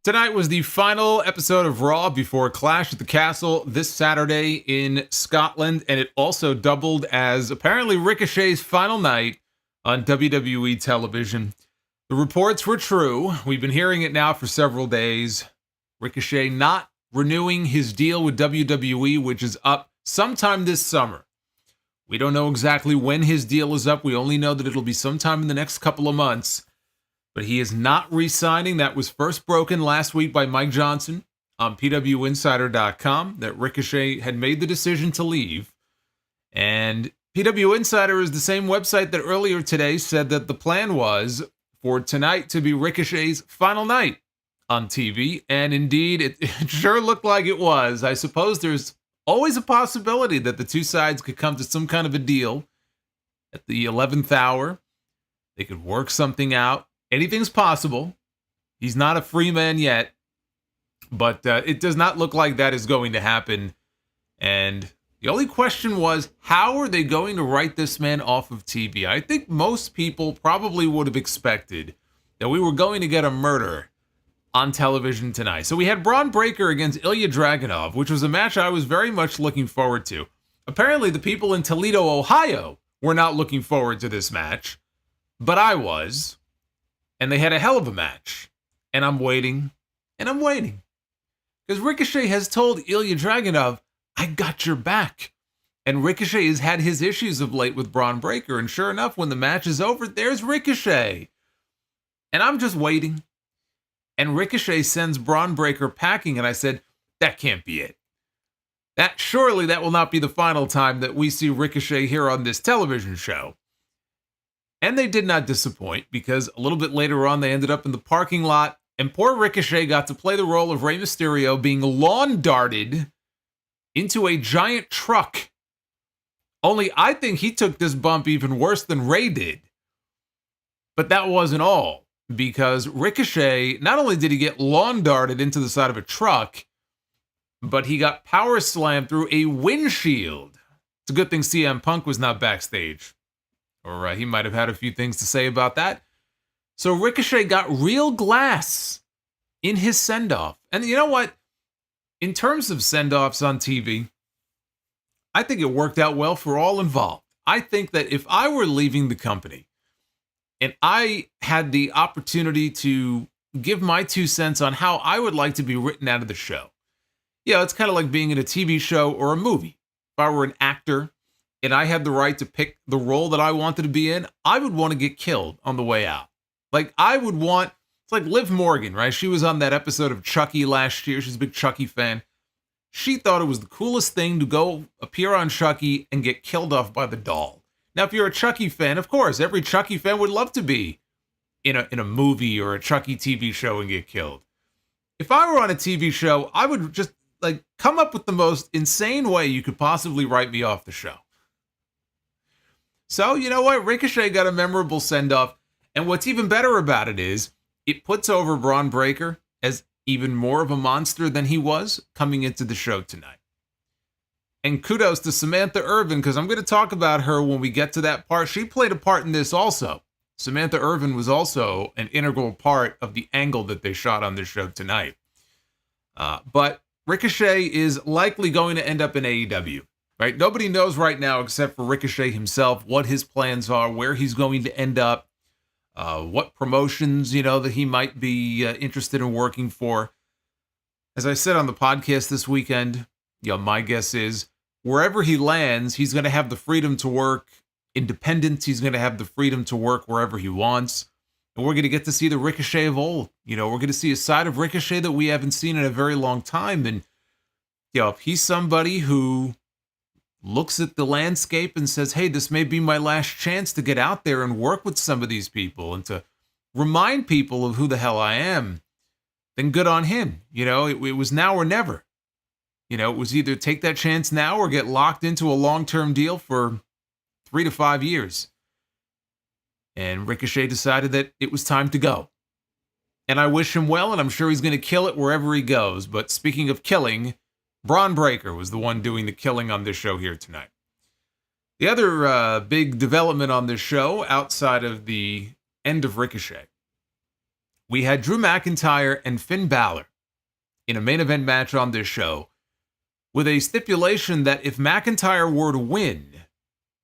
Tonight was the final episode of Raw before Clash at the Castle this Saturday in Scotland, and it also doubled as apparently Ricochet's final night on WWE television. The reports were true. We've been hearing it now for several days. Ricochet not renewing his deal with WWE, which is up sometime this summer. We don't know exactly when his deal is up. We only know that it'll be sometime in the next couple of months. But he is not re-signing. That was first broken last week by Mike Johnson on PWInsider.com, that Ricochet had made the decision to leave. And PW Insider is the same website that earlier today said that the plan was for tonight to be Ricochet's final night on TV. And indeed, it sure looked like it was. I suppose there's always a possibility that the two sides could come to some kind of a deal at the 11th hour. They could work something out. Anything's possible. He's not a free man yet, but it does not look like that is going to happen. And the only question was, how are they going to write this man off of TV? I think most people probably would have expected that we were going to get a murder on television tonight. So we had Bron Breakker against Ilya Dragunov, which was a match I was very much looking forward to. Apparently, the people in Toledo, Ohio were not looking forward to this match, but I was. And they had a hell of a match. And I'm waiting. And I'm waiting. Because Ricochet has told Ilya Dragunov, I got your back. And Ricochet has had his issues of late with Bron Breakker. And sure enough, when the match is over, there's Ricochet. And I'm just waiting. And Ricochet sends Bron Breakker packing. And I said, that can't be it. Surely that will not be the final time that we see Ricochet here on this television show. And they did not disappoint, because a little bit later on, they ended up in the parking lot, and poor Ricochet got to play the role of Rey Mysterio being lawn darted into a giant truck. Only I think he took this bump even worse than Rey did. But that wasn't all, because Ricochet, not only did he get lawn darted into the side of a truck, but he got power slammed through a windshield. It's a good thing CM Punk was not backstage. Or he might have had a few things to say about that. So Ricochet got real glass in his send-off. And you know what? In terms of send-offs on TV, I think it worked out well for all involved. I think that if I were leaving the company and I had the opportunity to give my 2 cents on how I would like to be written out of the show. Yeah, it's kind of like being in a TV show or a movie. If I were an actor and I had the right to pick the role that I wanted to be in, I would want to get killed on the way out. Like, it's like Liv Morgan, right? She was on that episode of Chucky last year. She's a big Chucky fan. She thought it was the coolest thing to go appear on Chucky and get killed off by the doll. Now, if you're a Chucky fan, of course, every Chucky fan would love to be in a movie or a Chucky TV show and get killed. If I were on a TV show, I would just, come up with the most insane way you could possibly write me off the show. So, you know what? Ricochet got a memorable send-off. And what's even better about it is, it puts over Bron Breakker as even more of a monster than he was coming into the show tonight. And kudos to Samantha Irvin, because I'm going to talk about her when we get to that part. She played a part in this also. Samantha Irvin was also an integral part of the angle that they shot on this show tonight. But Ricochet is likely going to end up in AEW. Right? Nobody knows right now except for Ricochet himself what his plans are, where he's going to end up, what promotions, that he might be interested in working for. As I said on the podcast this weekend, my guess is wherever he lands, he's going to have the freedom to work independent. He's going to have the freedom to work wherever he wants. And we're going to get to see the Ricochet of old. We're going to see a side of Ricochet that we haven't seen in a very long time. And, if he's somebody who looks at the landscape and says, hey, this may be my last chance to get out there and work with some of these people and to remind people of who the hell I am, then good on him. It was now or never. It was either take that chance now or get locked into a long-term deal for 3 to 5 years. And Ricochet decided that it was time to go. And I wish him well, and I'm sure he's going to kill it wherever he goes. But speaking of killing, Bron Breakker was the one doing the killing on this show here tonight. The other big development on this show, outside of the end of Ricochet, we had Drew McIntyre and Finn Balor in a main event match on this show with a stipulation that if McIntyre were to win,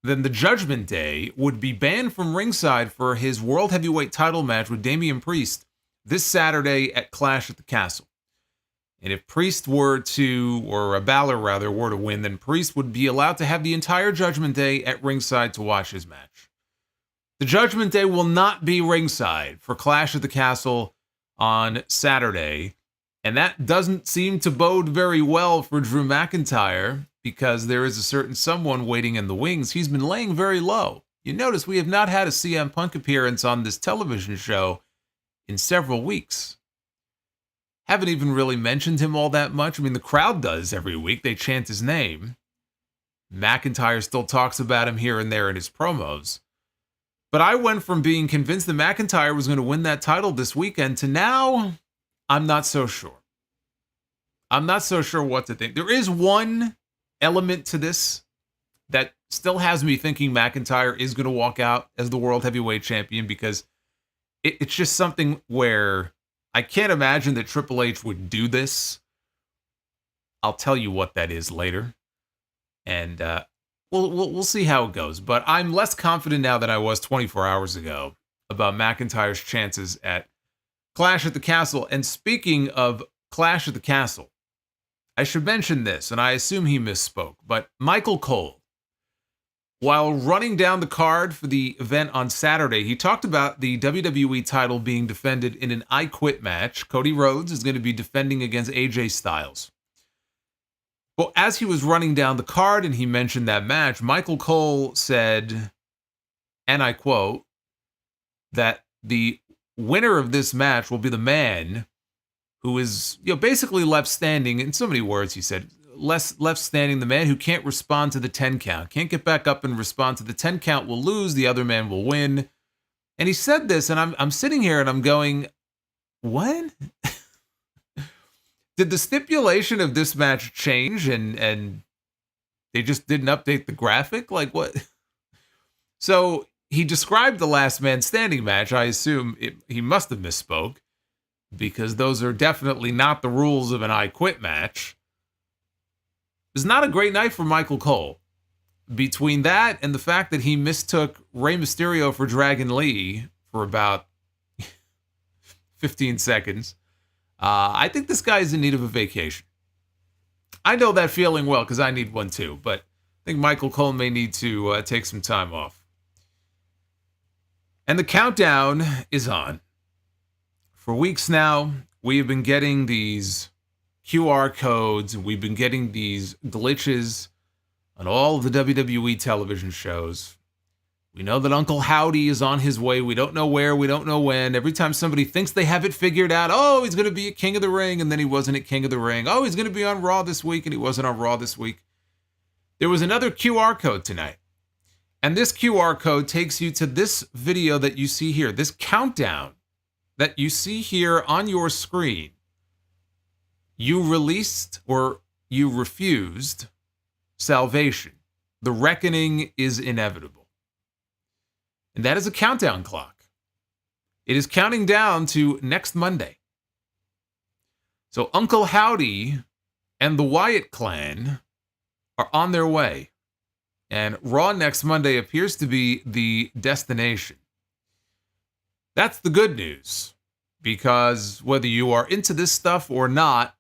then the Judgment Day would be banned from ringside for his World Heavyweight title match with Damian Priest this Saturday at Clash at the Castle. And if Priest were to, or Balor rather, were to win, then Priest would be allowed to have the entire Judgment Day at ringside to watch his match. The Judgment Day will not be ringside for Clash at the Castle on Saturday, and that doesn't seem to bode very well for Drew McIntyre because there is a certain someone waiting in the wings. He's been laying very low. You notice we have not had a CM Punk appearance on this television show in several weeks. Haven't even really mentioned him all that much. I mean, the crowd does every week. They chant his name. McIntyre still talks about him here and there in his promos. But I went from being convinced that McIntyre was going to win that title this weekend to now, I'm not so sure. I'm not so sure what to think. There is one element to this that still has me thinking McIntyre is going to walk out as the World Heavyweight Champion because it's just something where I can't imagine that Triple H would do this. I'll tell you what that is later. And we'll see how it goes. But I'm less confident now than I was 24 hours ago about McIntyre's chances at Clash at the Castle. And speaking of Clash at the Castle, I should mention this, and I assume he misspoke, but Michael Cole, while running down the card for the event on Saturday, he talked about the WWE title being defended in an I Quit match. Cody Rhodes is going to be defending against AJ Styles. Well, as he was running down the card and he mentioned that match, Michael Cole said, and I quote, that the winner of this match will be the man who is, basically left standing. In so many words, he said, left standing, the man who can't respond to the 10 count, can't get back up and respond to the 10 count will lose, the other man will win. And he said this, and I'm sitting here and I'm going, what? Did the stipulation of this match change and they just didn't update the graphic? Like what? So he described the last man standing match. I assume he must have misspoke because those are definitely not the rules of an I Quit match. It was not a great night for Michael Cole. Between that and the fact that he mistook Rey Mysterio for Dragon Lee for about 15 seconds, I think this guy is in need of a vacation. I know that feeling well because I need one too, but I think Michael Cole may need to take some time off. And the countdown is on. For weeks now, we have been getting these QR codes. We've been getting these glitches on all of the WWE television shows. We know that Uncle Howdy is on his way. We don't know where. We don't know when. Every time somebody thinks they have it figured out, oh, he's going to be at King of the Ring, and then he wasn't at King of the Ring. Oh, he's going to be on Raw this week, and he wasn't on Raw this week. There was another QR code tonight. And this QR code takes you to this video that you see here, this countdown that you see here on your screen. You released or you refused salvation. The reckoning is inevitable. And that is a countdown clock. It is counting down to next Monday. So Uncle Howdy and the Wyatt clan are on their way. And Raw next Monday appears to be the destination. That's the good news. Because whether you are into this stuff or not,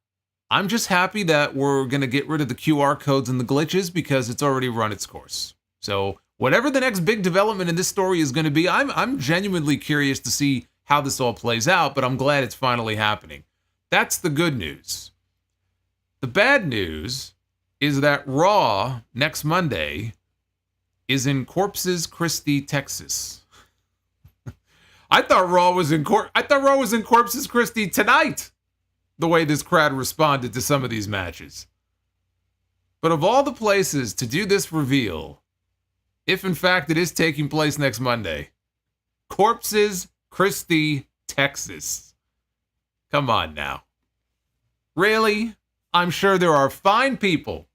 I'm just happy that we're going to get rid of the QR codes and the glitches because it's already run its course. So whatever the next big development in this story is going to be, I'm genuinely curious to see how this all plays out, but I'm glad it's finally happening. That's the good news. The bad news is that Raw next Monday is in Corpus Christi, Texas. I thought Raw was in Corpus Christi tonight, the way this crowd responded to some of these matches. But of all the places to do this reveal, if in fact it is taking place next Monday, Corpus Christi, Texas. Come on now. Really? I'm sure there are fine people.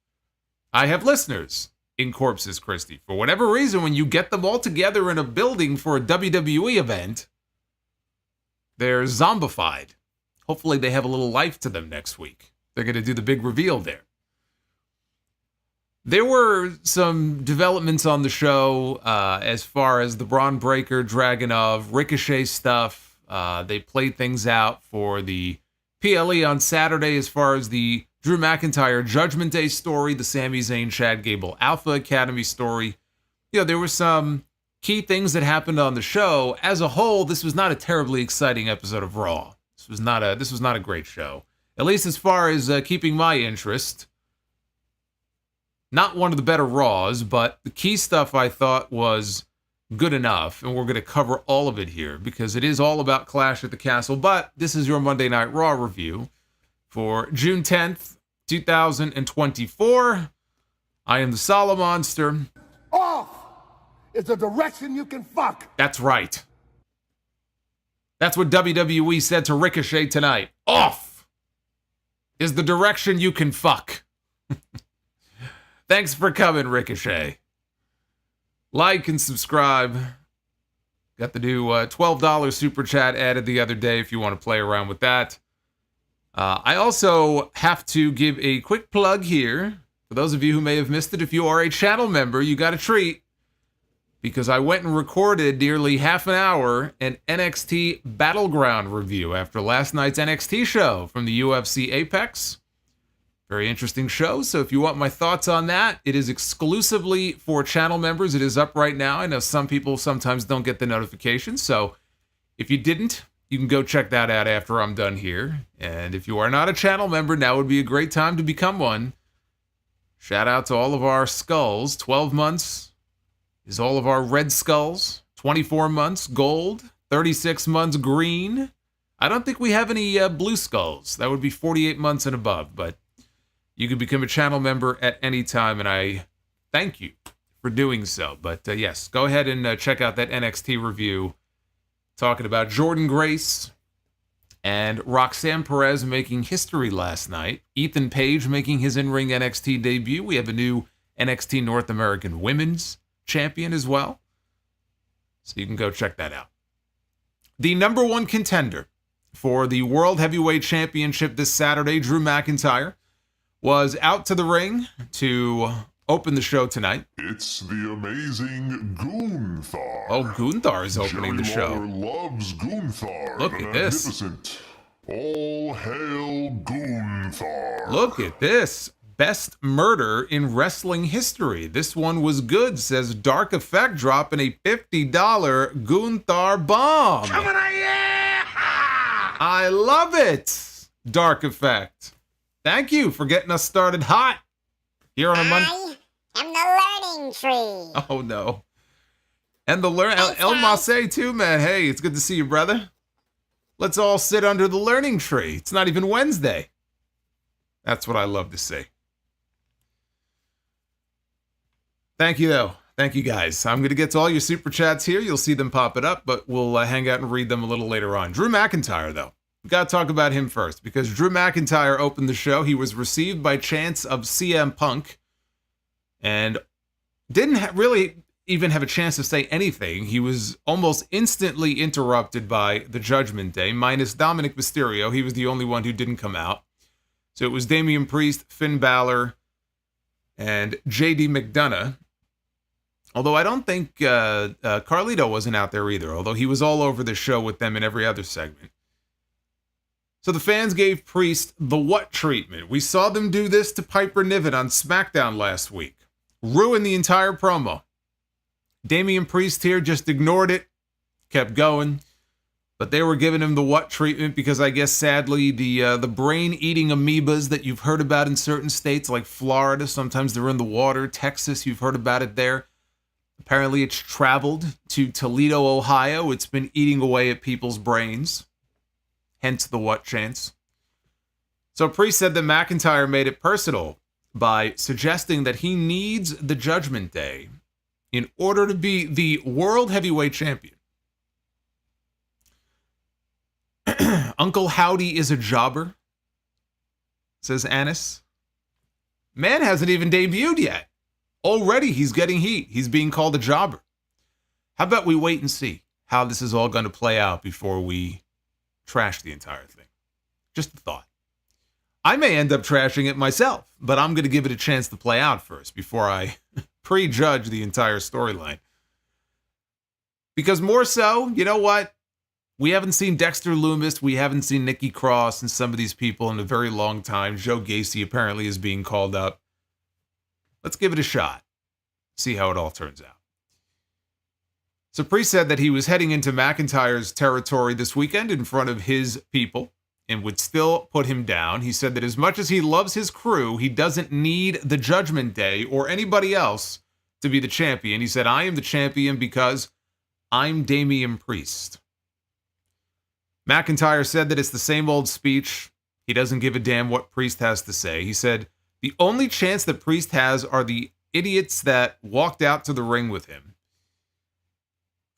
I have listeners in Corpus Christi. For whatever reason, when you get them all together in a building for a WWE event, They're zombified. Hopefully they have a little life to them next week. They're going to do the big reveal there. There were some developments on the show as far as the Bron Breakker, Dragunov, Ricochet stuff. They played things out for the PLE on Saturday as far as the Drew McIntyre Judgment Day story, the Sami Zayn, Chad Gable Alpha Academy story. You know, there were some key things that happened on the show. As a whole, this was not a terribly exciting episode of Raw. This was not a great show, at least as far as keeping my interest. Not one of the better Raws, but the key stuff I thought was good enough, and we're going to cover all of it here because it is all about Clash at the Castle. But this is your Monday Night Raw review for June 10th, 2024. I am the Solomonster. Off is a direction you can fuck. That's right. That's what WWE said to Ricochet tonight. Off is the direction you can fuck. Thanks for coming, Ricochet. Like and subscribe. Got the new $12 super chat added the other day if you want to play around with that. I also have to give a quick plug here. For those of you who may have missed it, if you are a channel member, you got a treat. Because I went and recorded nearly half an hour an NXT Battleground review after last night's NXT show from the UFC Apex. Very interesting show, so if you want my thoughts on that, it is exclusively for channel members. It is up right now. I know some people sometimes don't get the notifications, so if you didn't, you can go check that out after I'm done here. And if you are not a channel member, now would be a great time to become one. Shout out to all of our skulls. 12 months is all of our red skulls. 24 months gold. 36 months green. I don't think we have any blue skulls. That would be 48 months and above, but you can become a channel member at any time, and I thank you for doing so. But yes, go ahead and check out that NXT review talking about Jordynne Grace and Roxanne Perez making history last night. Ethan Page making his in-ring NXT debut. We have a new NXT North American Women's Champion as well. So you can go check that out. The number one contender for the World Heavyweight Championship this Saturday, Drew McIntyre, was out to the ring to open the show tonight. It's the amazing Gunther. Oh, Gunther is opening the show. Jerry Lawler loves Gunther. Look at this. Magnificent. All hail Gunther. Look at this. Best murder in wrestling history. This one was good, says Dark Effect, dropping a $50 Gunther bomb. Coming at you! I love it, Dark Effect. Thank you for getting us started hot here on a Monday. I am the learning tree. Oh, no. And the El Masse, too, man. Hey, it's good to see you, brother. Let's all sit under the learning tree. It's not even Wednesday. That's what I love to see. Thank you, though. Thank you, guys. I'm going to get to all your super chats here. You'll see them pop it up, but we'll hang out and read them a little later on. Drew McIntyre, though. We've got to talk about him first, because Drew McIntyre opened the show. He was received by chants of CM Punk and didn't really even have a chance to say anything. He was almost instantly interrupted by the Judgment Day, minus Dominic Mysterio. He was the only one who didn't come out. So it was Damian Priest, Finn Balor, and JD McDonough. Although I don't think Carlito wasn't out there either, although he was all over the show with them in every other segment. So the fans gave Priest the what treatment. We saw them do this to Piper Niven on SmackDown last week. Ruined the entire promo. Damian Priest here just ignored it, kept going. But they were giving him the what treatment because I guess sadly the brain-eating amoebas that you've heard about in certain states like Florida, sometimes they're in the water. Texas, you've heard about it there. Apparently it's traveled to Toledo, Ohio. It's been eating away at people's brains. Hence the what chance. So Priest said that McIntyre made it personal by suggesting that he needs the Judgment Day in order to be the World Heavyweight Champion. Uncle Howdy is a jobber, says Anis. Man hasn't even debuted yet. Already he's getting heat. He's being called a jobber. How about we wait and see how this is all going to play out before we trash the entire thing. Just a thought. I may end up trashing it myself, but I'm going to give it a chance to play out first before I prejudge the entire storyline. Because more so, you know what? We haven't seen Dexter Lumis. We haven't seen Nikki Cross and some of these people in a very long time. Joe Gacy apparently is being called up. Let's give it a shot. See how it all turns out. So Priest said that he was heading into McIntyre's territory this weekend in front of his people and would still put him down. He said that as much as he loves his crew, he doesn't need the Judgment Day or anybody else to be the champion. He said, I am the champion because I'm Damian Priest. McIntyre said that it's the same old speech. He doesn't give a damn what Priest has to say. He said, the only chance that Priest has are the idiots that walked out to the ring with him.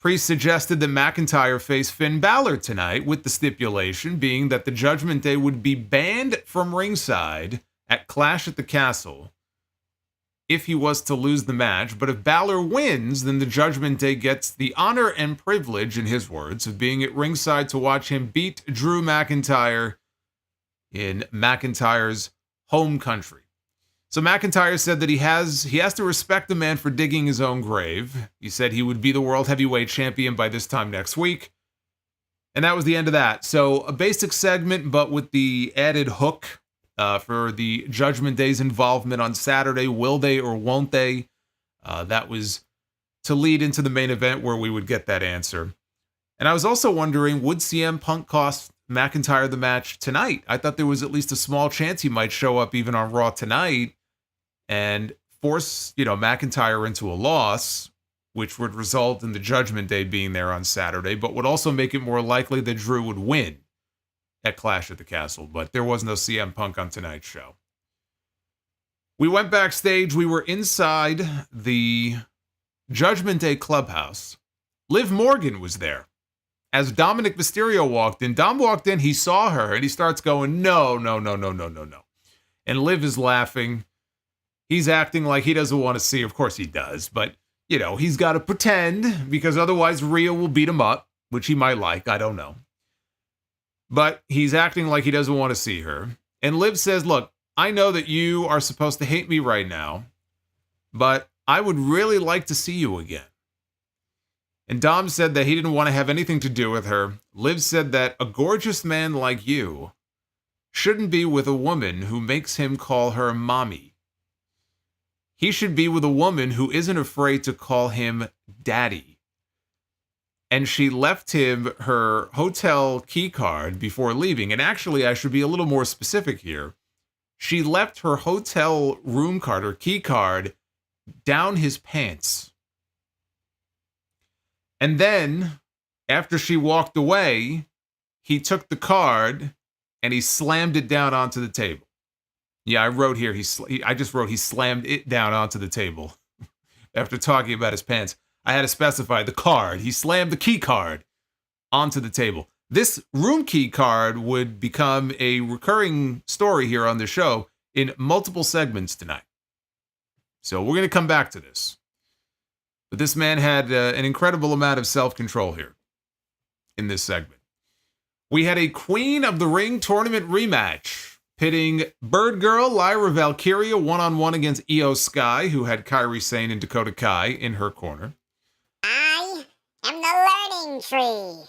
Priest suggested that McIntyre face Finn Balor tonight, with the stipulation being that the Judgment Day would be banned from ringside at Clash at the Castle if he was to lose the match. But if Balor wins, then the Judgment Day gets the honor and privilege, in his words, of being at ringside to watch him beat Drew McIntyre in McIntyre's home country. So McIntyre said that he has to respect the man for digging his own grave. He said he would be the World Heavyweight Champion by this time next week. And that was the end of that. So a basic segment, but with the added hook for the Judgment Day's involvement on Saturday. Will they or won't they? That was to lead into the main event where we would get that answer. And I was also wondering, would CM Punk cost McIntyre the match tonight? I thought there was at least a small chance he might show up even on Raw tonight and force, McIntyre into a loss, which would result in the Judgment Day being there on Saturday, but would also make it more likely that Drew would win at Clash at the Castle. But there was no CM Punk on tonight's show. We went backstage. We were inside the Judgment Day clubhouse. Liv Morgan was there. As Dominic Mysterio walked in, Dom walked in, he saw her, and he starts going, no. And Liv is laughing. He's acting like he doesn't want to see. Of course he does, but, he's got to pretend, because otherwise Rhea will beat him up, which he might like, I don't know. But he's acting like he doesn't want to see her. And Liv says, look, I know that you are supposed to hate me right now, but I would really like to see you again. And Dom said that he didn't want to have anything to do with her. Liv said that a gorgeous man like you shouldn't be with a woman who makes him call her mommy. He should be with a woman who isn't afraid to call him daddy. And she left him her hotel key card before leaving. And actually, I should be a little more specific here. She left her hotel room card or key card down his pants. And then, after she walked away, he took the card and he slammed it down onto the table. Yeah, I just wrote he slammed it down onto the table. After talking about his pants, I had to specify the card. He slammed the key card onto the table. This room key card would become a recurring story here on the show in multiple segments tonight. So we're going to come back to this. But this man had an incredible amount of self-control here in this segment. We had a Queen of the Ring tournament rematch pitting Bird Girl Lyra Valkyria one-on-one against IYO SKY, who had Kairi Sane and Dakota Kai in her corner. I am the learning tree.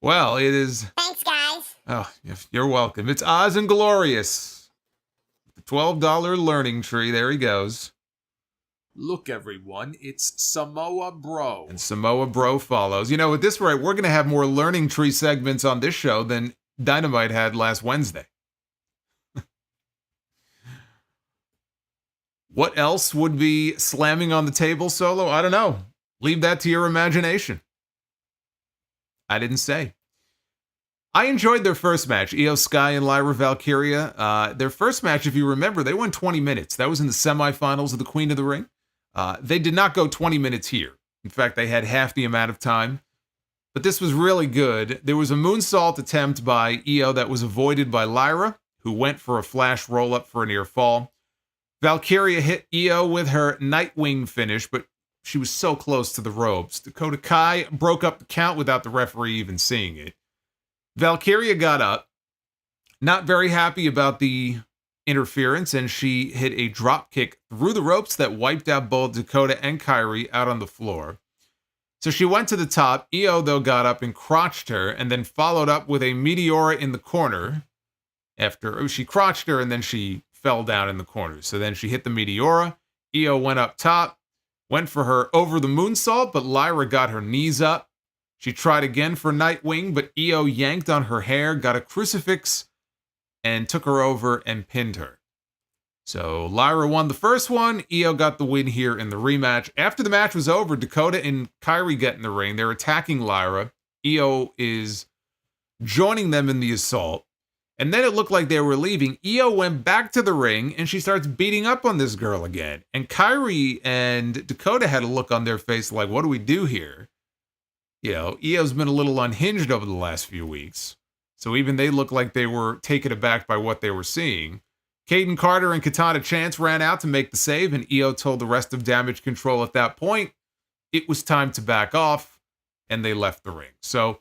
Well, it is... Thanks, guys. Oh, you're welcome. It's Oz and Glorious. The $12 learning tree. There he goes. Look, everyone, it's Samoa BRO. And Samoa BRO follows. At this rate, we're going to have more learning tree segments on this show than Dynamite had last Wednesday. What else would be slamming on the table, Solo? I don't know. Leave that to your imagination. I didn't say. I enjoyed their first match, IYO SKY and Lyra Valkyria. Their first match, if you remember, they went 20 minutes. That was in the semifinals of the Queen of the Ring. They did not go 20 minutes here. In fact, they had half the amount of time. But this was really good. There was a moonsault attempt by IYO that was avoided by Lyra, who went for a flash roll-up for a near fall. Valkyria hit IYO with her Nightwing finish, but she was so close to the ropes. Dakota Kai broke up the count without the referee even seeing it. Valkyria got up, not very happy about the interference, and she hit a drop kick through the ropes that wiped out both Dakota and Kairi out on the floor. So she went to the top. IYO, though, got up and crotched her, and then followed up with a Meteora in the corner. After she crotched her, and then she fell down in the corner. So then she hit the Meteora. IYO went up top, went for her over the moonsault, but Lyra got her knees up. She tried again for Nightwing, but IYO yanked on her hair, got a crucifix, and took her over and pinned her. So Lyra won the first one. IYO got the win here in the rematch. After the match was over, Dakota and Kairi get in the ring. They're attacking Lyra. IYO is joining them in the assault. And then it looked like they were leaving. IYO went back to the ring, and she starts beating up on this girl again. And Kairi and Dakota had a look on their face like, what do we do here? You know, IYO's been a little unhinged over the last few weeks. So even they looked like they were taken aback by what they were seeing. Caden Carter and Katana Chance ran out to make the save, and IYO told the rest of Damage Control at that point it was time to back off, and they left the ring. So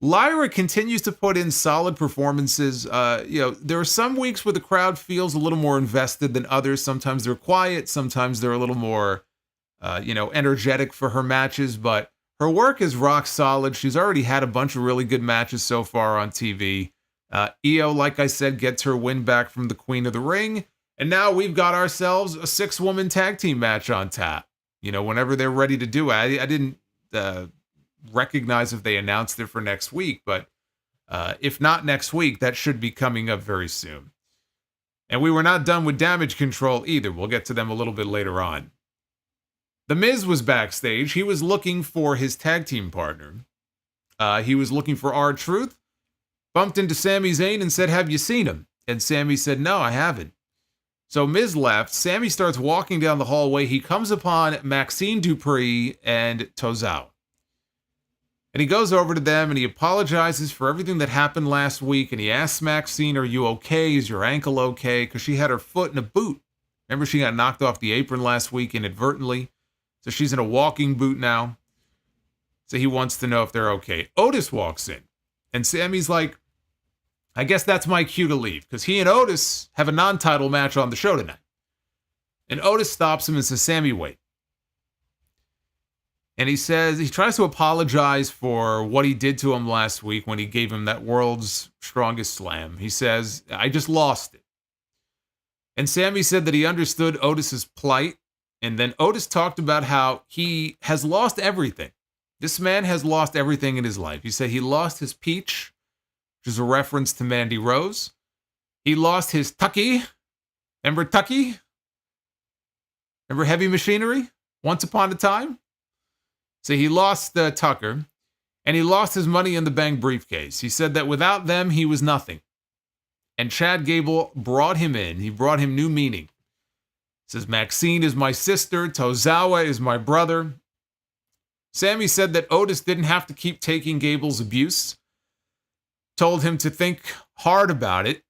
Lyra continues to put in solid performances. There are some weeks where the crowd feels a little more invested than others. Sometimes they're quiet. Sometimes they're a little more, energetic for her matches. But her work is rock solid. She's already had a bunch of really good matches so far on TV. IYO, like I said, gets her win back from the Queen of the Ring. And now we've got ourselves a 6-woman tag team match on tap. You know, whenever they're ready to do it. I didn't recognize if they announced it for next week, but if not next week, that should be coming up very soon. And we were not done with Damage Control either. We'll get to them a little bit later on. The Miz was backstage. He was looking for his tag team partner. He was looking for R-Truth. Bumped into Sami Zayn and said, have you seen him? And Sami said, no, I haven't. So Miz left. Sami starts walking down the hallway. He comes upon Maxine Dupree and Tozawa. And he goes over to them and he apologizes for everything that happened last week. And he asks Maxine, are you okay? Is your ankle okay? Because she had her foot in a boot. Remember, she got knocked off the apron last week inadvertently. So she's in a walking boot now. So he wants to know if they're okay. Otis walks in. And Sami's like, I guess that's my cue to leave. Because he and Otis have a non-title match on the show tonight. And Otis stops him and says, Sami, wait. And he says, he tries to apologize for what he did to him last week when he gave him that world's strongest slam. He says, I just lost it. And Sami said that he understood Otis's plight. And then Otis talked about how he has lost everything. This man has lost everything in his life. He said he lost his peach, which is a reference to Mandy Rose. He lost his Tucky. Remember Tucky? Remember Heavy Machinery? Once upon a time? So he lost Tucker, and he lost his Money in the Bank briefcase. He said that without them, he was nothing. And Chad Gable brought him in. He brought him new meaning. He says, Maxine is my sister. Tozawa is my brother. Sami said that Otis didn't have to keep taking Gable's abuse. Told him to think hard about it.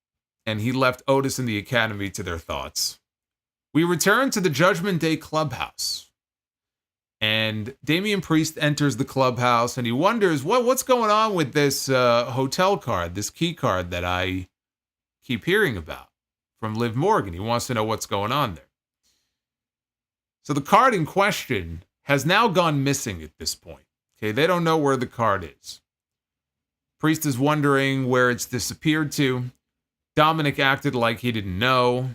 And he left Otis and the Academy to their thoughts. We return to the Judgment Day clubhouse. And Damian Priest enters the clubhouse and he wonders, what's going on with this hotel card, this key card that I keep hearing about from Liv Morgan. He wants to know what's going on there. So the card in question has now gone missing at this point. Okay, they don't know where the card is. Priest is wondering where it's disappeared to. Dominic acted like he didn't know.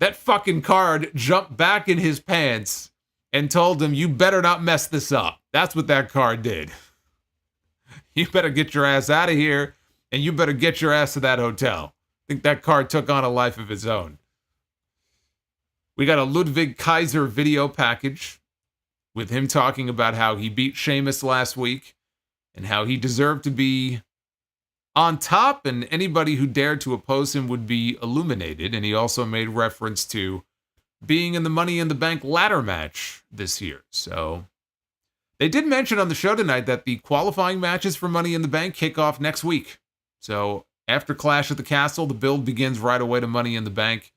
That fucking card jumped back in his pants and told him, you better not mess this up. That's what that card did. You better get your ass out of here, and you better get your ass to that hotel. I think that card took on a life of its own. We got a Ludwig Kaiser video package with him talking about how he beat Sheamus last week and how he deserved to be on top, and anybody who dared to oppose him would be illuminated. And he also made reference to being in the Money in the Bank ladder match this year. So they did mention on the show tonight that the qualifying matches for Money in the Bank kick off next week. So after Clash at the Castle, the build begins right away to Money in the Bank.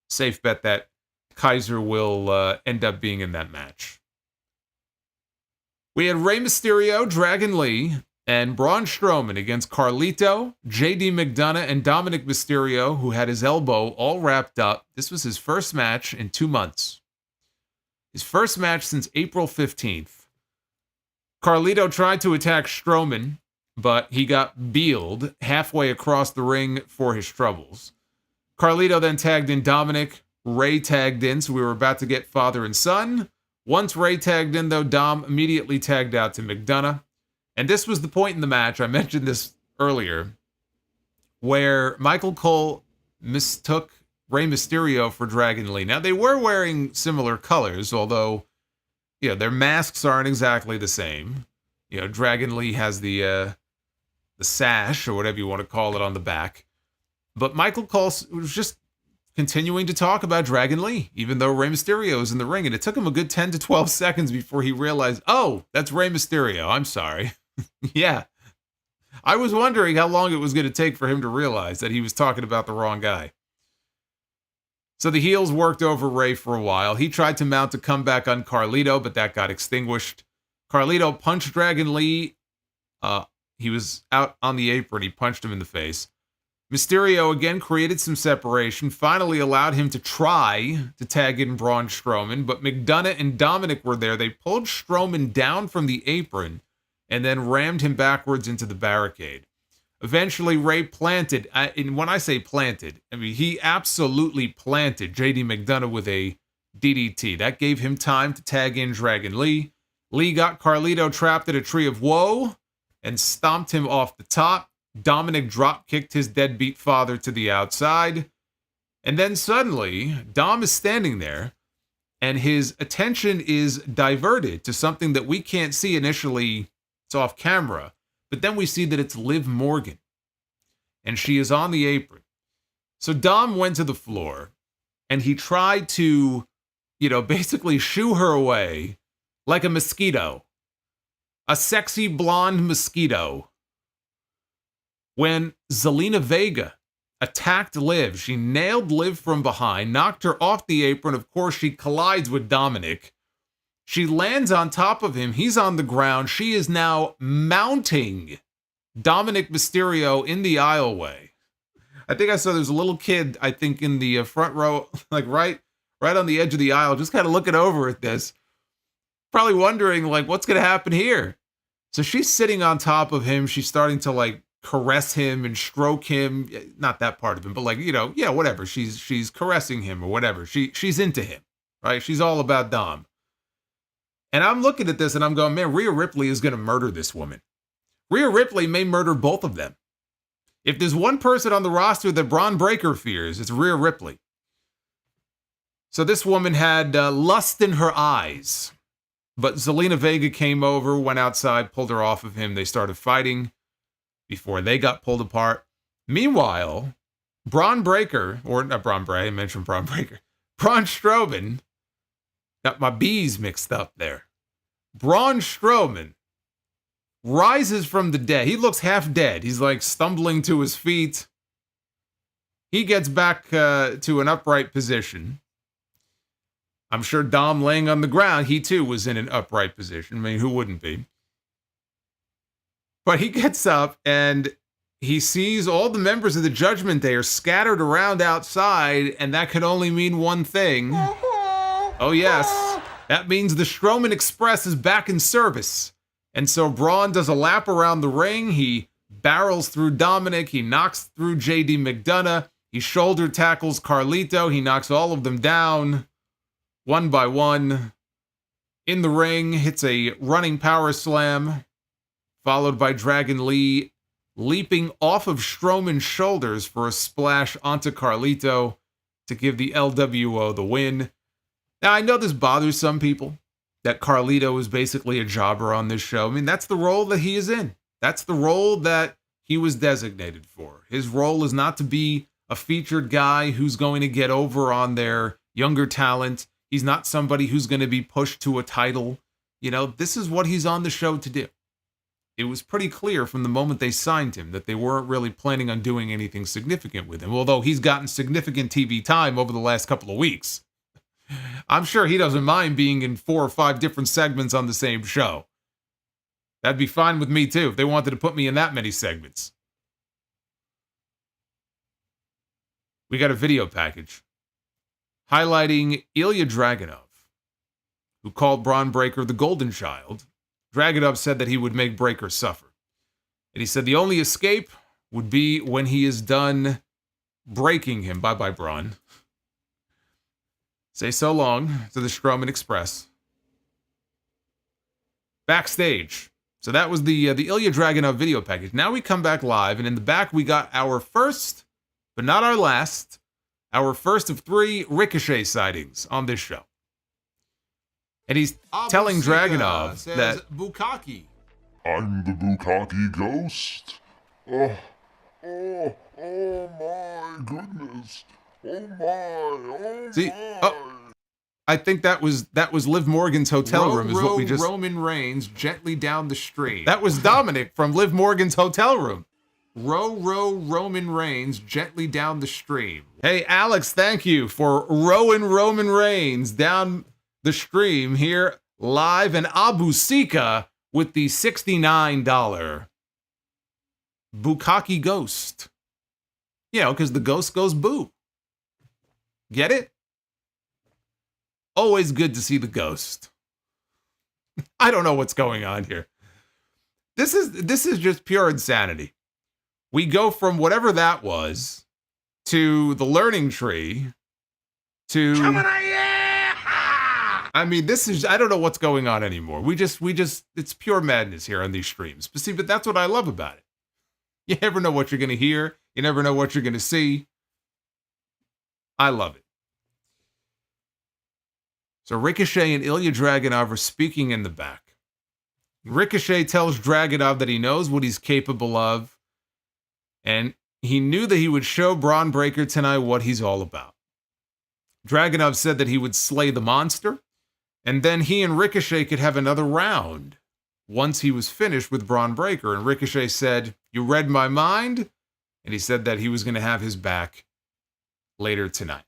Safe bet that Kaiser will end up being in that match. We had Rey Mysterio, Dragon Lee, and Braun Strowman against Carlito, JD McDonough, and Dominic Mysterio, who had his elbow all wrapped up. This was his first match in 2 months. His first match since April 15th. Carlito tried to attack Strowman, but he got beeled halfway across the ring for his troubles. Carlito then tagged in Dominic. Ray tagged in, so we were about to get father and son. Once Ray tagged in, though, Dom immediately tagged out to McDonough. And this was the point in the match, I mentioned this earlier, where Michael Cole mistook Rey Mysterio for Dragon Lee. Now, they were wearing similar colors, although, their masks aren't exactly the same. Dragon Lee has the sash, or whatever you want to call it, on the back. But Michael Cole was just continuing to talk about Dragon Lee, even though Rey Mysterio is in the ring. And it took him a good 10 to 12 seconds before he realized, oh, that's Rey Mysterio. I'm sorry. Yeah. I was wondering how long it was going to take for him to realize that he was talking about the wrong guy. So the heels worked over Ray for a while. He tried to mount a comeback on Carlito, but that got extinguished. Carlito punched Dragon Lee. He was out on the apron. He punched him in the face. Mysterio again created some separation, finally allowed him to try to tag in Braun Strowman, but McDonough and Dominic were there. They pulled Strowman down from the apron and then rammed him backwards into the barricade. Eventually, Ray planted, and when I say planted, I mean he absolutely planted JD McDonough with a DDT. That gave him time to tag in Dragon Lee. Lee got Carlito trapped at a tree of woe and stomped him off the top. Dominic drop-kicked his deadbeat father to the outside. And then suddenly, Dom is standing there, and his attention is diverted to something that we can't see initially. It's off camera. But then we see that it's Liv Morgan. And she is on the apron. So Dom went to the floor, and he tried to, basically shoo her away like a mosquito. A sexy blonde mosquito. When Zelina Vega attacked Liv, she nailed Liv from behind, knocked her off the apron. Of course, she collides with Dominic. She lands on top of him. He's on the ground. She is now mounting Dominic Mysterio in the aisleway. I think I saw there's a little kid, I think, in the front row, like right on the edge of the aisle, just kind of looking over at this. Probably wondering, what's going to happen here? So she's sitting on top of him. She's starting to, caress him and stroke him. Not that part of him, but whatever. She's caressing him or whatever. She's into him, right? She's all about Dom. And I'm looking at this and I'm going, man, Rhea Ripley is going to murder this woman. Rhea Ripley may murder both of them. If there's one person on the roster that Bron Breakker fears, it's Rhea Ripley. So this woman had lust in her eyes. But Zelina Vega came over, went outside, pulled her off of him. They started fighting before they got pulled apart. Meanwhile, Bron Breakker, or not Bron Breakker, I mentioned Bron Breakker. Braun Strowman, got my B's mixed up there. Braun Strowman rises from the dead. He looks half dead. He's stumbling to his feet. He gets back to an upright position. I'm sure Dom laying on the ground, he too was in an upright position. I mean, who wouldn't be? But he gets up and he sees all the members of the Judgment Day are scattered around outside, and that could only mean one thing. Oh yes, that means the Strowman Express is back in service. And so Braun does a lap around the ring. He barrels through Dominic. He knocks through JD McDonough. He shoulder tackles Carlito. He knocks all of them down one by one. In the ring, hits a running power slam, followed by Dragon Lee leaping off of Strowman's shoulders for a splash onto Carlito to give the LWO the win. Now, I know this bothers some people, that Carlito is basically a jobber on this show. I mean, that's the role that he is in. That's the role that he was designated for. His role is not to be a featured guy who's going to get over on their younger talent. He's not somebody who's going to be pushed to a title. This is what he's on the show to do. It was pretty clear from the moment they signed him that they weren't really planning on doing anything significant with him, although he's gotten significant TV time over the last couple of weeks. I'm sure he doesn't mind being in 4 or 5 different segments on the same show. That'd be fine with me, too, if they wanted to put me in that many segments. We got a video package highlighting Ilya Dragunov, who called Bron Breakker the Golden Child. Dragunov said that he would make Breakker suffer. And he said the only escape would be when he is done breaking him. Bye-bye, Bron. Say so long to the Strowman Express. Backstage. So that was the Ilya Dragunov video package. Now we come back live, and in the back we got our first, but not our last, our first of 3 Ricochet sightings on this show. And he's telling Dragunov that Bukkake. I'm the Bukkake Ghost. Oh my goodness. See, I think that was Liv Morgan's hotel room. Is what we just. Roman Reigns gently down the stream. That was Dominic from Liv Morgan's hotel room. Row Roman Reigns gently down the stream. Hey, Alex, thank you for rowing Roman Reigns down the stream here live in Abu Sika with the $69 Bukkake Ghost. You know, because the ghost goes boo. Get it? Always good to see the ghost. I don't know what's going on here. This is just pure insanity. We go from whatever that was to the learning tree to I mean, I don't know what's going on anymore. We just it's pure madness here on these streams. But see, but that's what I love about it. You never know what you're going to hear. You never know what you're going to see. I love it. So Ricochet and Ilya Dragunov are speaking in the back. Ricochet tells Dragunov that he knows what he's capable of, and he knew that he would show Bron Breakker tonight what he's all about. Dragunov said that he would slay the monster, and then he and Ricochet could have another round once he was finished with Bron Breakker. And Ricochet said, "You read my mind?" And he said that he was going to have his back later tonight.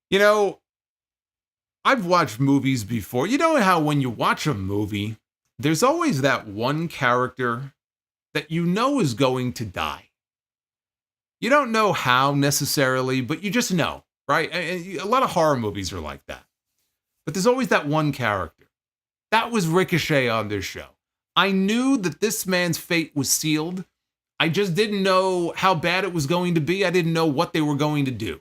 You know, I've watched movies before. You know how when you watch a movie, there's always that one character that you know is going to die. You don't know how necessarily, but you just know, right? A lot of horror movies are like that. But there's always that one character. That was Ricochet on this show. I knew that this man's fate was sealed. I just didn't know how bad it was going to be. I didn't know what they were going to do.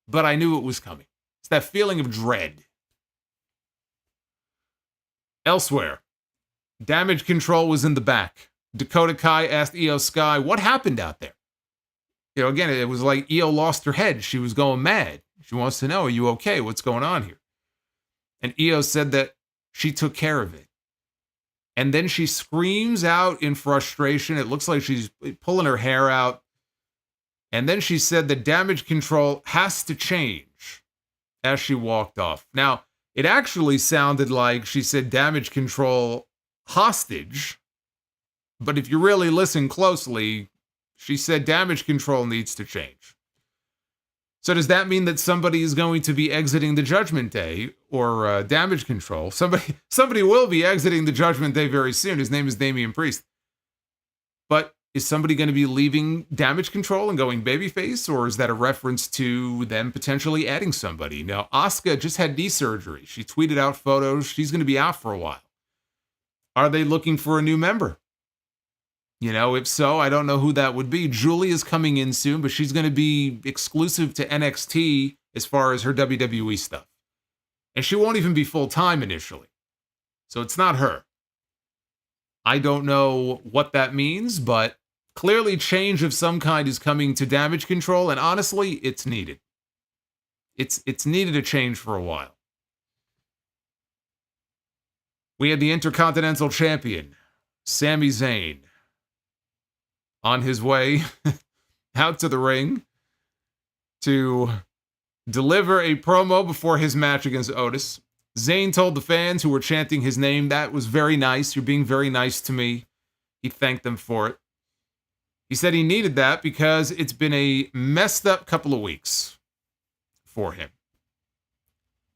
But I knew it was coming. It's that feeling of dread. Elsewhere, Damage Control was in the back. Dakota Kai asked IYO SKY, what happened out there? You know, again, it was like IYO lost her head. She was going mad. She wants to know, are you okay? What's going on here? And IYO said that she took care of it. And then she screams out in frustration. It looks like she's pulling her hair out. And then she said that Damage Control has to change as she walked off. Now, it actually sounded like she said Damage Control hostage. But if you really listen closely, she said Damage Control needs to change. So does that mean that somebody is going to be exiting the Judgment Day or Damage Control? Somebody will be exiting the Judgment Day very soon. His name is Damian Priest. But is somebody going to be leaving Damage Control and going babyface, or is that a reference to them potentially adding somebody? Now, Asuka just had knee surgery. She tweeted out photos. She's going to be out for a while. Are they looking for a new member? You know, if so, I don't know who that would be. Julie is coming in soon, but she's going to be exclusive to NXT as far as her WWE stuff. And she won't even be full-time initially. So it's not her. I don't know what that means, but clearly change of some kind is coming to Damage Control, and honestly, it's needed. It's needed a change for a while. We had the Intercontinental Champion, Sami Zayn, on his way out to the ring to deliver a promo before his match against Otis. Zayn told the fans who were chanting his name, that was very nice. You're being very nice to me. He thanked them for it. He said he needed that because it's been a messed up couple of weeks for him.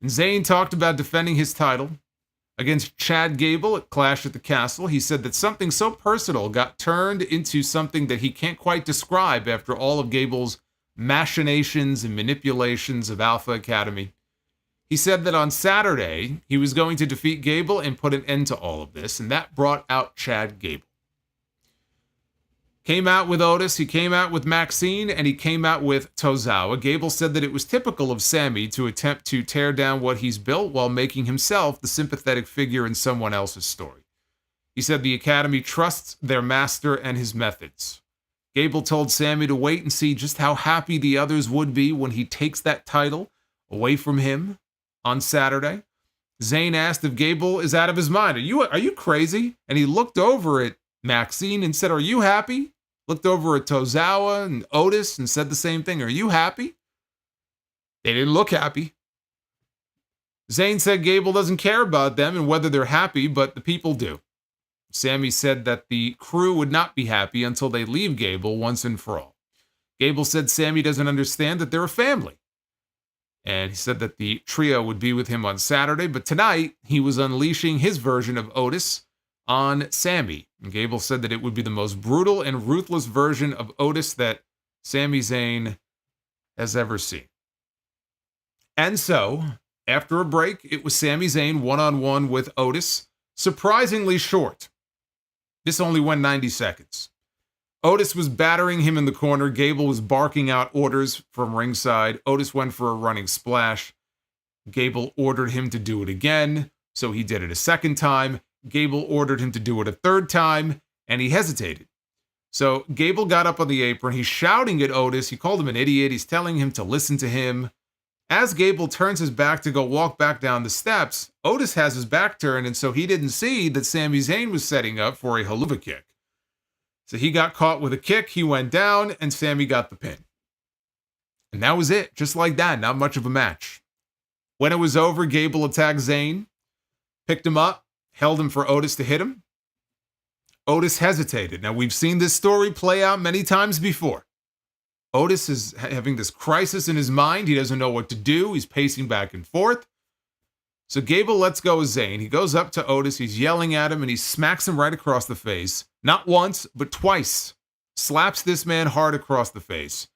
And Zayn talked about defending his title against Chad Gable at Clash at the Castle. He said that something so personal got turned into something that he can't quite describe after all of Gable's machinations and manipulations of Alpha Academy. He said that on Saturday, he was going to defeat Gable and put an end to all of this, and that brought out Chad Gable. Came out with Otis, he came out with Maxine, and he came out with Tozawa. Gable said that it was typical of Sami to attempt to tear down what he's built while making himself the sympathetic figure in someone else's story. He said the Academy trusts their master and his methods. Gable told Sami to wait and see just how happy the others would be when he takes that title away from him on Saturday. Zayn asked if Gable is out of his mind. Are you crazy? And he looked over at Maxine and said, "Are you happy?" Looked over at Tozawa and Otis and said the same thing. "Are you happy?" They didn't look happy. Zayn said Gable doesn't care about them and whether they're happy, but the people do. Sami said that the crew would not be happy until they leave Gable once and for all. Gable said Sami doesn't understand that they're a family. And he said that the trio would be with him on Saturday, but tonight he was unleashing his version of Otis on Sami. And Gable said that it would be the most brutal and ruthless version of Otis that Sami Zayn has ever seen. And so, after a break, it was Sami Zayn one-on-one with Otis, surprisingly short. This only went 90 seconds. Otis was battering him in the corner. Gable was barking out orders from ringside. Otis went for a running splash. Gable ordered him to do it again, so he did it a second time. Gable ordered him to do it a third time, and he hesitated. So Gable got up on the apron. He's shouting at Otis. He called him an idiot. He's telling him to listen to him. As Gable turns his back to go walk back down the steps, Otis has his back turned, and so he didn't see that Sami Zayn was setting up for a haluva kick. So he got caught with a kick, he went down, and Sami got the pin. And that was it, just like that, not much of a match. When it was over, Gable attacked Zayn, picked him up, held him for Otis to hit him. Otis hesitated. Now, we've seen this story play out many times before. Otis is having this crisis in his mind. He doesn't know what to do. He's pacing back and forth. So Gable lets go of Zayn. He goes up to Otis. He's yelling at him, and he smacks him right across the face. Not once, but twice. Slaps this man hard across the face.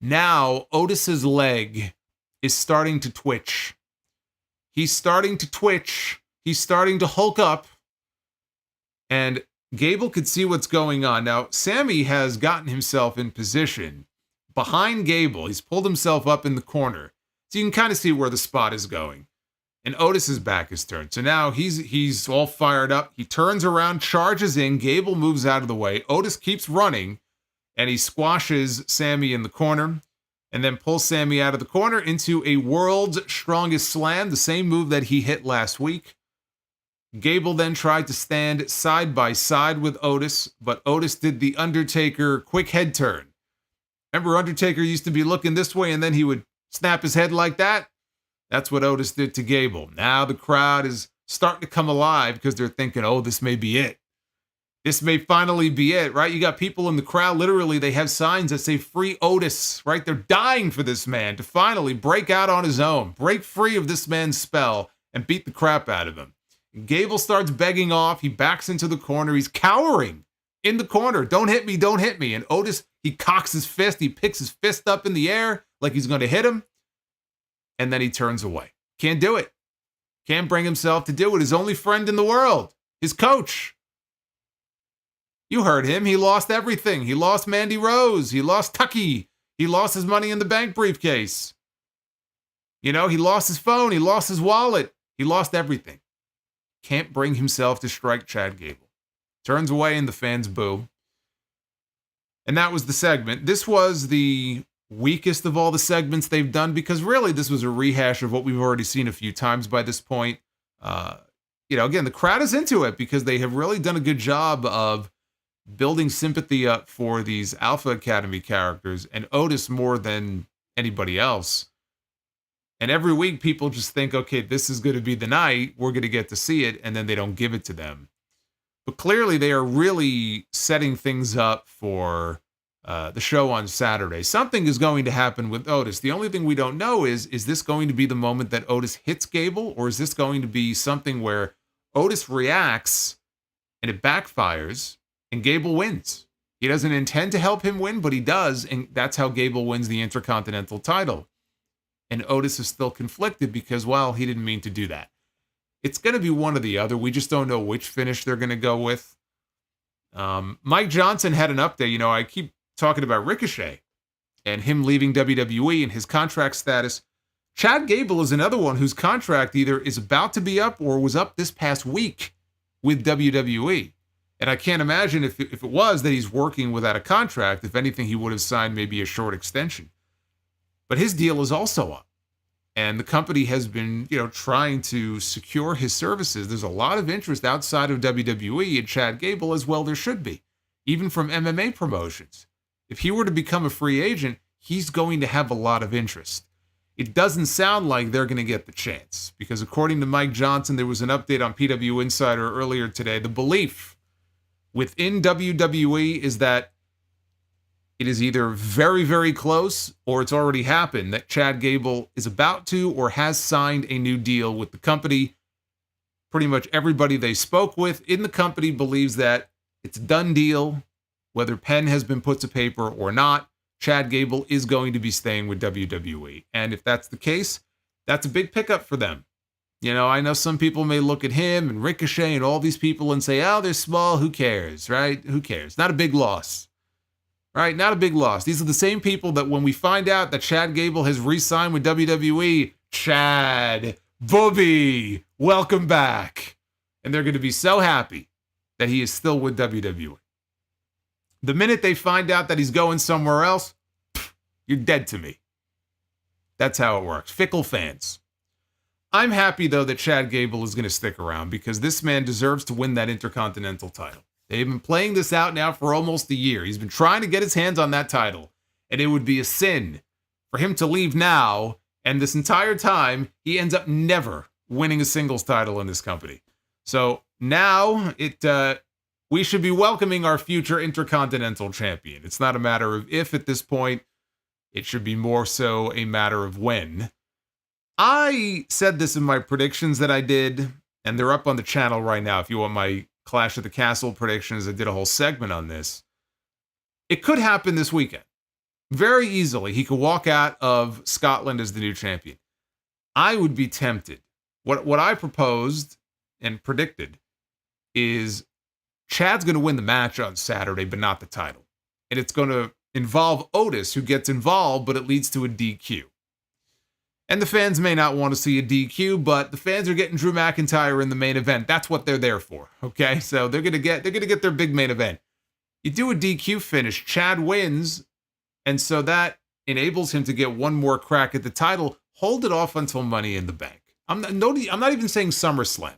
Now, Otis's leg is starting to twitch. He's starting to twitch. He's starting to hulk up. And Gable could see what's going on. Now, Sami has gotten himself in position behind Gable. He's pulled himself up in the corner. So you can kind of see where the spot is going. And Otis's back is turned. So now he's all fired up. He turns around, charges in. Gable moves out of the way. Otis keeps running, and he squashes Sami in the corner, and then pulls Sami out of the corner into a world's strongest slam, the same move that he hit last week. Gable then tried to stand side by side with Otis, but Otis did the Undertaker quick head turn. Remember, Undertaker used to be looking this way, and then he would snap his head like that? That's what Otis did to Gable. Now the crowd is starting to come alive because they're thinking, oh, this may be it. This may finally be it, right? You got people in the crowd, literally, they have signs that say free Otis, right? They're dying for this man to finally break out on his own, break free of this man's spell, and beat the crap out of him. And Gable starts begging off. He backs into the corner. He's cowering in the corner. Don't hit me, don't hit me. And Otis, he cocks his fist. He picks his fist up in the air like he's going to hit him. And then he turns away. Can't do it. Can't bring himself to do it. His only friend in the world, his coach. You heard him. He lost everything. He lost Mandy Rose. He lost Tucky. He lost his Money in the Bank briefcase. You know, he lost his phone. He lost his wallet. He lost everything. Can't bring himself to strike Chad Gable. Turns away and the fans boo. And that was the segment. This was the weakest of all the segments they've done because really this was a rehash of what we've already seen a few times by this point. Again, the crowd is into it because they have really done a good job of building sympathy up for these Alpha Academy characters and Otis more than anybody else. And every week people just think, okay, this is going to be the night, we're going to get to see it, and then they don't give it to them. But clearly they are really setting things up for the show on Saturday. Something is going to happen with Otis. The only thing we don't know is this going to be the moment that Otis hits Gable, or is this going to be something where Otis reacts and it backfires and Gable wins. He doesn't intend to help him win, but he does, and that's how Gable wins the Intercontinental title. And Otis is still conflicted because, well, he didn't mean to do that. It's going to be one or the other. We just don't know which finish they're going to go with. Mike Johnson had an update. You know, I keep talking about Ricochet and him leaving WWE and his contract status. Chad Gable is another one whose contract either is about to be up or was up this past week with WWE. And I can't imagine if it was that he's working without a contract. If anything, he would have signed maybe a short extension. But his deal is also up. And the company has been, trying to secure his services. There's a lot of interest outside of WWE in Chad Gable, as well there should be, even from MMA promotions. If he were to become a free agent, he's going to have a lot of interest. It doesn't sound like they're going to get the chance, because according to Mike Johnson, there was an update on PW Insider earlier today. The belief within WWE is that it is either very, very close or it's already happened that Chad Gable is about to or has signed a new deal with the company. Pretty much everybody they spoke with in the company believes that it's a done deal. Whether pen has been put to paper or not, Chad Gable is going to be staying with WWE. And if that's the case, that's a big pickup for them. I know some people may look at him and Ricochet and all these people and say, oh, they're small, who cares, right? Who cares? Not a big loss. Right, not a big loss. These are the same people that when we find out that Chad Gable has re-signed with WWE, Chad, Bobby, welcome back. And they're going to be so happy that he is still with WWE. The minute they find out that he's going somewhere else, you're dead to me. That's how it works. Fickle fans. I'm happy, though, that Chad Gable is going to stick around because this man deserves to win that Intercontinental title. They've been playing this out now for almost a year. He's been trying to get his hands on that title, and it would be a sin for him to leave now, and this entire time, he ends up never winning a singles title in this company. So now we should be welcoming our future Intercontinental champion. It's not a matter of if at this point. It should be more so a matter of when. I said this in my predictions that I did, and they're up on the channel right now if you want my Clash of the Castle predictions. I did a whole segment on this. It could happen this weekend. Very easily, he could walk out of Scotland as the new champion. I would be tempted. What I proposed and predicted is Chad's going to win the match on Saturday, but not the title. And it's going to involve Otis, who gets involved, but it leads to a DQ. And the fans may not want to see a DQ, but the fans are getting Drew McIntyre in the main event. That's what they're there for. Okay, so they're gonna get their big main event. You do a DQ finish, Chad wins, and so that enables him to get one more crack at the title. Hold it off until Money in the Bank. I'm not even saying SummerSlam.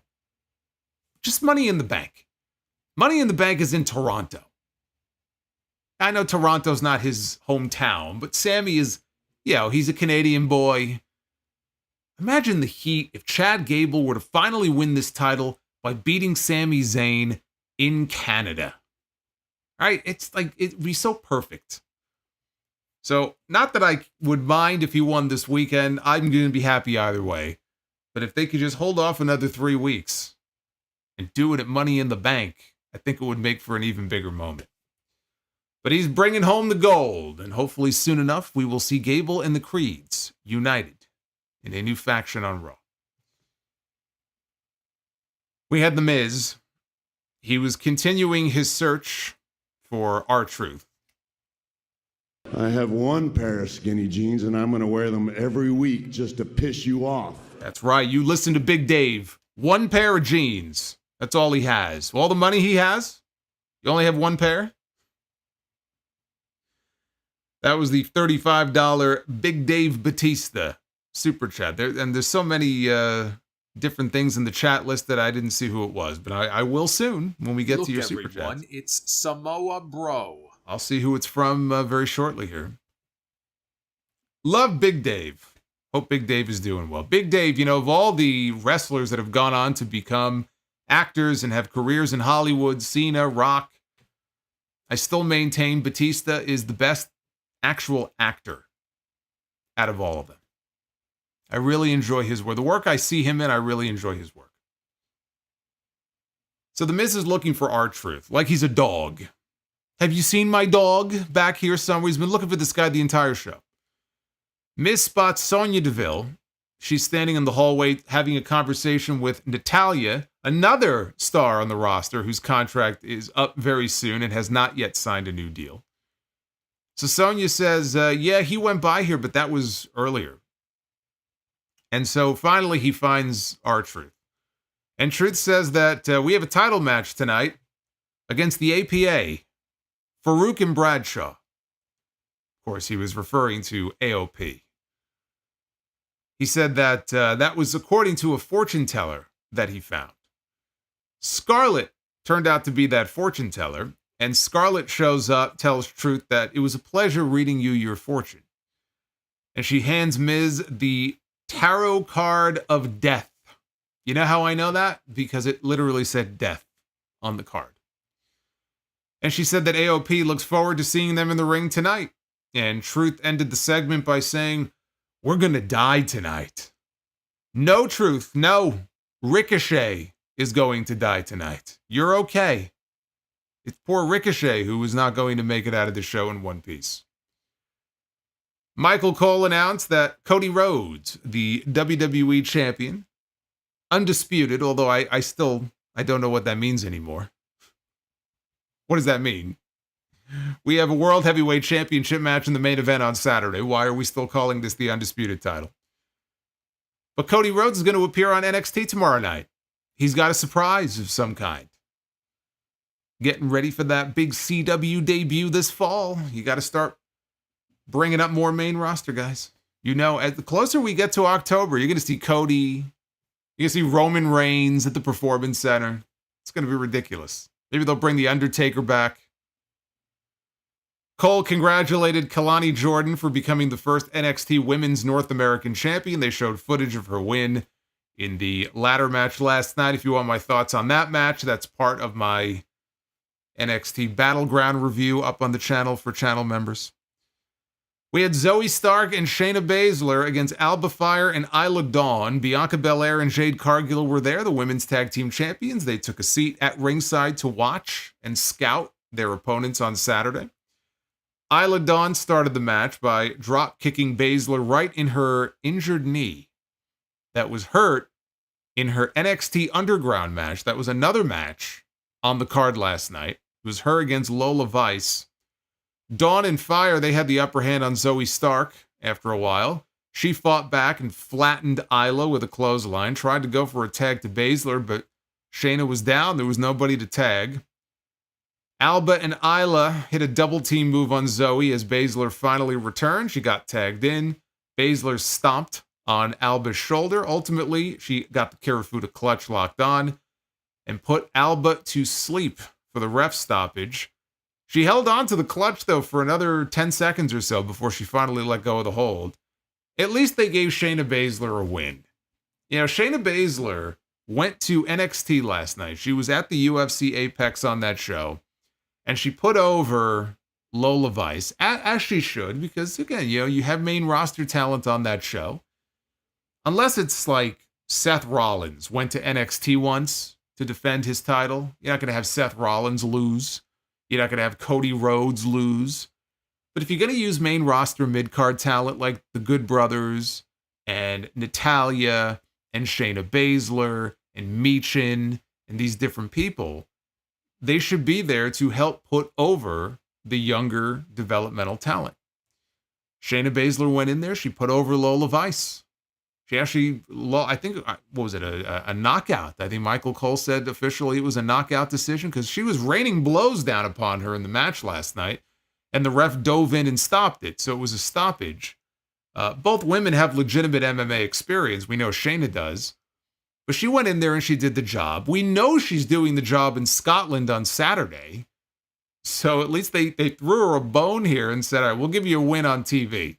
Just Money in the Bank. Money in the Bank is in Toronto. I know Toronto's not his hometown, but Sami is, he's a Canadian boy. Imagine the heat if Chad Gable were to finally win this title by beating Sami Zayn in Canada. Right? It's like, it'd be so perfect. So, not that I would mind if he won this weekend. I'm going to be happy either way. But if they could just hold off another 3 weeks and do it at Money in the Bank, I think it would make for an even bigger moment. But he's bringing home the gold, and hopefully soon enough, we will see Gable and the Creeds united in a new faction on Raw. We had The Miz. He was continuing his search for R-Truth. I have one pair of skinny jeans, and I'm going to wear them every week just to piss you off. That's right. You listen to Big Dave. One pair of jeans. That's all he has. All the money he has, you only have one pair? That was the $35 Big Dave Batista super chat. There's so many different things in the chat list that I didn't see who it was, but I will soon when we get to your super chat. It's Samoa BRO. I'll see who it's from very shortly here. Love Big Dave. Hope Big Dave is doing well. Big Dave, of all the wrestlers that have gone on to become actors and have careers in Hollywood, Cena, Rock, I still maintain Batista is the best actual actor out of all of them. I really enjoy his work. The work I see him in, I really enjoy his work. So The Miz is looking for R-Truth, like he's a dog. Have you seen my dog back here somewhere? He's been looking for this guy the entire show. Miz spots Sonya Deville. She's standing in the hallway having a conversation with Natalya, another star on the roster whose contract is up very soon and has not yet signed a new deal. So Sonya says, yeah, he went by here, but that was earlier. And so finally he finds R-Truth. And Truth says that we have a title match tonight against the APA, Farouk and Bradshaw. Of course, he was referring to AOP. He said that that was according to a fortune teller that he found. Scarlett turned out to be that fortune teller, and Scarlett shows up, tells Truth that it was a pleasure reading you your fortune. And she hands Miz the tarot card of death. You know how I know that? Because it literally said death on the card. And she said that AOP looks forward to seeing them in the ring tonight. And Truth ended the segment by saying, we're going to die tonight. No, Truth, no. Ricochet is going to die tonight. You're okay. It's poor Ricochet who is not going to make it out of the show in one piece. Michael Cole announced that Cody Rhodes, the WWE champion, undisputed, although I don't know what that means anymore. What does that mean? We have a World Heavyweight Championship match in the main event on Saturday. Why are we still calling this the Undisputed title? But Cody Rhodes is going to appear on NXT tomorrow night. He's got a surprise of some kind. Getting ready for that big CW debut this fall. You got to start bringing up more main roster guys. You know, as the closer we get to October, you're going to see Cody. You're going to see Roman Reigns at the Performance Center. It's going to be ridiculous. Maybe they'll bring The Undertaker back. Cole congratulated Kalani Jordan for becoming the first NXT Women's North American Champion. They showed footage of her win in the ladder match last night. If you want my thoughts on that match, that's part of my NXT Battleground review up on the channel for channel members. We had Zoe Stark and Shayna Baszler against Alba Fire and Isla Dawn. Bianca Belair and Jade Cargill were there, the women's tag team champions. They took a seat at ringside to watch and scout their opponents on Saturday. Isla Dawn started the match by drop-kicking Baszler right in her injured knee that was hurt in her NXT Underground match. That was another match on the card last night. It was her against Lola Vice. Dawn and Fire, they had the upper hand on Zoe Stark after a while. She fought back and flattened Isla with a clothesline, tried to go for a tag to Baszler, but Shayna was down. There was nobody to tag. Alba and Isla hit a double team move on Zoe as Baszler finally returned. She got tagged in. Baszler stomped on Alba's shoulder. Ultimately, she got the Kirifuda clutch locked on and put Alba to sleep for the ref stoppage. She held on to the clutch, though, for another 10 seconds or so before she finally let go of the hold. At least they gave Shayna Baszler a win. You know, Shayna Baszler went to NXT last night. She was at the UFC Apex on that show. And she put over Lola Vice, as she should, because, again, you know, you have main roster talent on that show. Unless it's like Seth Rollins went to NXT once to defend his title. You're not going to have Seth Rollins lose. You're not going to have Cody Rhodes lose. But if you're going to use main roster mid-card talent like the Good Brothers and Natalya and Shayna Baszler and Michin and these different people, they should be there to help put over the younger developmental talent. Shayna Baszler went in there. She put over Lola Vice. She actually, I think, what was it, a knockout? I think Michael Cole said officially it was a knockout decision because she was raining blows down upon her in the match last night, and the ref dove in and stopped it, so it was a stoppage. Both women have legitimate MMA experience. We know Shayna does. But she went in there and she did the job. We know she's doing the job in Scotland on Saturday. So at least they threw her a bone here and said, all right, we'll give you a win on TV.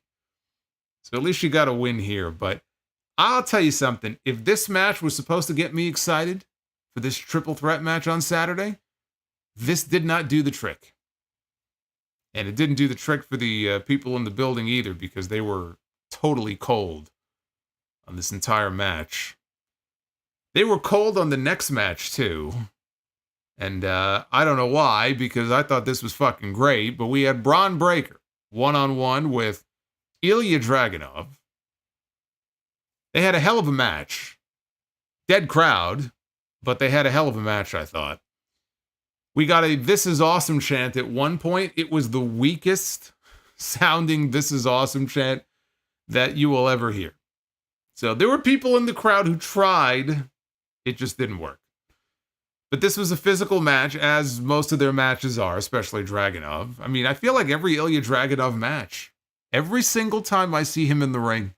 So at least she got a win here. But I'll tell you something. If this match was supposed to get me excited for this triple threat match on Saturday, this did not do the trick. And it didn't do the trick for the people in the building either because they were totally cold on this entire match. They were cold on the next match, too. And I don't know why, because I thought this was fucking great, but we had Bron Breakker one-on-one with Ilya Dragunov. They had a hell of a match. Dead crowd, but they had a hell of a match, I thought. We got a "This is awesome" chant at one point. It was the weakest sounding "This is awesome" chant that you will ever hear. So there were people in the crowd who tried. It just didn't work. But this was a physical match, as most of their matches are, especially Dragunov. I mean, I feel like every Ilya Dragunov match, every single time I see him in the ring,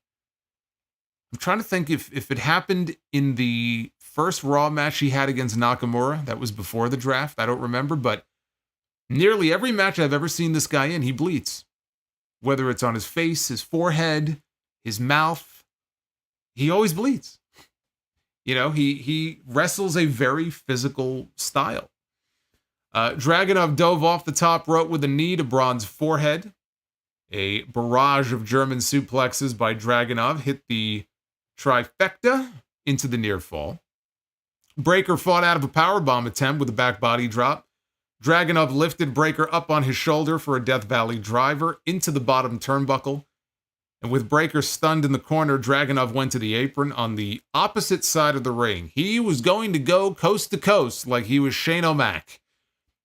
I'm trying to think if it happened in the first Raw match he had against Nakamura. That was before the draft. I don't remember, but nearly every match I've ever seen this guy in, he bleeds. Whether it's on his face, his forehead, his mouth, he always bleeds. You know, he wrestles a very physical style. Dragunov dove off the top rope with a knee to Bron's forehead. A barrage of German suplexes by Dragunov hit the trifecta into the near fall. Breakker fought out of a powerbomb attempt with a back body drop. Dragunov lifted Breakker up on his shoulder for a Death Valley driver into the bottom turnbuckle. And with Breakker stunned in the corner, Dragunov went to the apron on the opposite side of the ring. He was going to go coast to coast like he was Shane O'Mac.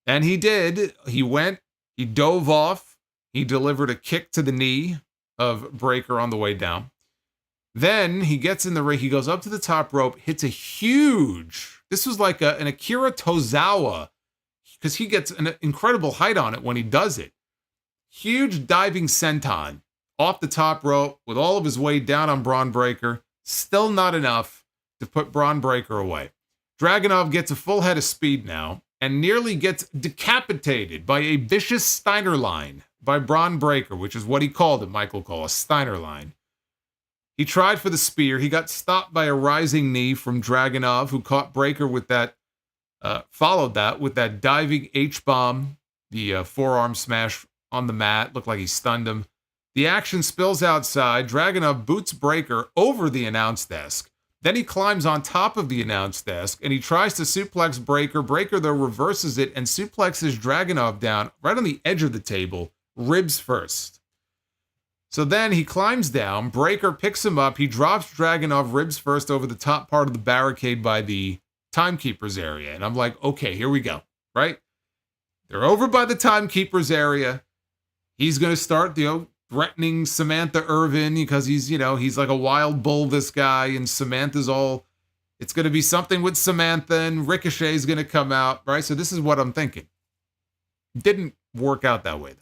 And he did. He went, he dove off, he delivered a kick to the knee of Breakker on the way down. Then he gets in the ring, he goes up to the top rope, hits a huge, this was like an Akira Tozawa, because he gets an incredible height on it when he does it. Huge diving senton off the top rope with all of his weight down on Bron Breakker. Still not enough to put Bron Breakker away. Dragunov gets a full head of speed now and nearly gets decapitated by a vicious Steiner line by Bron Breakker, which is what he called it, Michael Cole, a Steiner line. He tried for the spear. He got stopped by a rising knee from Dragunov, who caught Breakker with that, followed that with that diving H-bomb, the forearm smash on the mat. Looked like he stunned him. The action spills outside. Dragunov boots Breakker over the announce desk. Then he climbs on top of the announce desk, and he tries to suplex Breakker. Breakker, though, reverses it and suplexes Dragunov down right on the edge of the table, ribs first. So then he climbs down. Breakker picks him up. He drops Dragunov ribs first over the top part of the barricade by the timekeeper's area. And I'm like, okay, here we go, right? They're over by the timekeeper's area. He's going to start, threatening Samantha Irvin because he's like a wild bull, this guy, and Samantha's all, it's going to be something with Samantha, and Ricochet's going to come out, right? So this is what I'm thinking. Didn't work out that way, though.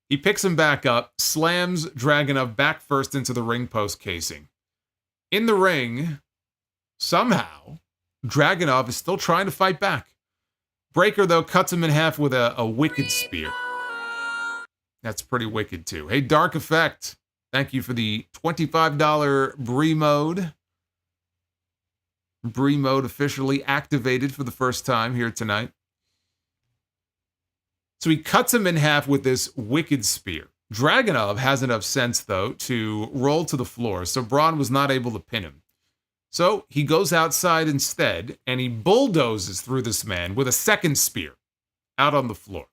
He picks him back up, slams Dragunov back first into the ring post casing. In the ring, somehow, Dragunov is still trying to fight back. Breakker, though, cuts him in half with a wicked spear. That's pretty wicked, too. Hey, Dark Effect, thank you for the $25 Bree mode. Bree mode officially activated for the first time here tonight. So he cuts him in half with this wicked spear. Dragunov has enough sense, though, to roll to the floor, so Bron was not able to pin him. So he goes outside instead, and he bulldozes through this man with a second spear out on the floor.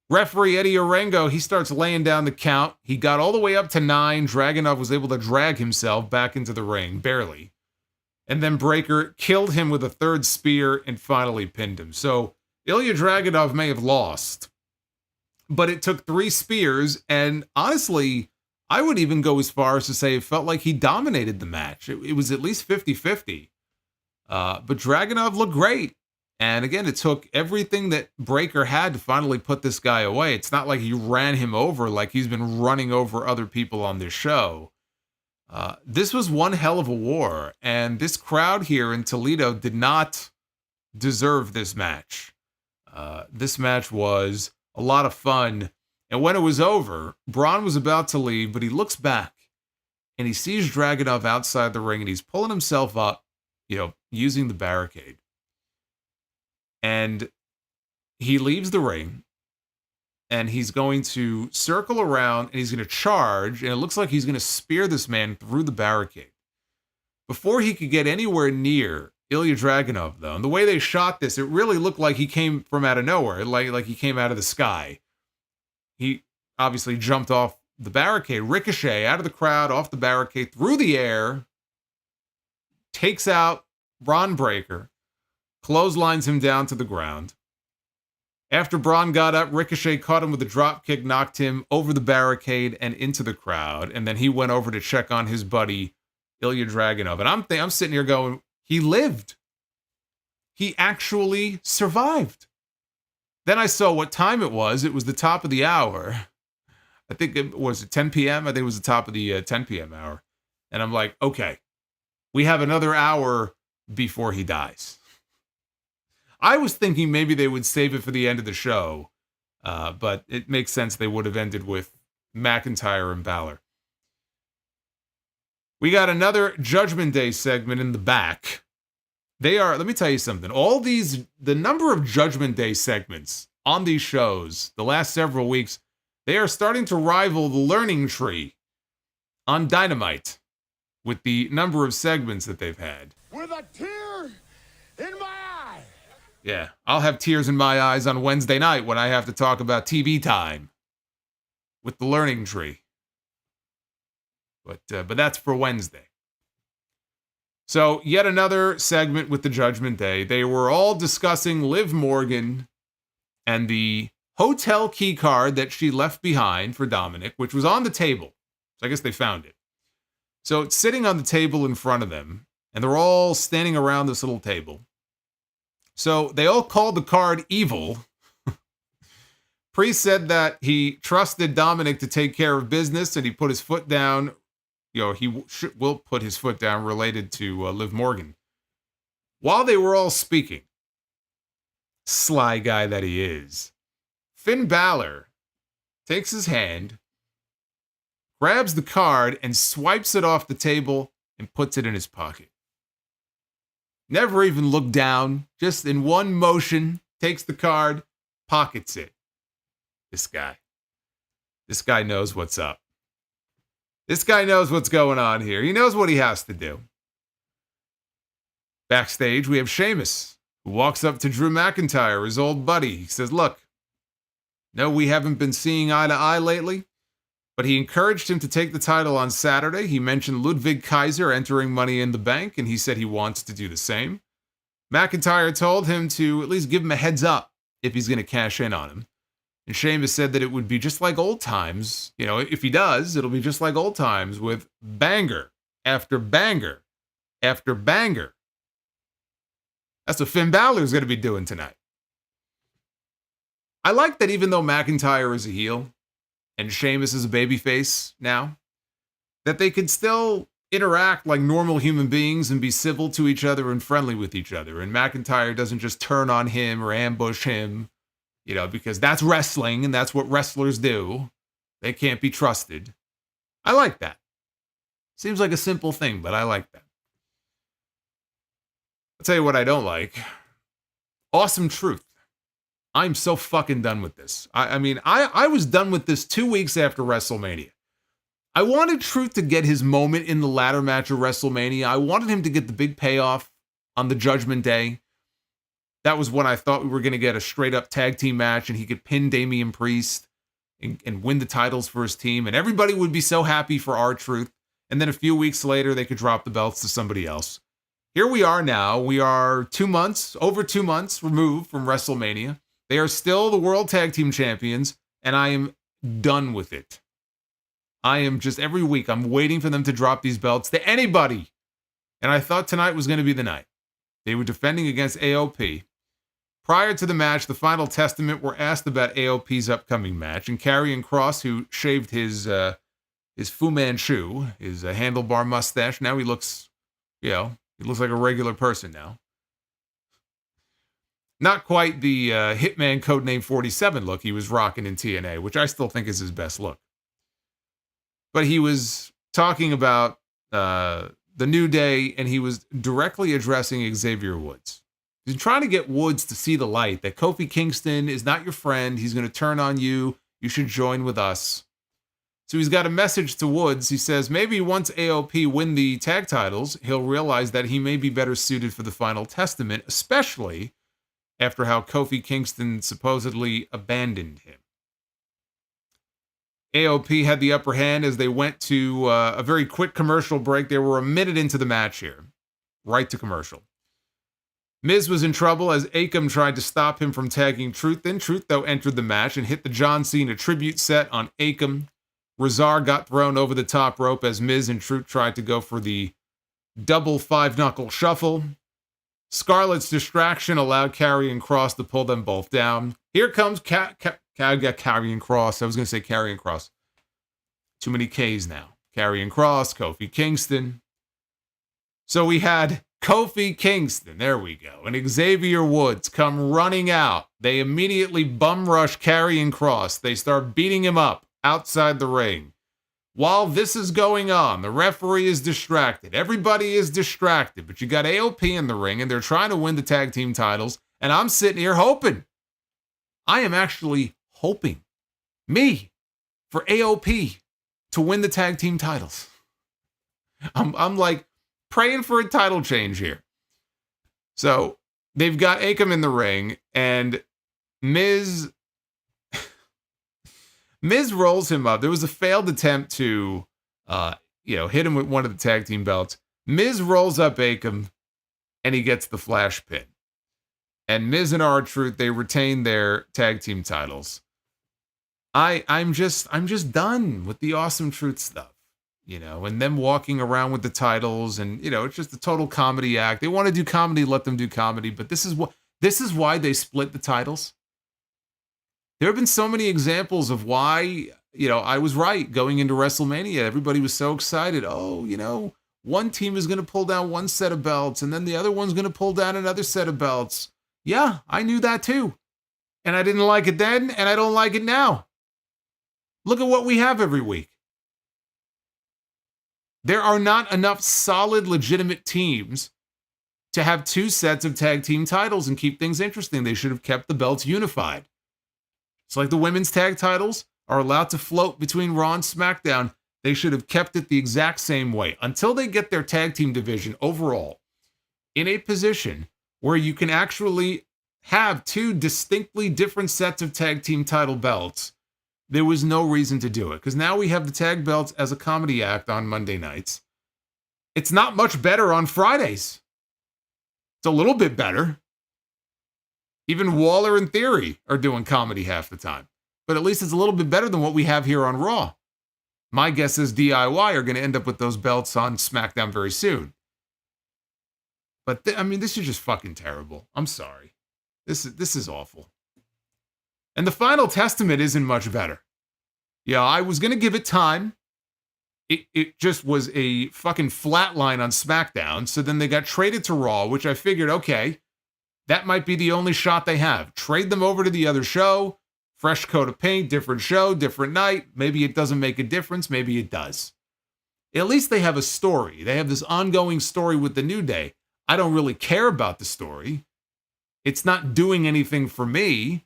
Referee Eddie Orengo, he starts laying down the count. He got all the way up to 9. Dragunov was able to drag himself back into the ring, barely. And then Breakker killed him with a third spear and finally pinned him. So Ilya Dragunov may have lost, but it took 3 spears, and honestly, I would even go as far as to say it felt like he dominated the match. It was at least 50-50. But Dragunov looked great. And again, it took everything that Breakker had to finally put this guy away. It's not like he ran him over like he's been running over other people on this show. This was one hell of a war, and this crowd here in Toledo did not deserve this match. This match was a lot of fun. And when it was over, Bron was about to leave, but he looks back and he sees Dragunov outside the ring, and he's pulling himself up, using the barricade. And he leaves the ring, and he's going to circle around, and he's going to charge, and it looks like he's going to spear this man through the barricade. Before he could get anywhere near Ilya Dragunov, though. And the way they shot this, it really looked like he came from out of nowhere, like he came out of the sky. He obviously jumped off the barricade, Ricochet out of the crowd, off the barricade, through the air, takes out Bron Breakker, clotheslines him down to the ground. After Bron got up, Ricochet caught him with a drop kick, knocked him over the barricade and into the crowd, and then he went over to check on his buddy, Ilya Dragunov. And I'm sitting here going, he lived. He actually survived. Then I saw what time it was. It was the top of the hour. I think it was 10 p.m. I think it was the top of the 10 p.m. hour. And I'm like, okay, we have another hour before he dies. I was thinking maybe they would save it for the end of the show, but it makes sense they would have ended with McIntyre and Balor. We got another Judgment Day segment in the back. Let me tell you something, the number of Judgment Day segments on these shows the last several weeks, they are starting to rival the Learning Tree on Dynamite with the number of segments that they've had. With a tear in my eye. Yeah, I'll have tears in my eyes on Wednesday night when I have to talk about TV time with the Learning Tree. But that's for Wednesday. So yet another segment with the Judgment Day. They were all discussing Liv Morgan and the hotel key card that she left behind for Dominic, which was on the table. So I guess they found it. So it's sitting on the table in front of them, and they're all standing around this little table. So they all called the card evil. Priest said that he trusted Dominic to take care of business, and he put his foot down. He will put his foot down related to Liv Morgan. While they were all speaking, sly guy that he is, Finn Balor takes his hand, grabs the card, and swipes it off the table and puts it in his pocket. Never even looked down, just in one motion, takes the card, pockets it. This guy knows what's up. This guy knows what's going on here. He knows what he has to do. Backstage, we have Sheamus, who walks up to Drew McIntyre, his old buddy. He says, look, no, we haven't been seeing eye to eye lately, but he encouraged him to take the title on Saturday. He mentioned Ludwig Kaiser entering Money in the Bank, and he said he wants to do the same. McIntyre told him to at least give him a heads up if he's going to cash in on him. And Sheamus said that it would be just like old times. If he does, it'll be just like old times with banger after banger after banger. That's what Finn Balor is going to be doing tonight. I like that even though McIntyre is a heel and Sheamus is a babyface now, that they could still interact like normal human beings and be civil to each other and friendly with each other. And McIntyre doesn't just turn on him or ambush him. Because that's wrestling and that's what wrestlers do. They can't be trusted. I like that. Seems like a simple thing, but I like that. I'll tell you what I don't like. Awesome Truth. I'm so fucking done with this. I was done with this 2 weeks after WrestleMania. I wanted Truth to get his moment in the ladder match of WrestleMania. I wanted him to get the big payoff on the Judgment Day. That was when I thought we were going to get a straight-up tag team match and he could pin Damian Priest and win the titles for his team. And everybody would be so happy for R-Truth. And then a few weeks later, they could drop the belts to somebody else. Here we are now. We are over 2 months removed from WrestleMania. They are still the World Tag Team Champions, and I am done with it. I am just, every week, I'm waiting for them to drop these belts to anybody. And I thought tonight was going to be the night. They were defending against AOP. Prior to the match, the Final Testament were asked about AOP's upcoming match, and Karrion Kross, who shaved his Fu Manchu, his handlebar mustache, now he looks, he looks like a regular person now. Not quite the Hitman Codename 47 look he was rocking in TNA, which I still think is his best look. But he was talking about the New Day, and he was directly addressing Xavier Woods. He's trying to get Woods to see the light, that Kofi Kingston is not your friend. He's going to turn on you. You should join with us. So he's got a message to Woods. He says maybe once AOP win the tag titles, he'll realize that he may be better suited for the final testament, especially after how Kofi Kingston supposedly abandoned him. AOP had the upper hand as they went to a very quick commercial break. They were a minute into the match here. Right to commercial. Miz was in trouble as Akam tried to stop him from tagging Truth. Then Truth, though, entered the match and hit the John Cena tribute set on Akam. Razar got thrown over the top rope as Miz and Truth tried to go for the double five-knuckle shuffle. Scarlett's distraction allowed Karrion Kross to pull them both down. Here comes Karrion Kross. I was going to say Karrion Kross. Too many Ks now. Karrion Kross, Kofi Kingston. So we had Kofi Kingston, there we go, and Xavier Woods come running out. They immediately bum rush Karrion Kross. They start beating him up outside the ring. While this is going on, the referee is distracted. Everybody is distracted, but you got AOP in the ring, and they're trying to win the tag team titles, and I'm sitting here hoping. I am actually hoping, for AOP to win the tag team titles. I'm like praying for a title change here. So they've got Akam in the ring, and Miz rolls him up. There was a failed attempt to, hit him with one of the tag team belts. Miz rolls up Akam, and he gets the flash pin. And Miz and R-Truth, they retain their tag team titles. I'm just done with the Awesome Truth stuff, and them walking around with the titles, and it's just a total comedy act. They want to do comedy, let them do comedy, but this is why they split the titles. There have been so many examples of why, I was right going into WrestleMania. Everybody was so excited. Oh, one team is going to pull down one set of belts, and then the other one's going to pull down another set of belts. Yeah, I knew that too. And I didn't like it then, and I don't like it now. Look at what we have every week. There are not enough solid, legitimate teams to have two sets of tag team titles and keep things interesting. They should have kept the belts unified. It's like the women's tag titles are allowed to float between Raw and SmackDown. They should have kept it the exact same way until they get their tag team division overall in a position where you can actually have two distinctly different sets of tag team title belts. There was no reason to do it, because now we have the tag belts as a comedy act on Monday nights. It's not much better on Fridays. It's a little bit better. Even Waller and Theory are doing comedy half the time. But at least it's a little bit better than what we have here on Raw. My guess is DIY are going to end up with those belts on SmackDown very soon. But this is just fucking terrible. I'm sorry. This is awful. And the final testament isn't much better. Yeah, I was going to give it time. It just was a fucking flatline on SmackDown. So then they got traded to Raw, which I figured, okay, that might be the only shot they have. Trade them over to the other show. Fresh coat of paint, different show, different night. Maybe it doesn't make a difference. Maybe it does. At least they have a story. They have this ongoing story with the New Day. I don't really care about the story. It's not doing anything for me.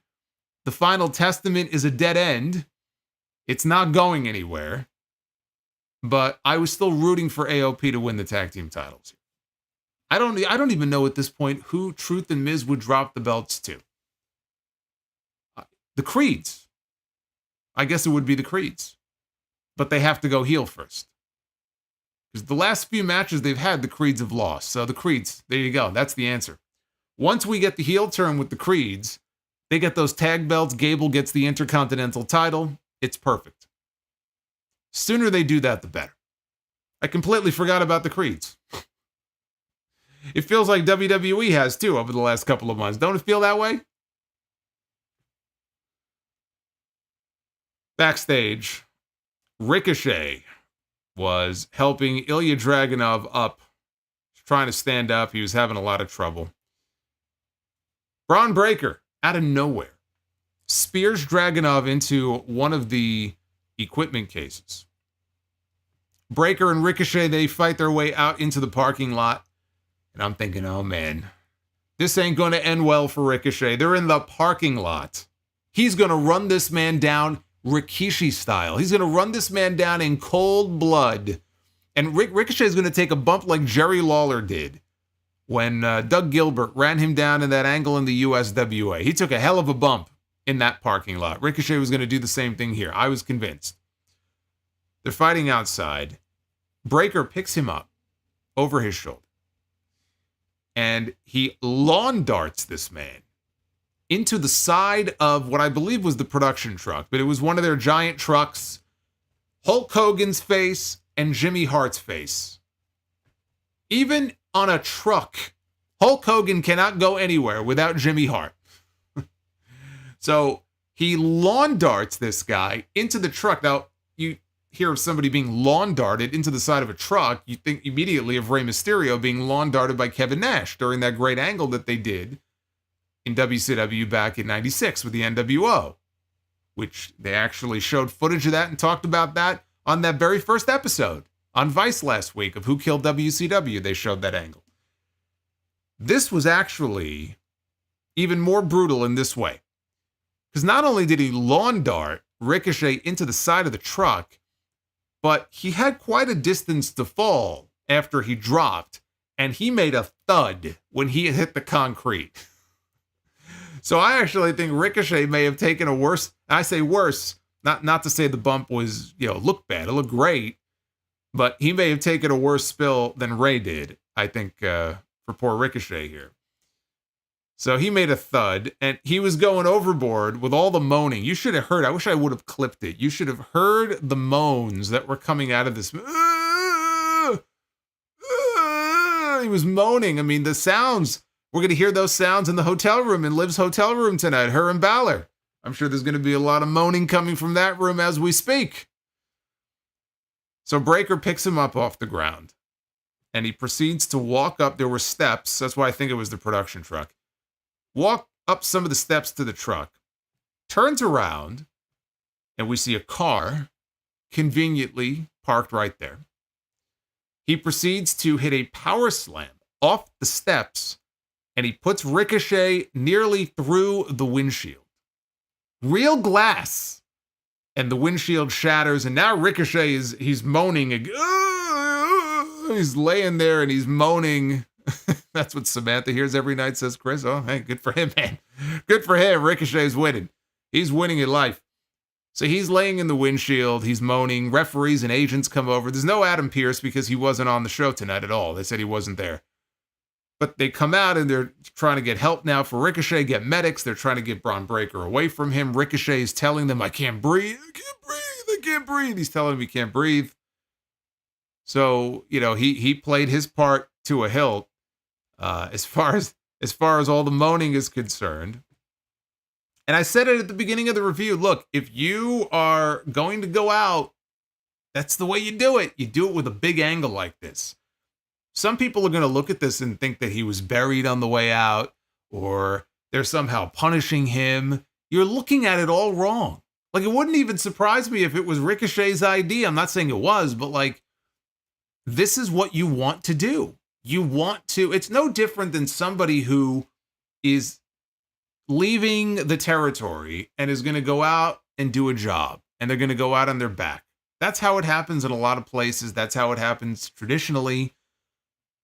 The final testament is a dead end. It's not going anywhere. But I was still rooting for AOP to win the tag team titles. I don't even know at this point who Truth and Miz would drop the belts to. The Creeds. I guess it would be the Creeds. But they have to go heel first. Because the last few matches they've had, the Creeds have lost. So the Creeds, there you go. That's the answer. Once we get the heel turn with the Creeds, they get those tag belts. Gable gets the Intercontinental title. It's perfect. Sooner they do that, the better. I completely forgot about the Creeds. It feels like WWE has too over the last couple of months. Don't it feel that way? Backstage, Ricochet was helping Ilya Dragunov up. He's trying to stand up. He was having a lot of trouble. Bron Breakker, out of nowhere, spears Dragunov into one of the equipment cases. Breakker and Ricochet, they fight their way out into the parking lot. And I'm thinking, oh man, this ain't going to end well for Ricochet. They're in the parking lot. He's going to run this man down. Rikishi style. He's going to run this man down in cold blood. And Ricochet is going to take a bump like Jerry Lawler did when Doug Gilbert ran him down in that angle in the USWA. He took a hell of a bump in that parking lot. Ricochet was going to do the same thing here. I was convinced. They're fighting outside. Breakker picks him up over his shoulder. And he lawn darts this man into the side of what I believe was the production truck, but it was one of their giant trucks. Hulk Hogan's face and Jimmy Hart's face. Even on a truck, Hulk Hogan cannot go anywhere without Jimmy Hart. So he lawn darts this guy into the truck. Now, you hear of somebody being lawn darted into the side of a truck, you think immediately of Rey Mysterio being lawn darted by Kevin Nash during that great angle that they did in WCW back in 96 with the NWO, which they actually showed footage of that and talked about that on that very first episode on Vice last week of Who Killed WCW. They showed that angle. This was actually even more brutal in this way. Because not only did he lawn dart Ricochet into the side of the truck, but he had quite a distance to fall after he dropped, and he made a thud when he hit the concrete. So I actually think Ricochet may have taken a worse, I say worse, not to say the bump was, looked bad, it looked great, but he may have taken a worse spill than Ray did, I think, for poor Ricochet here. So he made a thud, and he was going overboard with all the moaning. You should have heard, I wish I would have clipped it. You should have heard the moans that were coming out of this. He was moaning. I mean, the sounds, we're going to hear those sounds in the hotel room, in Liv's hotel room tonight, her and Balor. I'm sure there's going to be a lot of moaning coming from that room as we speak. So Breakker picks him up off the ground, and he proceeds to walk up. There were steps. That's why I think it was the production truck. Walk up some of the steps to the truck, turns around, and we see a car conveniently parked right there. He proceeds to hit a power slam off the steps, and he puts Ricochet nearly through the windshield. Real glass. And the windshield shatters, and now Ricochet he's moaning. He's laying there and he's moaning. That's what Samantha hears every night, says Chris. Oh, hey, good for him, man. Good for him. Ricochet's winning. He's winning in life. So he's laying in the windshield. He's moaning. Referees and agents come over. There's no Adam Pearce because he wasn't on the show tonight at all. They said he wasn't there. But they come out and they're trying to get help now for Ricochet, get medics. They're trying to get Bron Breakker away from him. Ricochet is telling them, I can't breathe. I can't breathe. I can't breathe. He's telling them he can't breathe. So, he played his part to a hilt. As far as all the moaning is concerned. And I said it at the beginning of the review. Look, if you are going to go out, that's the way you do it. You do it with a big angle like this. Some people are going to look at this and think that he was buried on the way out, or they're somehow punishing him. You're looking at it all wrong. Like, it wouldn't even surprise me if it was Ricochet's idea. I'm not saying it was, but this is what you want to do. You want to, it's no different than somebody who is leaving the territory and is going to go out and do a job, and they're going to go out on their back. That's how it happens in a lot of places. That's how it happens traditionally.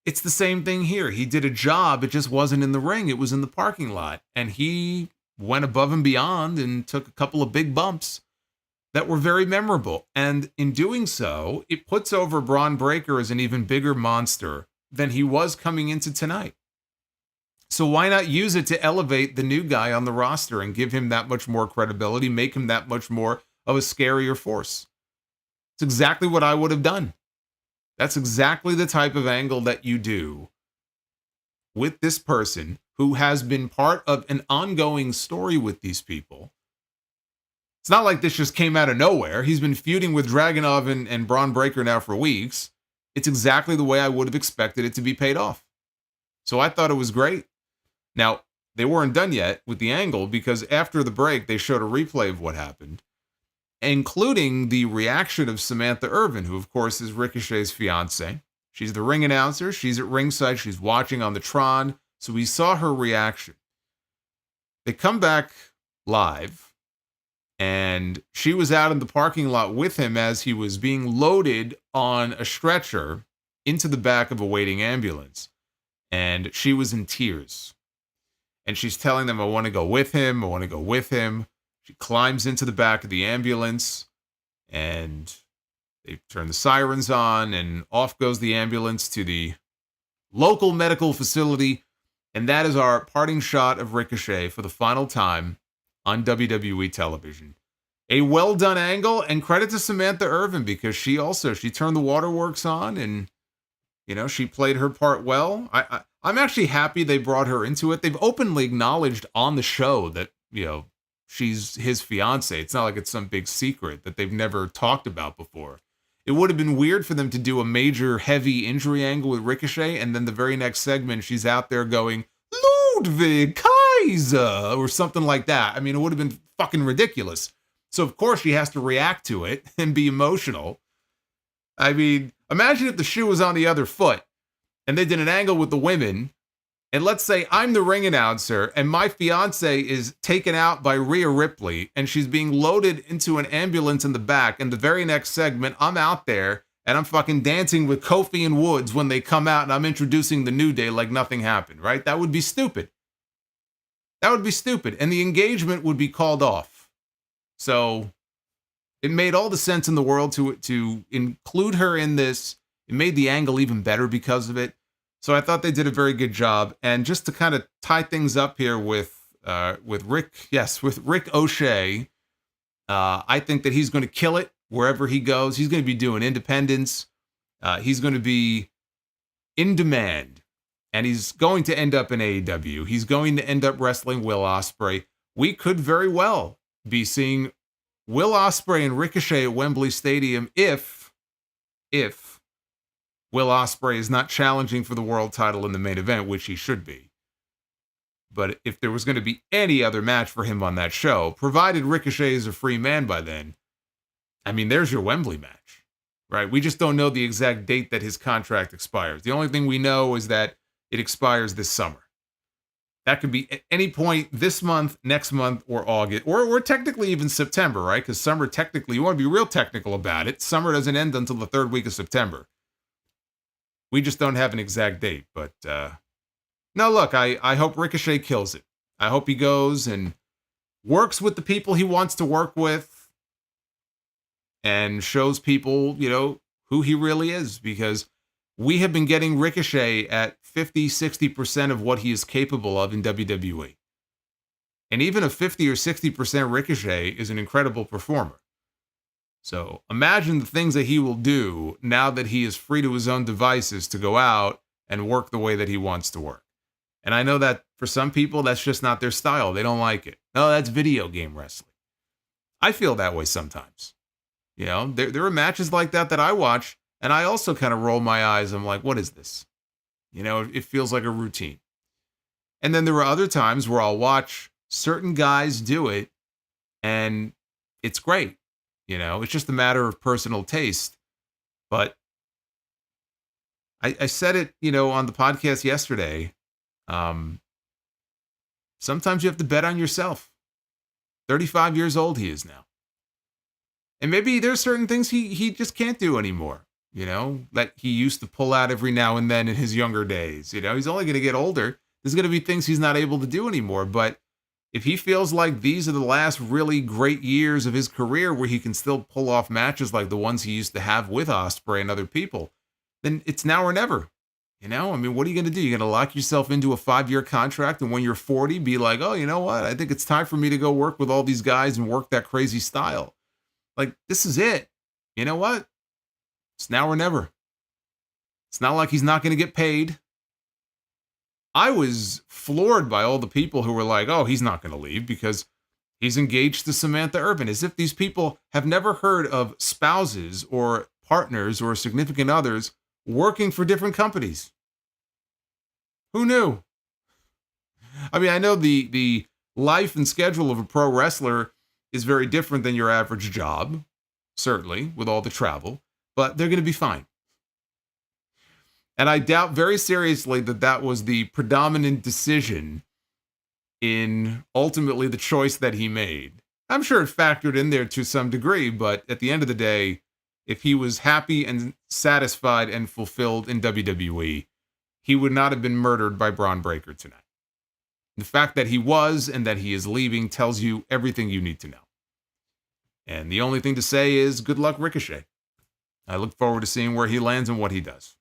It's the same thing here. He did a job. It just wasn't in the ring. It was in the parking lot, and he went above and beyond and took a couple of big bumps that were very memorable. And in doing so, it puts over Bron Breakker as an even bigger monster than he was coming into tonight. So why not use it to elevate the new guy on the roster and give him that much more credibility, make him that much more of a scarier force? It's exactly what I would have done. That's exactly the type of angle that you do with this person who has been part of an ongoing story with these people. It's not like this just came out of nowhere. He's been feuding with Dragunov and Bron Breakker now for weeks. It's exactly the way I would have expected it to be paid off. So I thought it was great. Now, they weren't done yet with the angle because after the break, they showed a replay of what happened, including the reaction of Samantha Irvin, who, of course, is Ricochet's fiance. She's the ring announcer. She's at ringside. She's watching on the Tron. So we saw her reaction. They come back live, and she was out in the parking lot with him as he was being loaded on a stretcher into the back of a waiting ambulance. And she was in tears. And she's telling them, I want to go with him. I want to go with him. She climbs into the back of the ambulance, and they turn the sirens on, and off goes the ambulance to the local medical facility. And that is our parting shot of Ricochet for the final time on WWE television. A well-done angle, and credit to Samantha Irvin, because she turned the waterworks on, and, you know, she played her part well. I'm actually happy they brought her into it. They've openly acknowledged on the show that, you know, she's his fiance. It's not like it's some big secret that they've never talked about before. It would have been weird for them to do a major heavy injury angle with Ricochet, and then the very next segment, she's out there going, Ludwig Kaiser, or something like that. I mean, it would have been fucking ridiculous. So, of course, she has to react to it and be emotional. I mean, imagine if the shoe was on the other foot, and they did an angle with the women, and let's say I'm the ring announcer, and my fiance is taken out by Rhea Ripley, and she's being loaded into an ambulance in the back, and the very next segment, I'm out there, and I'm fucking dancing with Kofi and Woods when they come out, and I'm introducing the New Day like nothing happened, right? That would be stupid. That would be stupid, and the engagement would be called off. So it made all the sense in the world to include her in this. It made the angle even better because of it. So I thought they did a very good job. And just to kind of tie things up here with Ricochet, I think that he's going to kill it wherever he goes. He's going to be doing independence. He's going to be in demand, and he's going to end up in AEW. He's going to end up wrestling Will Ospreay. We could very well be seeing Will Ospreay and Ricochet at Wembley Stadium if Will Ospreay is not challenging for the world title in the main event, which he should be. But if there was going to be any other match for him on that show, provided Ricochet is a free man by then, I mean, there's your Wembley match, right? We just don't know the exact date that his contract expires. The only thing we know is that it expires this summer. That could be at any point this month, next month, or August, or technically even September, right? Because summer, technically, you want to be real technical about it. Summer doesn't end until the third week of September. We just don't have an exact date. But no, look, I hope Ricochet kills it. I hope he goes and works with the people he wants to work with and shows people, you know, who he really is, because we have been getting Ricochet at 50, 60% of what he is capable of in WWE. And even a 50 or 60% Ricochet is an incredible performer. So imagine the things that he will do now that he is free to his own devices to go out and work the way that he wants to work. And I know that for some people, that's just not their style. They don't like it. No, that's video game wrestling. I feel that way sometimes. You know, there are matches like that I watch, and I also kind of roll my eyes. I'm like, what is this? You know, it feels like a routine. And then there are other times where I'll watch certain guys do it, and it's great. You know, it's just a matter of personal taste. But I said it, you know, on the podcast yesterday. Sometimes you have to bet on yourself. 35 years old he is now. And maybe there's certain things he just can't do anymore, you know, that he used to pull out every now and then in his younger days. You know, he's only going to get older. There's going to be things he's not able to do anymore. But if he feels like these are the last really great years of his career where he can still pull off matches like the ones he used to have with Ospreay and other people, then it's now or never. You know, I mean, what are you going to do? You're going to lock yourself into a 5-year contract, and when you're 40, be like, oh, you know what? I think it's time for me to go work with all these guys and work that crazy style. Like, this is it. You know what? It's now or never. It's not like he's not going to get paid. I was floored by all the people who were like, oh, he's not going to leave because he's engaged to Samantha Irvin, as if these people have never heard of spouses or partners or significant others working for different companies. Who knew? I mean, I know the life and schedule of a pro wrestler is very different than your average job, certainly, with all the travel, but they're going to be fine. And I doubt very seriously that was the predominant decision in ultimately the choice that he made. I'm sure it factored in there to some degree, but at the end of the day, if he was happy and satisfied and fulfilled in WWE, he would not have been murdered by Bron Breakker tonight. The fact that he was and that he is leaving tells you everything you need to know. And the only thing to say is good luck, Ricochet. I look forward to seeing where he lands and what he does.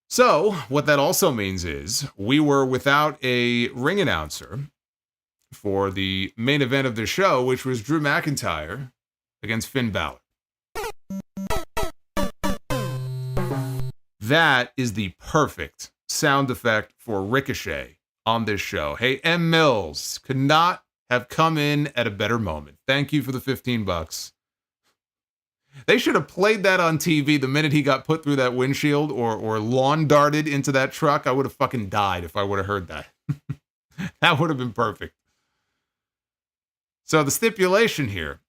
So, what that also means is we were without a ring announcer for the main event of the show, which was Drew McIntyre against Finn Balor. That is the perfect sound effect for Ricochet on this show. Hey, M. Mills could not have come in at a better moment. Thank you for the $15. They should have played that on TV the minute he got put through that windshield or lawn darted into that truck. I would have fucking died if I would have heard that. That would have been perfect. So the stipulation here,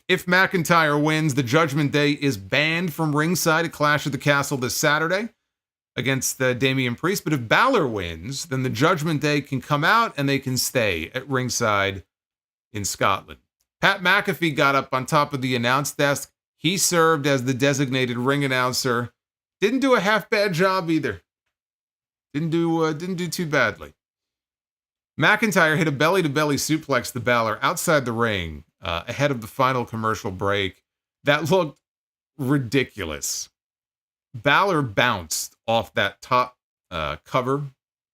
if McIntyre wins, the Judgment Day is banned from ringside at Clash at the Castle this Saturday against Damian Priest. But if Balor wins, then the Judgment Day can come out and they can stay at ringside in Scotland. Pat McAfee got up on top of the announce desk. He served as the designated ring announcer. Didn't do a half bad job either. Didn't do too badly. McIntyre hit a belly-to-belly suplex to Balor outside the ring ahead of the final commercial break. That looked ridiculous. Balor bounced off that top cover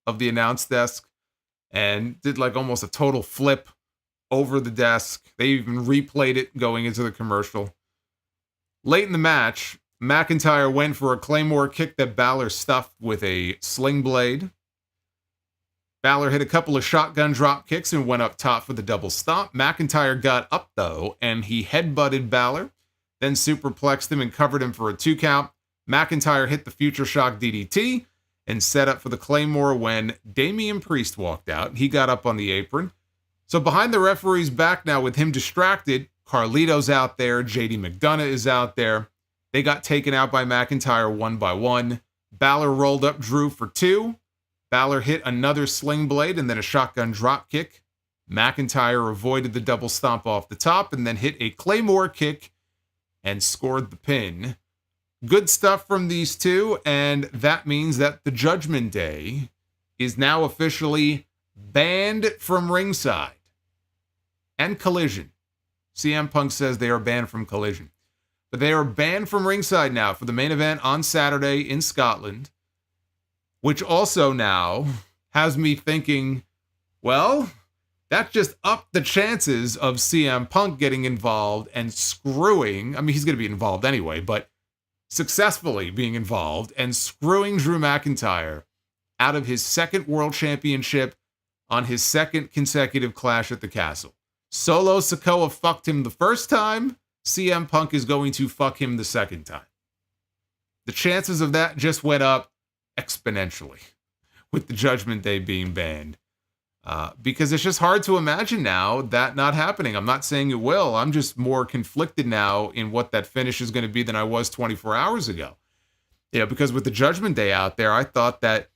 of the announce desk and did like almost a total flip over the desk. They even replayed it going into the commercial. Late in the match, McIntyre went for a Claymore kick that Balor stuffed with a sling blade. Balor hit a couple of shotgun drop kicks and went up top for the double stomp. McIntyre got up, though, and he headbutted Balor, then superplexed him and covered him for a 2 count. McIntyre hit the Future Shock DDT and set up for the Claymore when Damian Priest walked out. He got up on the apron. So behind the referee's back now with him distracted, Carlito's out there, JD McDonough is out there. They got taken out by McIntyre one by one. Balor rolled up Drew for 2. Balor hit another sling blade and then a shotgun drop kick. McIntyre avoided the double stomp off the top and then hit a Claymore kick and scored the pin. Good stuff from these two, and that means that the Judgment Day is now officially banned from ringside. And Collision. CM Punk says they are banned from Collision. But they are banned from ringside now for the main event on Saturday in Scotland, which also now has me thinking, well, that just upped the chances of CM Punk getting involved and screwing, I mean, he's going to be involved anyway, but successfully being involved and screwing Drew McIntyre out of his second world championship on his second consecutive Clash at the Castle. Solo Sikoa fucked him the first time. CM Punk is going to fuck him the second time. The chances of that just went up exponentially with the Judgment Day being banned. Because it's just hard to imagine now that not happening. I'm not saying it will. I'm just more conflicted now in what that finish is going to be than I was 24 hours ago. Yeah, because with the Judgment Day out there, I thought that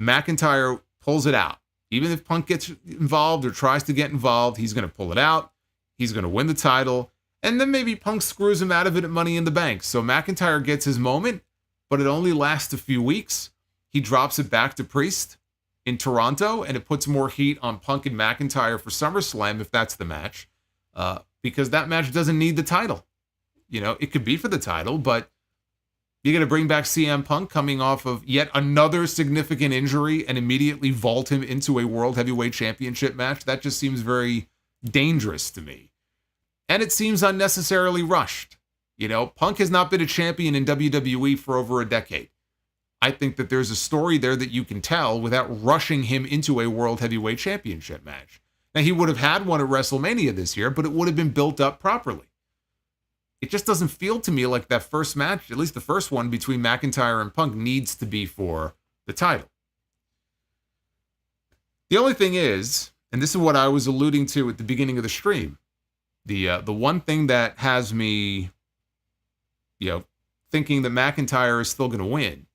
McIntyre pulls it out. Even if Punk gets involved or tries to get involved, he's going to pull it out. He's going to win the title. And then maybe Punk screws him out of it at Money in the Bank. So McIntyre gets his moment, but it only lasts a few weeks. He drops it back to Priest in Toronto, and it puts more heat on Punk and McIntyre for SummerSlam if that's the match, because that match doesn't need the title. You know, it could be for the title, but you're going to bring back CM Punk coming off of yet another significant injury and immediately vault him into a World Heavyweight Championship match. That just seems very dangerous to me. And it seems unnecessarily rushed. You know, Punk has not been a champion in WWE for over a decade. I think that there's a story there that you can tell without rushing him into a World Heavyweight Championship match. Now, he would have had one at WrestleMania this year, but it would have been built up properly. It just doesn't feel to me like that first match, at least the first one between McIntyre and Punk, needs to be for the title. The only thing is, and this is what I was alluding to at the beginning of the stream, the one thing that has me, thinking that McIntyre is still going to win.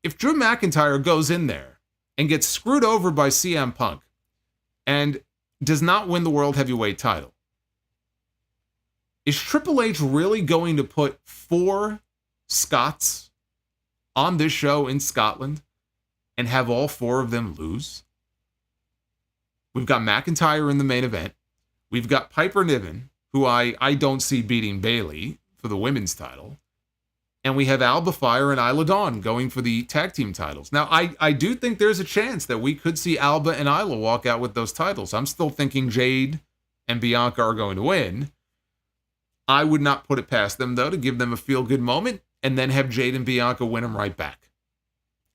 If Drew McIntyre goes in there and gets screwed over by CM Punk, and does not win the World Heavyweight title, is Triple H really going to put 4 Scots on this show in Scotland and have all 4 of them lose? We've got McIntyre in the main event. We've got Piper Niven, who I don't see beating Bayley for the women's title. And we have Alba Fire and Isla Dawn going for the tag team titles. Now, I do think there's a chance that we could see Alba and Isla walk out with those titles. I'm still thinking Jade and Bianca are going to win. I would not put it past them, though, to give them a feel-good moment and then have Jade and Bianca win them right back.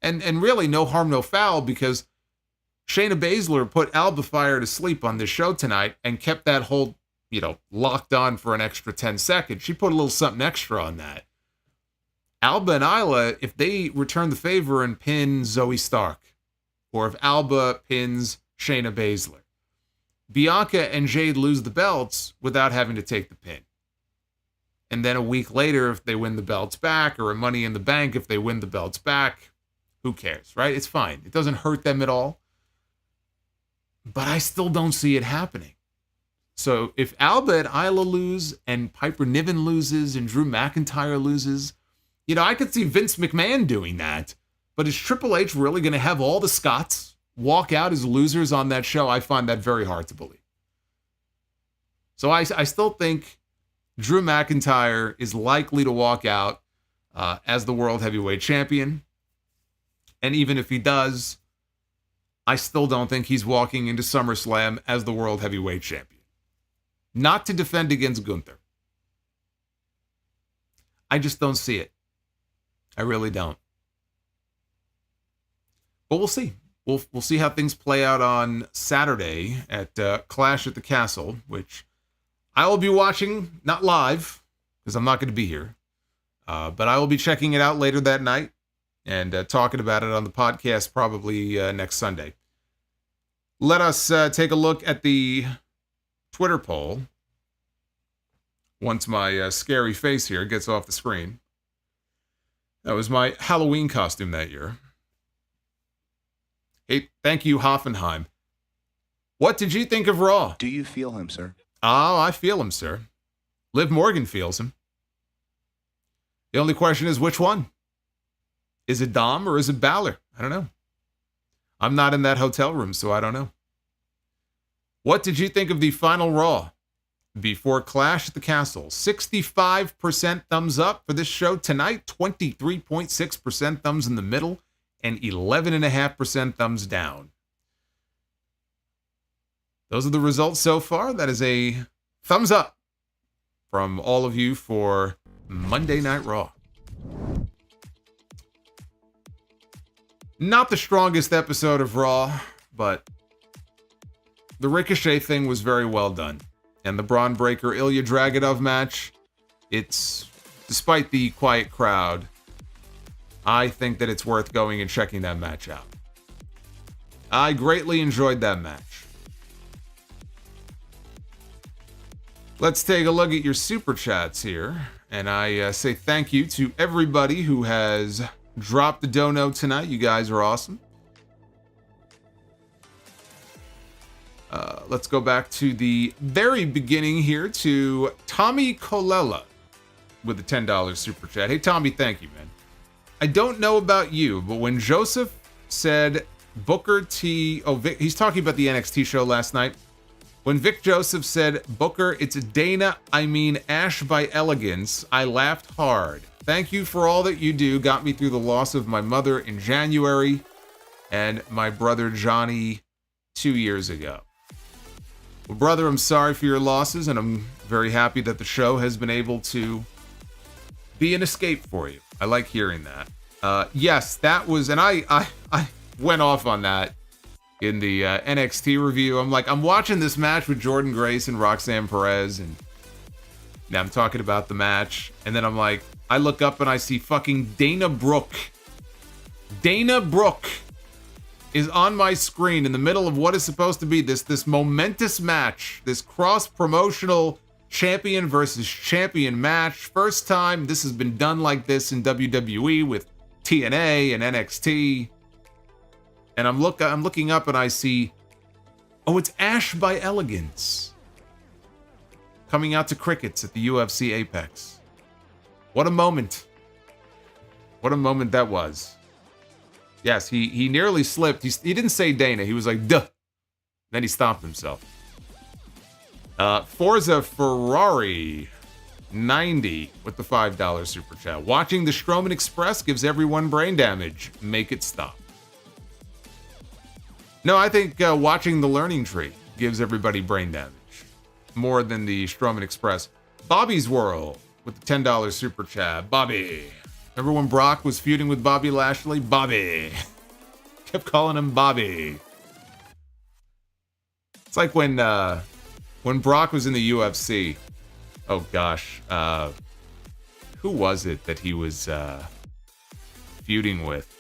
And really, no harm, no foul, because Shayna Baszler put Alba Fire to sleep on this show tonight and kept that hold, locked on for an extra 10 seconds. She put a little something extra on that. Alba and Isla, if they return the favor and pin Zoe Stark, or if Alba pins Shayna Baszler, Bianca and Jade lose the belts without having to take the pin. And then a week later, if they win the belts back, or a Money in the Bank if they win the belts back, who cares, right? It's fine. It doesn't hurt them at all. But I still don't see it happening. So if Alba and Isla lose, and Piper Niven loses, and Drew McIntyre loses, I could see Vince McMahon doing that. But is Triple H really going to have all the Scots walk out as losers on that show? I find that very hard to believe. So I still think Drew McIntyre is likely to walk out as the World Heavyweight Champion. And even if he does, I still don't think he's walking into SummerSlam as the World Heavyweight Champion. Not to defend against Gunther. I just don't see it. I really don't. But we'll see. We'll see how things play out on Saturday at Clash at the Castle, which I will be watching, not live, because I'm not going to be here. But I will be checking it out later that night and talking about it on the podcast probably next Sunday. Let us take a look at the Twitter poll once my scary face here gets off the screen. That was my Halloween costume that year. Hey, thank you, Hoffenheim. What did you think of Raw? Do you feel him, sir? Oh, I feel him, sir. Liv Morgan feels him. The only question is which one? Is it Dom or is it Balor? I don't know. I'm not in that hotel room, so I don't know. What did you think of the final Raw before Clash at the Castle? 65% thumbs up for this show tonight, 23.6% thumbs in the middle, and 11.5% thumbs down. Those are the results so far. That is a thumbs up from all of you for Monday Night Raw. Not the strongest episode of Raw, but the Ricochet thing was very well done. And the Bron Breakker Ilya Dragunov match, it's, despite the quiet crowd, I think that it's worth going and checking that match out. I greatly enjoyed that match. Let's take a look at your super chats here. And I say thank you to everybody who has dropped the dono tonight. You guys are awesome. Let's go back to the very beginning here to Tommy Colella with a $10 super chat. Hey, Tommy, thank you, man. I don't know about you, but when Joseph said Booker T... Oh, Vic, he's talking about the NXT show last night. When Vic Joseph said, Booker, it's Dana, I mean Ash by Elegance, I laughed hard. Thank you for all that you do. Got me through the loss of my mother in January and my brother Johnny 2 years ago. Well, brother, I'm sorry for your losses, and I'm very happy that the show has been able to be an escape for you. I like hearing that. Yes, that was, and I went off on that in the NXT review. I'm like, I'm watching this match with Jordan Grace and Roxanne Perez, and now I'm talking about the match, and then I'm like, I look up and I see fucking Dana Brooke. Dana Brooke is on my screen in the middle of what is supposed to be this momentous match, this cross-promotional champion versus champion match. First time this has been done like this in WWE with TNA and NXT. And I'm looking up and I see Oh, it's Ash by Elegance. Coming out to crickets at the UFC Apex. What a moment. What a moment that was. Yes, he nearly slipped. He didn't say Dana. He was like, duh. Then he stopped himself. Forza Ferrari 90 with the $5 super chat. Watching the Strowman Express gives everyone brain damage. Make it stop. No, I think watching the Learning Tree gives everybody brain damage. More than the Strowman Express. Bobby's World with the $10 super chat. Bobby. Remember when Brock was feuding with Bobby Lashley? Bobby. Kept calling him Bobby. It's like when Brock was in the UFC. Oh gosh. Who was it that he was feuding with?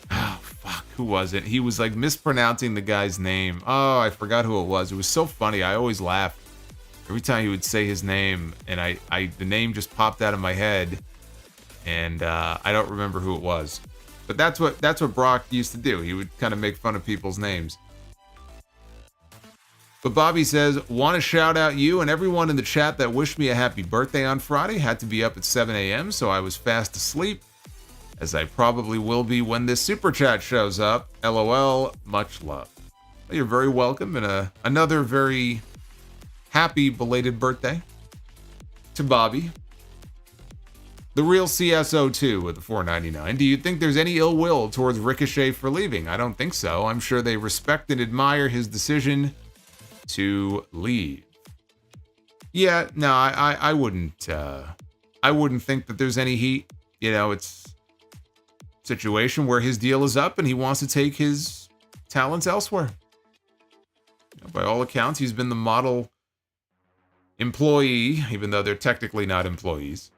Oh fuck, who was it? He was like mispronouncing the guy's name. Oh, I forgot who it was. It was so funny. I always laughed every time he would say his name, and the name just popped out of my head. And I don't remember who it was, but that's what Brock used to do. He would kind of make fun of people's names. But Bobby says, want to shout out you and everyone in the chat that wished me a happy birthday on Friday. Had to be up at 7 a.m., so I was fast asleep, as I probably will be when this super chat shows up. LOL, much love. Well, you're very welcome, and another very happy belated birthday to Bobby. The Real CSO2 with the $4.99. Do you think there's any ill will towards Ricochet for leaving? I don't think so. I'm sure they respect and admire his decision to leave. Yeah, no, I wouldn't. I wouldn't think that there's any heat. You know, it's a situation where his deal is up and he wants to take his talents elsewhere. You know, by all accounts, he's been the model employee, even though they're technically not employees.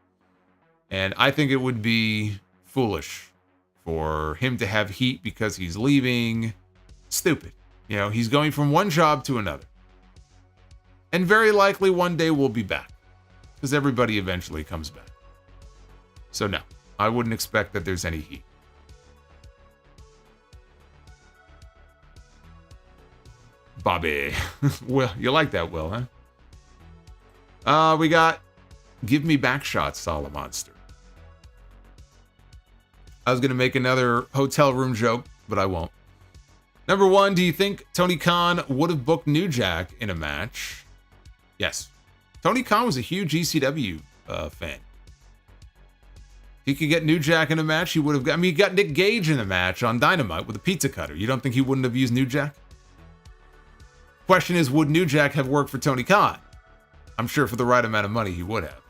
And I think it would be foolish for him to have heat because he's leaving. Stupid. You know, he's going from one job to another. And very likely one day we'll be back. Because everybody eventually comes back. So no, I wouldn't expect that there's any heat. Bobby. Will, you like that, Will, huh? We got Give Me Back Shots, Solomonster. I was going to make another hotel room joke, but I won't. Number one, do you think Tony Khan would have booked New Jack in a match? Yes. Tony Khan was a huge ECW fan. He could get New Jack in a match, he would have got... I mean, he got Nick Gage in a match on Dynamite with a pizza cutter. You don't think he wouldn't have used New Jack? Question is, would New Jack have worked for Tony Khan? I'm sure for the right amount of money he would have.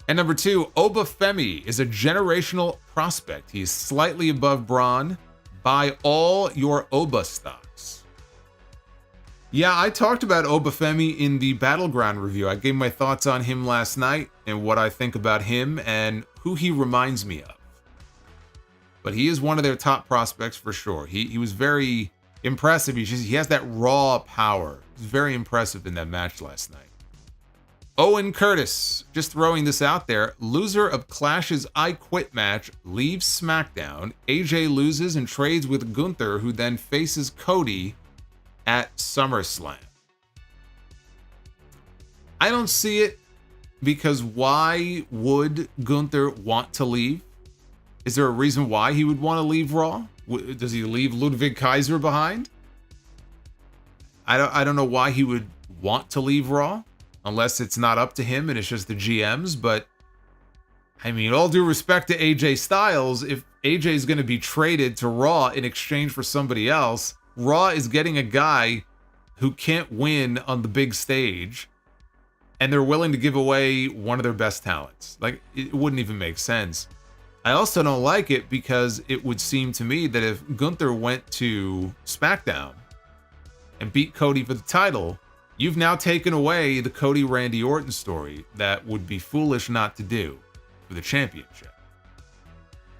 And number two, Obafemi is a generational prospect. He's slightly above Braun. Buy all your Oba stocks. Yeah, I talked about Obafemi in the Battleground review. I gave my thoughts on him last night and what I think about him and who he reminds me of. But he is one of their top prospects for sure. He was very impressive. He has that raw power. He was very impressive in that match last night. Owen Curtis, just throwing this out there, loser of Clash's I Quit match leaves SmackDown. AJ loses and trades with Gunther, who then faces Cody at SummerSlam. I don't see it, because why would Gunther want to leave? Is there a reason why he would want to leave Raw? Does he leave Ludwig Kaiser behind? I don't know why he would want to leave Raw. Unless it's not up to him and it's just the GMs. But, I mean, all due respect to AJ Styles, if AJ is going to be traded to Raw in exchange for somebody else, Raw is getting a guy who can't win on the big stage, and they're willing to give away one of their best talents. Like, it wouldn't even make sense. I also don't like it because it would seem to me that if Gunther went to SmackDown and beat Cody for the title, you've now taken away the Cody Randy Orton story that would be foolish not to do for the championship.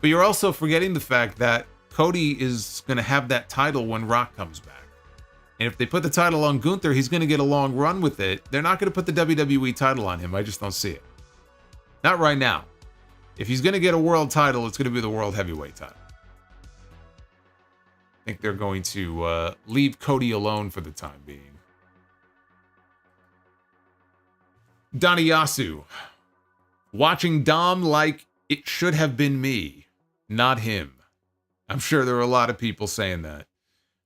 But you're also forgetting the fact that Cody is going to have that title when Rock comes back. And if they put the title on Gunther, he's going to get a long run with it. They're not going to put the WWE title on him. I just don't see it. Not right now. If he's going to get a world title, it's going to be the World Heavyweight title. think they're going to leave Cody alone for the time being. Danielson. Watching Dom like it should have been me, not him. I'm sure there are a lot of people saying that.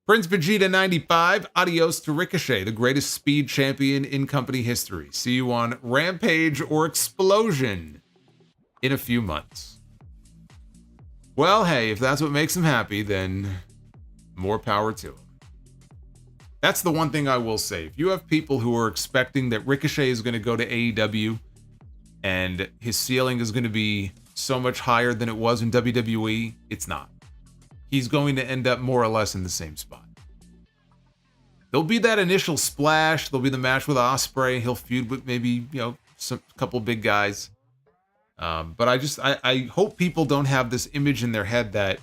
Prince Vegeta 95, adios to Ricochet, the greatest speed champion in company history. See you on Rampage or Explosion in a few months. Well, hey, if that's what makes him happy, then more power to him. That's the one thing I will say. If you have people who are expecting that Ricochet is going to go to AEW and his ceiling is going to be so much higher than it was in WWE, it's not. He's going to end up more or less in the same spot. There'll be that initial splash. There'll be the match with Ospreay. He'll feud with maybe, a couple big guys. But I hope people don't have this image in their head that,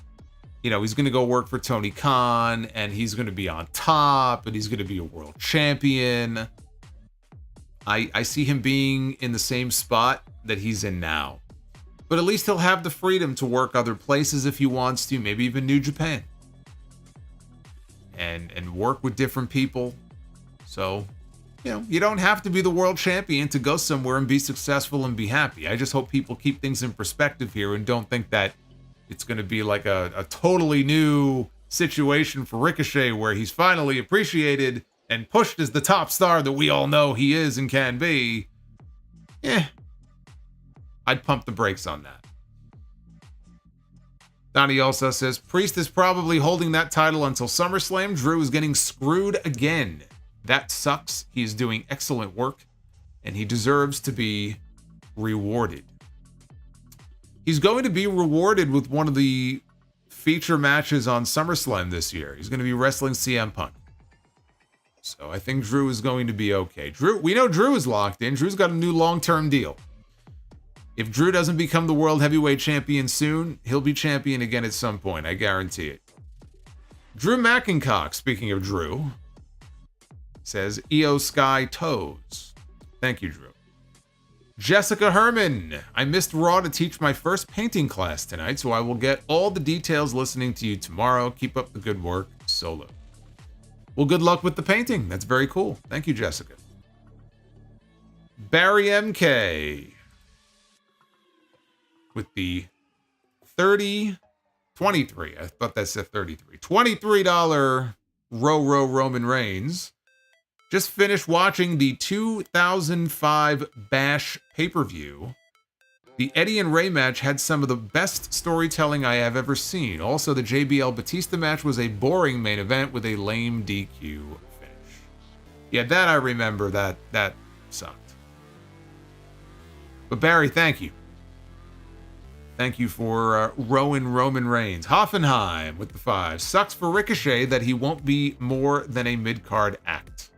he's going to go work for Tony Khan and he's going to be on top and he's going to be a world champion. I see him being in the same spot that he's in now. But at least he'll have the freedom to work other places if he wants to, maybe even New Japan. And work with different people. So, you don't have to be the world champion to go somewhere and be successful and be happy. I just hope people keep things in perspective here and don't think that it's going to be like a totally new situation for Ricochet where he's finally appreciated and pushed as the top star that we all know he is and can be. I'd pump the brakes on that. Donnie also says, Priest is probably holding that title until SummerSlam. Drew is getting screwed again. That sucks. He is doing excellent work, and he deserves to be rewarded. He's going to be rewarded with one of the feature matches on SummerSlam this year. He's going to be wrestling CM Punk. So I think Drew is going to be okay. We know Drew is locked in. Drew's got a new long-term deal. If Drew doesn't become the World Heavyweight Champion soon, he'll be champion again at some point. I guarantee it. Drew McIncock, speaking of Drew, says, IYO SKY toes. Thank you, Drew. Jessica Herman. I missed Raw to teach my first painting class tonight, so I will get all the details listening to you tomorrow. Keep up the good work, Solo. Well, good luck with the painting. That's very cool. Thank you, Jessica. Barry MK. With the 23, I thought that said 33. $23 Roman Reigns. Just finished watching the 2005 Bash pay-per-view. The Eddie and Ray match had some of the best storytelling I have ever seen. Also, the JBL Batista match was a boring main event with a lame DQ finish. Yeah, that I remember. That sucked. But Barry, thank you. Thank you for Roman Reigns. Hoffenheim with the 5. Sucks for Ricochet that he won't be more than a mid-card act.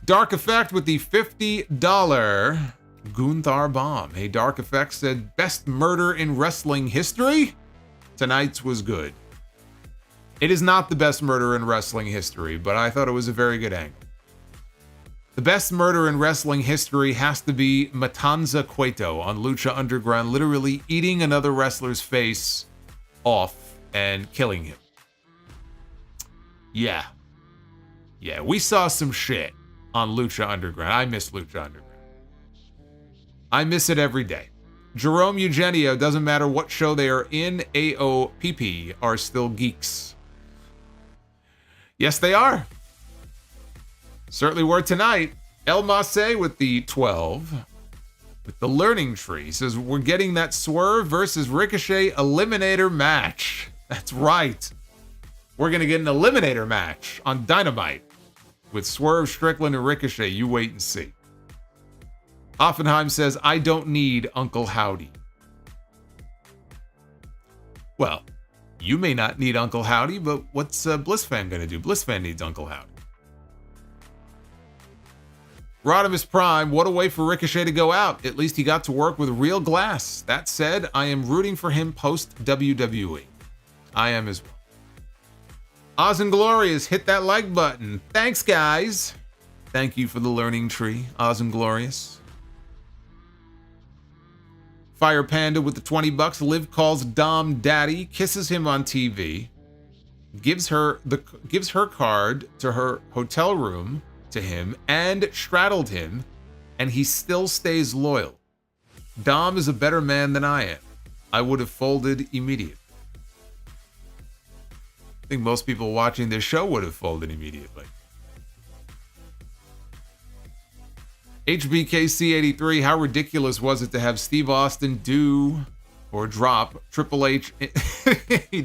Dark Effect with the $50 Gunther Bomb. Hey, Dark Effect said, best murder in wrestling history? Tonight's was good. It is not the best murder in wrestling history, but I thought it was a very good angle. The best murder in wrestling history has to be Matanza Cueto on Lucha Underground, literally eating another wrestler's face off and killing him. Yeah, we saw some shit on Lucha Underground. I miss Lucha Underground. I miss it every day. Jerome Eugenio, doesn't matter what show they are in, AOPP are still geeks. Yes, they are. Certainly were tonight. El Masse with the 12. With the learning tree. He says, we're getting that Swerve versus Ricochet eliminator match. That's right. We're going to get an eliminator match on Dynamite. With Swerve, Strickland, and Ricochet. You wait and see. Offenheim says, I don't need Uncle Howdy. Well, you may not need Uncle Howdy, but what's BlissFan going to do? BlissFan needs Uncle Howdy. Rodimus Prime, what a way for Ricochet to go out. At least he got to work with real glass. That said, I am rooting for him post-WWE. I am as well. Oz and Glorious, hit that like button. Thanks, guys. Thank you for the learning tree, Oz and Glorious. Fire Panda with the $20. Liv calls Dom daddy, kisses him on TV, gives her card to her hotel room to him, and straddled him, and he still stays loyal. Dom is a better man than I am. I would have folded immediately. I think most people watching this show would have folded immediately. HBKC83, how ridiculous was it to have Steve Austin do or drop Triple H? He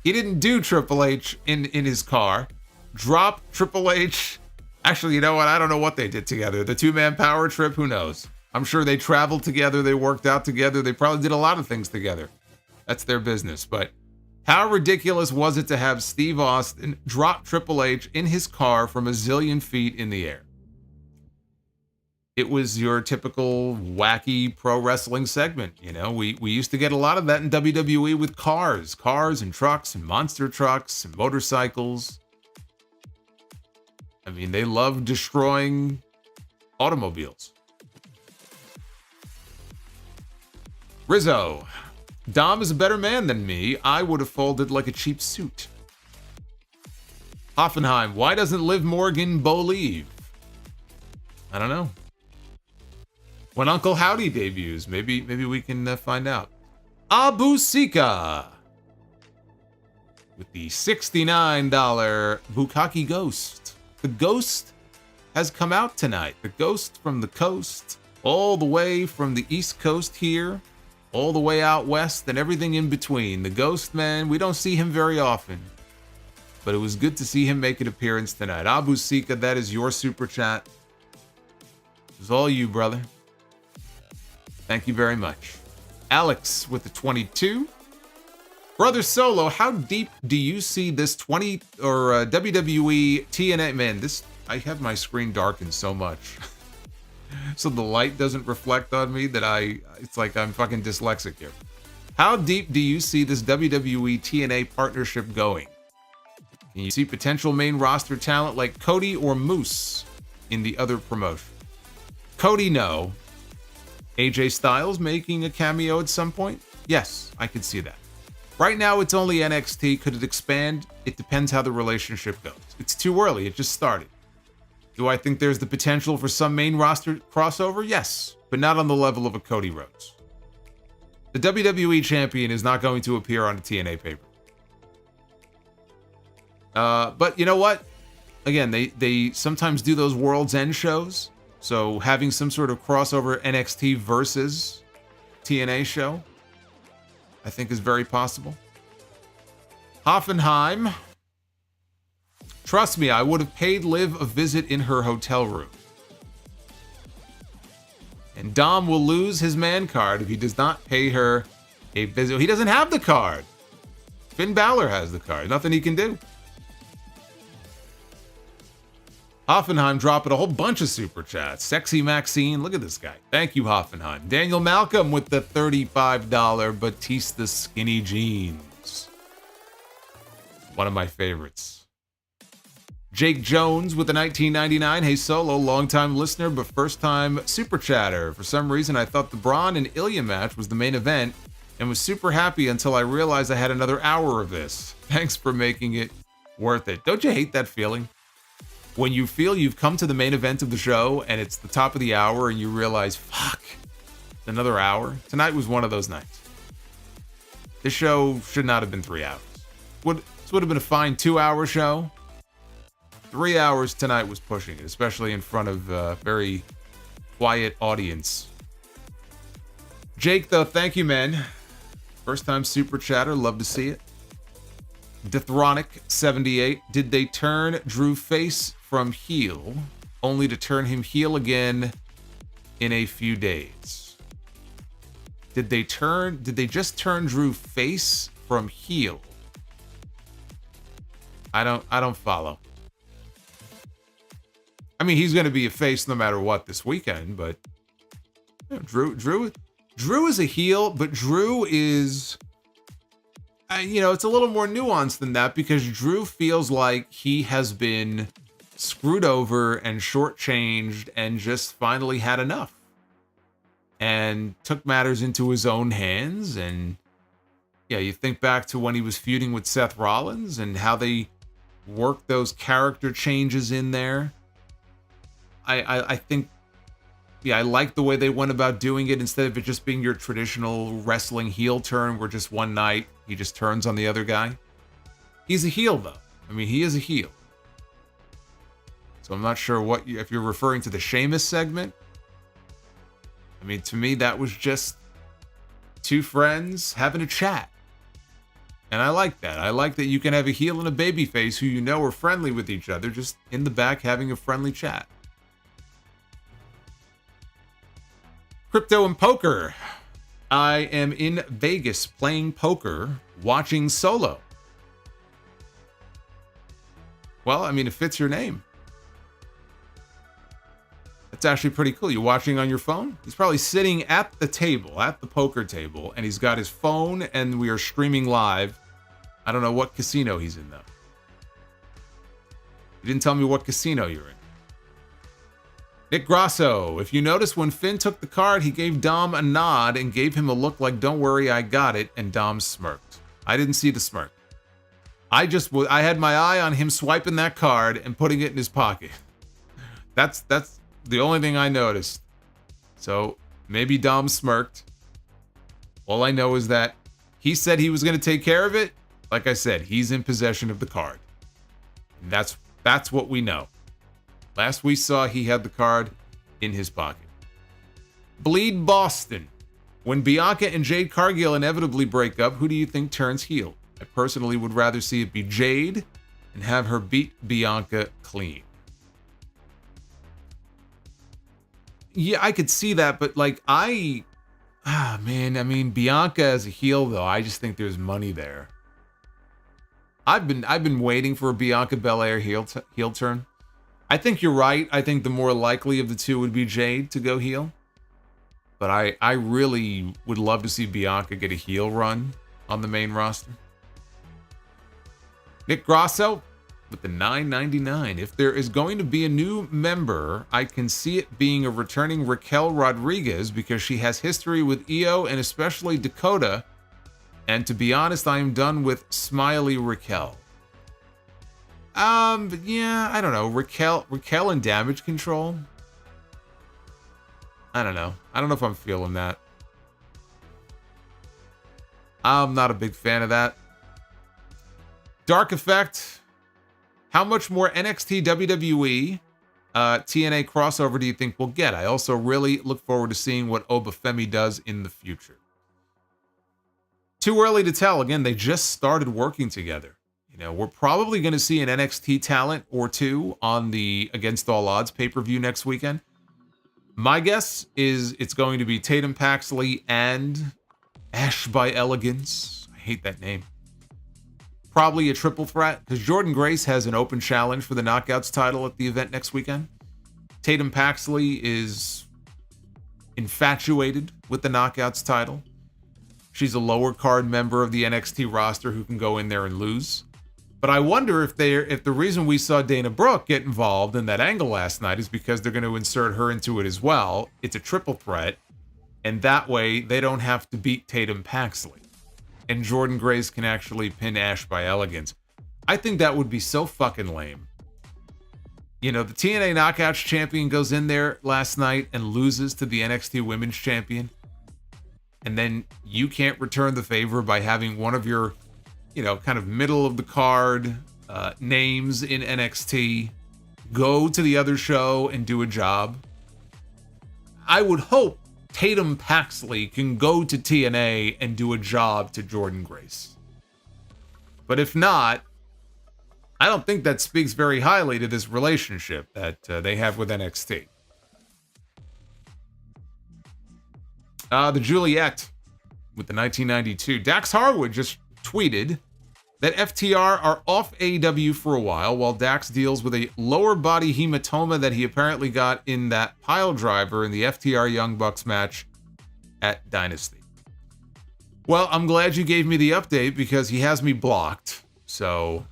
didn't do Triple H in his car. Drop Triple H. Actually, you know what? I don't know what they did together. The two-man power trip, who knows? I'm sure they traveled together. They worked out together. They probably did a lot of things together. That's their business. But how ridiculous was it to have Steve Austin drop Triple H in his car from a zillion feet in the air? It was your typical wacky pro wrestling segment. You know, we used to get a lot of that in WWE with cars and trucks and monster trucks and motorcycles. I mean, they love destroying automobiles. Rizzo, Dom is a better man than me. I would have folded like a cheap suit. Hoffenheim, why doesn't Liv Morgan believe? I don't know. When Uncle Howdy debuts, maybe we can find out. Abu Sika with the $69 Bukkake Ghost. The Ghost has come out tonight. The Ghost from the coast, all the way from the East Coast here, all the way out west and everything in between. The Ghost, man, we don't see him very often, but it was good to see him make an appearance tonight. Abu Sika, that is your super chat. It was all you, brother. Thank you very much. Alex with the 22. Brother Solo, how deep do you see this WWE TNA? Man, I have my screen darkened so much. So the light doesn't reflect on me that it's like I'm fucking dyslexic here. How deep do you see this WWE TNA partnership going? Can you see potential main roster talent like Cody or Moose in the other promotion? Cody, no. AJ Styles making a cameo at some point? Yes, I could see that. Right now, it's only NXT. Could it expand? It depends how the relationship goes. It's too early. It just started. Do I think there's the potential for some main roster crossover? Yes, but not on the level of a Cody Rhodes. The WWE champion is not going to appear on a TNA paper. But you know what? Again, they sometimes do those World's End shows. So having some sort of crossover NXT versus TNA show, I think is very possible. Hoffenheim. Trust me, I would have paid Liv a visit in her hotel room. And Dom will lose his man card if he does not pay her a visit. He doesn't have the card. Finn Balor has the card. Nothing he can do. Hoffenheim dropping a whole bunch of super chats. Sexy Maxine, look at this guy. Thank you, Hoffenheim. Daniel Malcolm with the $35 Batista skinny jeans. One of my favorites. Jake Jones with the $19.99. Hey Solo, long-time listener but first-time super chatter. For some reason, I thought the Bron and Ilya match was the main event and was super happy until I realized I had another hour of this. Thanks for making it worth it. Don't you hate that feeling? When you feel you've come to the main event of the show and it's the top of the hour and you realize, fuck, another hour? Tonight was one of those nights. This show should not have been 3 hours. This would have been a fine 2-hour show. 3 hours tonight was pushing it, especially in front of a very quiet audience. Jake, though, thank you, man. First time super chatter, love to see it. Dethronic78, did they turn Drew face from heel only to turn him heel again in a few days? Did they just turn Drew face from heel? I don't follow. I mean, he's going to be a face no matter what this weekend, but you know, Drew is a heel, but Drew is, it's a little more nuanced than that because Drew feels like he has been screwed over and shortchanged and just finally had enough. and took matters into his own hands. And yeah, you think back to when he was feuding with Seth Rollins and how they worked those character changes in there. I think, yeah, I like the way they went about doing it instead of it just being your traditional wrestling heel turn where just one night he just turns on the other guy. He's a heel, though. I mean, he is a heel. So I'm not sure if you're referring to the Sheamus segment. I mean, to me, that was just two friends having a chat. And I like that. I like that you can have a heel and a babyface who you know are friendly with each other, just in the back having a friendly chat. Crypto and poker. I am in Vegas playing poker, watching Solo. Well, I mean, it fits your name. It's actually pretty cool. You're watching on your phone? He's probably sitting at the table, at the poker table, and he's got his phone, and we are streaming live. I don't know what casino he's in, though. You didn't tell me what casino you're in. Nick Grasso, if you notice when Finn took the card, he gave Dom a nod and gave him a look like, don't worry, I got it, and Dom smirked. I didn't see the smirk. I had my eye on him swiping that card and putting it in his pocket. That's the only thing I noticed. So maybe Dom smirked. All I know is that he said he was going to take care of it. Like I said, he's in possession of the card. And that's what we know. Last we saw, he had the card in his pocket. Bleed Boston. When Bianca and Jade Cargill inevitably break up, who do you think turns heel? I personally would rather see it be Jade and have her beat Bianca clean. Yeah, I could see that, but like I mean, Bianca as a heel though, I just think there's money there. I've been waiting for a Bianca Belair heel turn. I think you're right. I think the more likely of the two would be Jade to go heel. But I really would love to see Bianca get a heel run on the main roster. Nick Grasso with the $9.99. If there is going to be a new member, I can see it being a returning Raquel Rodriguez because she has history with Io and especially Dakota. And to be honest, I am done with Smiley Raquel. But yeah, I don't know. Raquel and Damage Control. I don't know. I don't know if I'm feeling that. I'm not a big fan of that. Dark Effect. How much more NXT WWE TNA crossover do you think we'll get? I also really look forward to seeing what Obafemi does in the future. Too early to tell. Again, they just started working together. You know, we're probably going to see an NXT talent or two on the Against All Odds pay-per-view next weekend. My guess is it's going to be Tatum Paxley and Ash by Elegance. I hate that name. Probably a triple threat because Jordan Grace has an open challenge for the Knockouts title at the event next weekend. Tatum Paxley is infatuated with the Knockouts title. She's a lower card member of the NXT roster who can go in there and lose. But I wonder if the reason we saw Dana Brooke get involved in that angle last night is because they're going to insert her into it as well. It's a triple threat, and that way they don't have to beat Tatum Paxley. And Jordan Grace can actually pin Ash by Elegance. I think that would be so fucking lame. You know, the TNA Knockouts champion goes in there last night and loses to the NXT Women's Champion. And then you can't return the favor by having one of your, you know, kind of middle of the card names in NXT go to the other show and do a job. I would hope Tatum Paxley can go to TNA and do a job to Jordan Grace. But if not, I don't think that speaks very highly to this relationship that they have with NXT. The Juliet with the 1992. Dax Harwood just tweeted that FTR are off AEW for a while Dax deals with a lower body hematoma that he apparently got in that pile driver in the FTR Young Bucks match at Dynasty. Well, I'm glad you gave me the update because he has me blocked. So,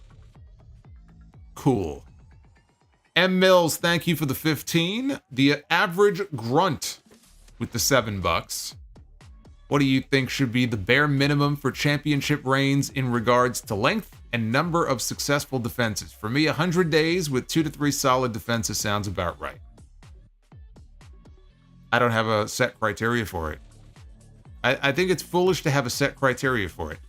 cool. M. Mills, thank you for the 15. The average grunt with the $7. What do you think should be the bare minimum for championship reigns in regards to length and number of successful defenses? For me, 100 days with 2 to 3 solid defenses sounds about right. I don't have a set criteria for it. I think it's foolish to have a set criteria for it.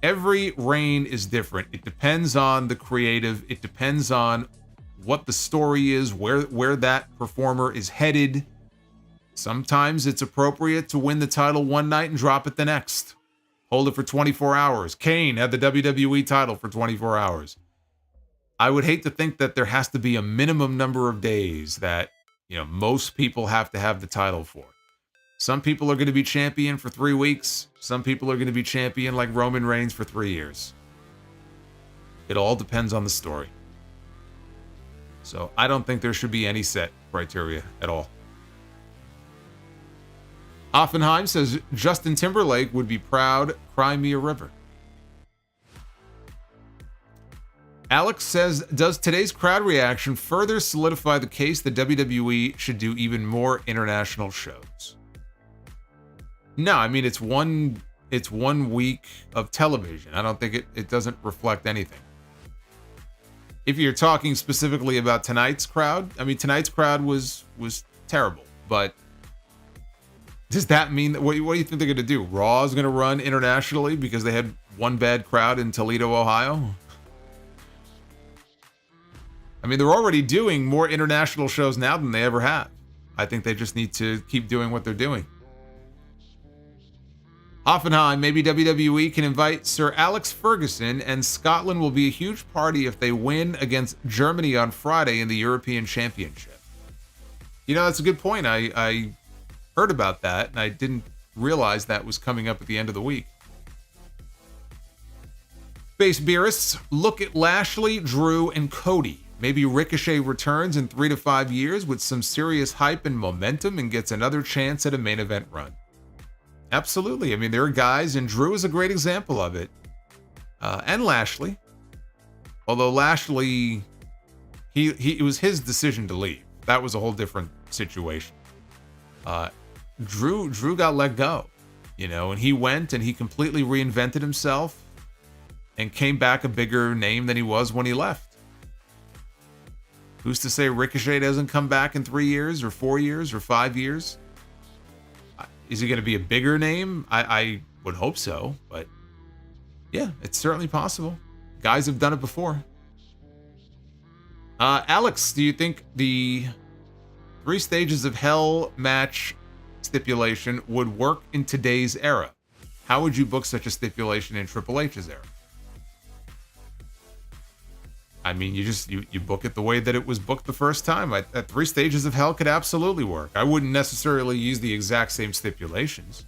Every reign is different. It depends on the creative. It depends on what the story is, where that performer is headed. Sometimes it's appropriate to win the title one night and drop it the next. Hold it for 24 hours. Kane had the WWE title for 24 hours. I would hate to think that there has to be a minimum number of days that, most people have to have the title for. Some people are going to be champion for 3 weeks. Some people are going to be champion like Roman Reigns for 3 years. It all depends on the story. So I don't think there should be any set criteria at all. Offenheim says Justin Timberlake would be proud, cry me a river. Alex says, does today's crowd reaction further solidify the case that WWE should do even more international shows? No, I mean, it's one week of television. I don't think it doesn't reflect anything. If you're talking specifically about tonight's crowd, I mean, tonight's crowd was terrible, but does that mean that what do you think they're going to do? Raw is going to run internationally because they had one bad crowd in Toledo, Ohio? I mean, they're already doing more international shows now than they ever have. I think they just need to keep doing what they're doing. Hoffenheim, maybe WWE can invite Sir Alex Ferguson, and Scotland will be a huge party if they win against Germany on Friday in the European Championship. That's a good point. I heard about that, and I didn't realize that was coming up at the end of the week. Base Beerists, look at Lashley, Drew, and Cody. Maybe Ricochet returns in 3 to 5 years with some serious hype and momentum and gets another chance at a main event run. Absolutely. I mean, there are guys, and Drew is a great example of it. And Lashley. Although Lashley, it was his decision to leave. That was a whole different situation. Drew got let go, and he went and he completely reinvented himself and came back a bigger name than he was when he left. Who's to say Ricochet doesn't come back in 3 years or 4 years or 5 years? Is he going to be a bigger name? I would hope so, but yeah, it's certainly possible. Guys have done it before. Alex, do you think the 3 stages of hell match stipulation would work in today's era? How would you book such a stipulation in Triple H's era? I mean, you book it the way that it was booked the first time. At 3 stages of hell could absolutely work. I wouldn't necessarily use the exact same stipulations,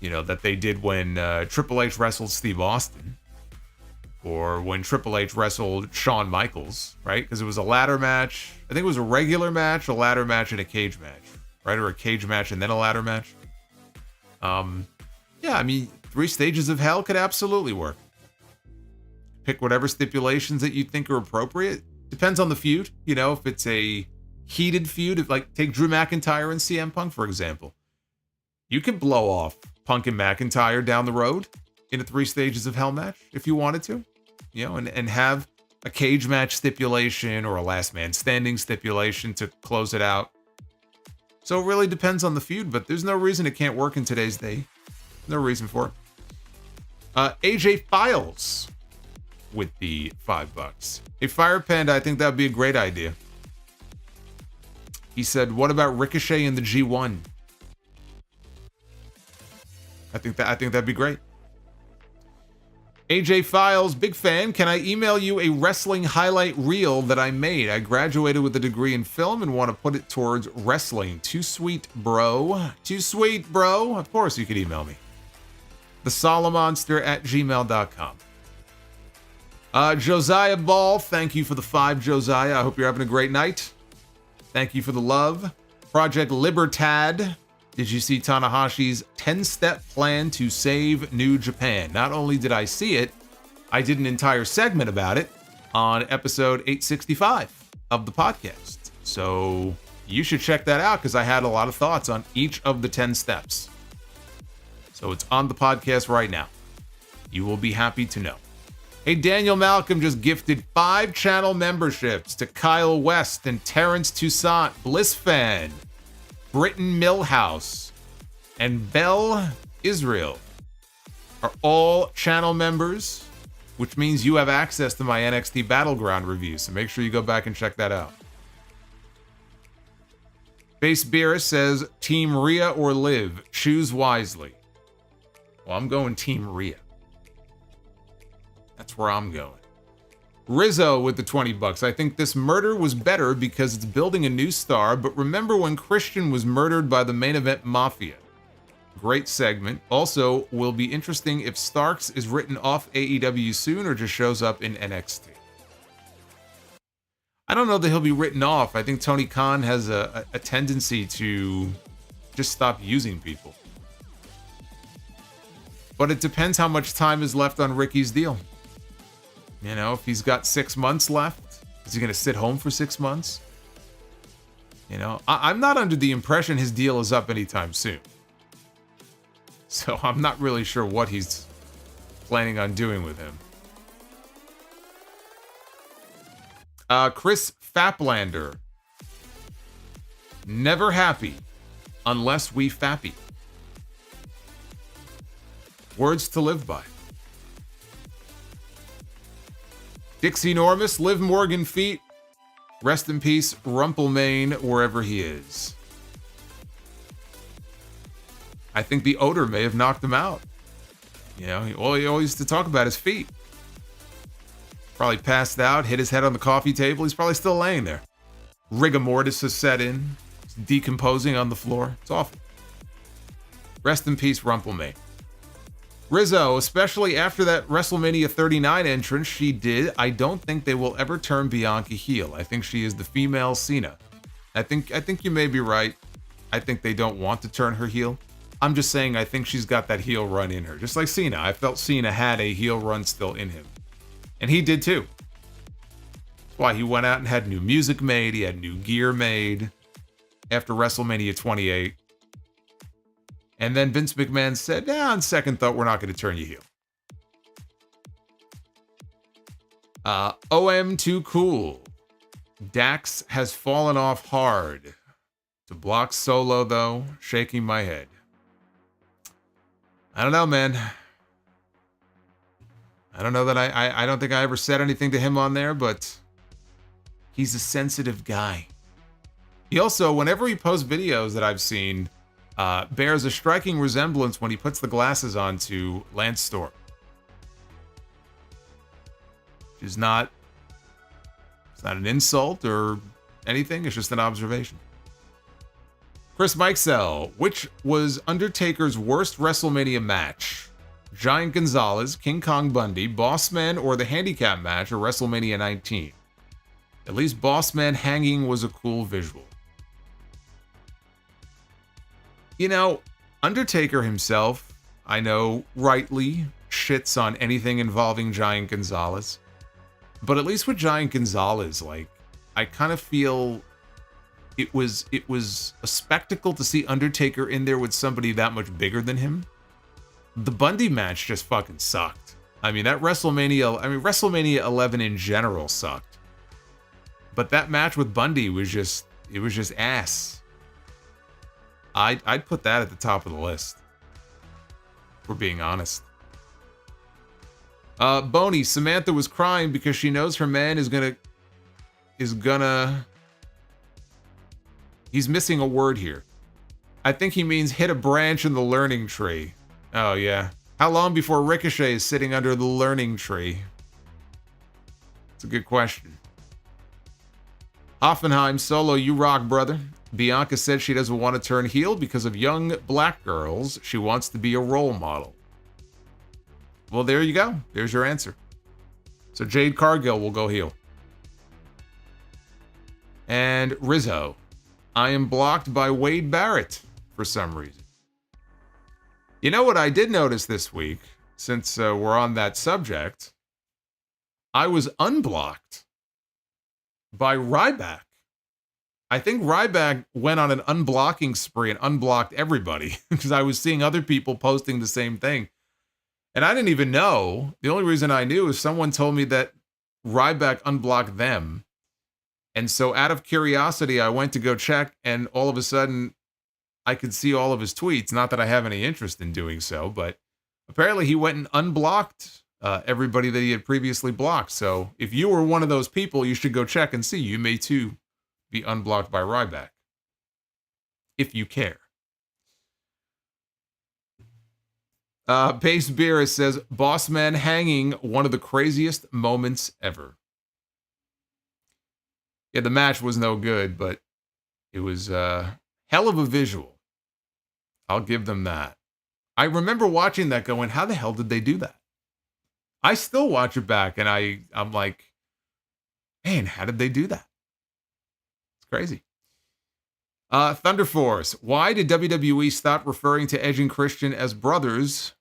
that they did when Triple H wrestled Steve Austin, or when Triple H wrestled Shawn Michaels, right? Because it was a ladder match. I think it was a regular match, a ladder match, and a cage match, right? Or a cage match and then a ladder match. Yeah, I mean, 3 stages of hell could absolutely work. Pick whatever stipulations that you think are appropriate. Depends on the feud. If it's a heated feud, take Drew McIntyre and CM Punk, for example. You could blow off Punk and McIntyre down the road in a 3 stages of hell match if you wanted to, and have a cage match stipulation or a last man standing stipulation to close it out. So it really depends on the feud, but there's no reason it can't work in today's day. No reason for it. AJ Files with the $5. Hey, Fire Panda, I think that would be a great idea. He said, what about Ricochet in the G1? I think that'd be great. AJ Files, big fan. Can I email you a wrestling highlight reel that I made? I graduated with a degree in film and want to put it towards wrestling. Too sweet, bro. Too sweet, bro. Of course you could email me. The Solomonster at gmail.com. Josiah Ball, thank you for the 5, Josiah. I hope you're having a great night. Thank you for the love. Project Libertad. Did you see Tanahashi's 10-step plan to save New Japan? Not only did I see it, I did an entire segment about it on episode 865 of the podcast. So you should check that out because I had a lot of thoughts on each of the 10 steps. So it's on the podcast right now. You will be happy to know. Hey, Daniel Malcolm just gifted 5 channel memberships to Kyle West and Terrence Toussaint, Bliss Fan, Britton Millhouse, and Bell Israel are all channel members, which means you have access to my NXT Battleground review, so make sure you go back and check that out. Base Beerus says, Team Rhea or Liv, choose wisely. Well, I'm going Team Rhea. That's where I'm going. Rizzo with the 20 bucks. I think this murder was better because it's building a new star, but remember when Christian was murdered by the main event Mafia? Great segment. Also, will be interesting if Starks is written off AEW soon or just shows up in NXT. I don't know that he'll be written off. I think Tony Khan has a tendency to just stop using people. But it depends how much time is left on Ricky's deal. You know, if he's got 6 months left, is he going to sit home for 6 months? You know, I'm not under the impression his deal is up anytime soon. So I'm not really sure what he's planning on doing with him. Chris Faplander. Never happy unless we fappy. Words to live by. Dixie Normus, Liv Morgan feet. Rest in peace, Rumpelmane, wherever he is. I think the odor may have knocked him out. You know, he always used to talk about his feet. Probably passed out, hit his head on the coffee table. He's probably still laying there. Rigor mortis has set in. He's decomposing on the floor. It's awful. Rest in peace, Rumpelmane. Rizzo, especially after that WrestleMania 39 entrance she did, I don't think they will ever turn Bianca heel. I think she is the female Cena. I think you may be right. I think they don't want to turn her heel. I'm just saying I think she's got that heel run in her. Just like Cena. I felt Cena had a heel run still in him. And he did too. That's why he went out and had new music made. He had new gear made after WrestleMania 28. And then Vince McMahon said, on second thought, we're not going to turn you heel. OM too cool. Dax has fallen off hard. To block Solo, though, shaking my head. I don't know, man. I don't know that I don't think I ever said anything to him on there, but he's a sensitive guy. He also, whenever he posts videos that I've seen, bears a striking resemblance when he puts the glasses on to Lance Storm. It's not an insult or anything, it's just an observation. Chris Mikesell, which was Undertaker's worst WrestleMania match? Giant Gonzalez, King Kong Bundy, Bossman, or the handicap match at WrestleMania 19? At least Bossman hanging was a cool visual. You know, Undertaker himself, I know, rightly shits on anything involving Giant Gonzalez. But at least with Giant Gonzalez, like, I kind of feel it was a spectacle to see Undertaker in there with somebody that much bigger than him. The Bundy match just fucking sucked. I mean, WrestleMania 11 in general sucked. But that match with Bundy was just ass. I'd put that at the top of the list. If we're being honest. Boney, Samantha was crying because she knows her man is gonna. He's missing a word here. I think he means hit a branch in the learning tree. Oh yeah. How long before Ricochet is sitting under the learning tree? It's a good question. Hoffenheim, Solo, you rock, brother. Bianca said she doesn't want to turn heel because of young black girls. She wants to be a role model. Well, there you go. There's your answer. So Jade Cargill will go heel. And Rizzo. I am blocked by Wade Barrett for some reason. You know what I did notice this week, since we're on that subject? I was unblocked by Ryback. I think Ryback went on an unblocking spree and unblocked everybody because I was seeing other people posting the same thing. And I didn't even know. The only reason I knew is someone told me that Ryback unblocked them. And so out of curiosity, I went to go check, and all of a sudden I could see all of his tweets. Not that I have any interest in doing so, but apparently he went and unblocked everybody that he had previously blocked. So if you were one of those people, you should go check and see. You may too be unblocked by Ryback, if you care. Pace Beerus says, Boss Man hanging, one of the craziest moments ever. Yeah, the match was no good, but it was hell of a visual. I'll give them that. I remember watching that going, how the hell did they do that? I still watch it back, and I'm like, man, how did they do that? It's crazy. Thunder Force, why did WWE stop referring to Edge and Christian as brothers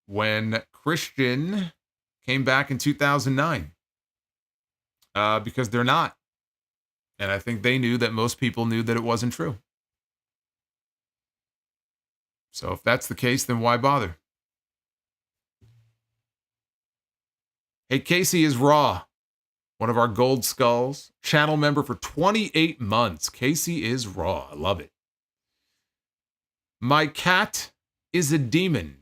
when Christian came back in 2009? Because they're not. And I think they knew that most people knew that it wasn't true. So if that's the case, then why bother? Hey, Casey is Raw. One of our gold skulls. Channel member for 28 months. Casey is Raw. I love it. My cat is a demon.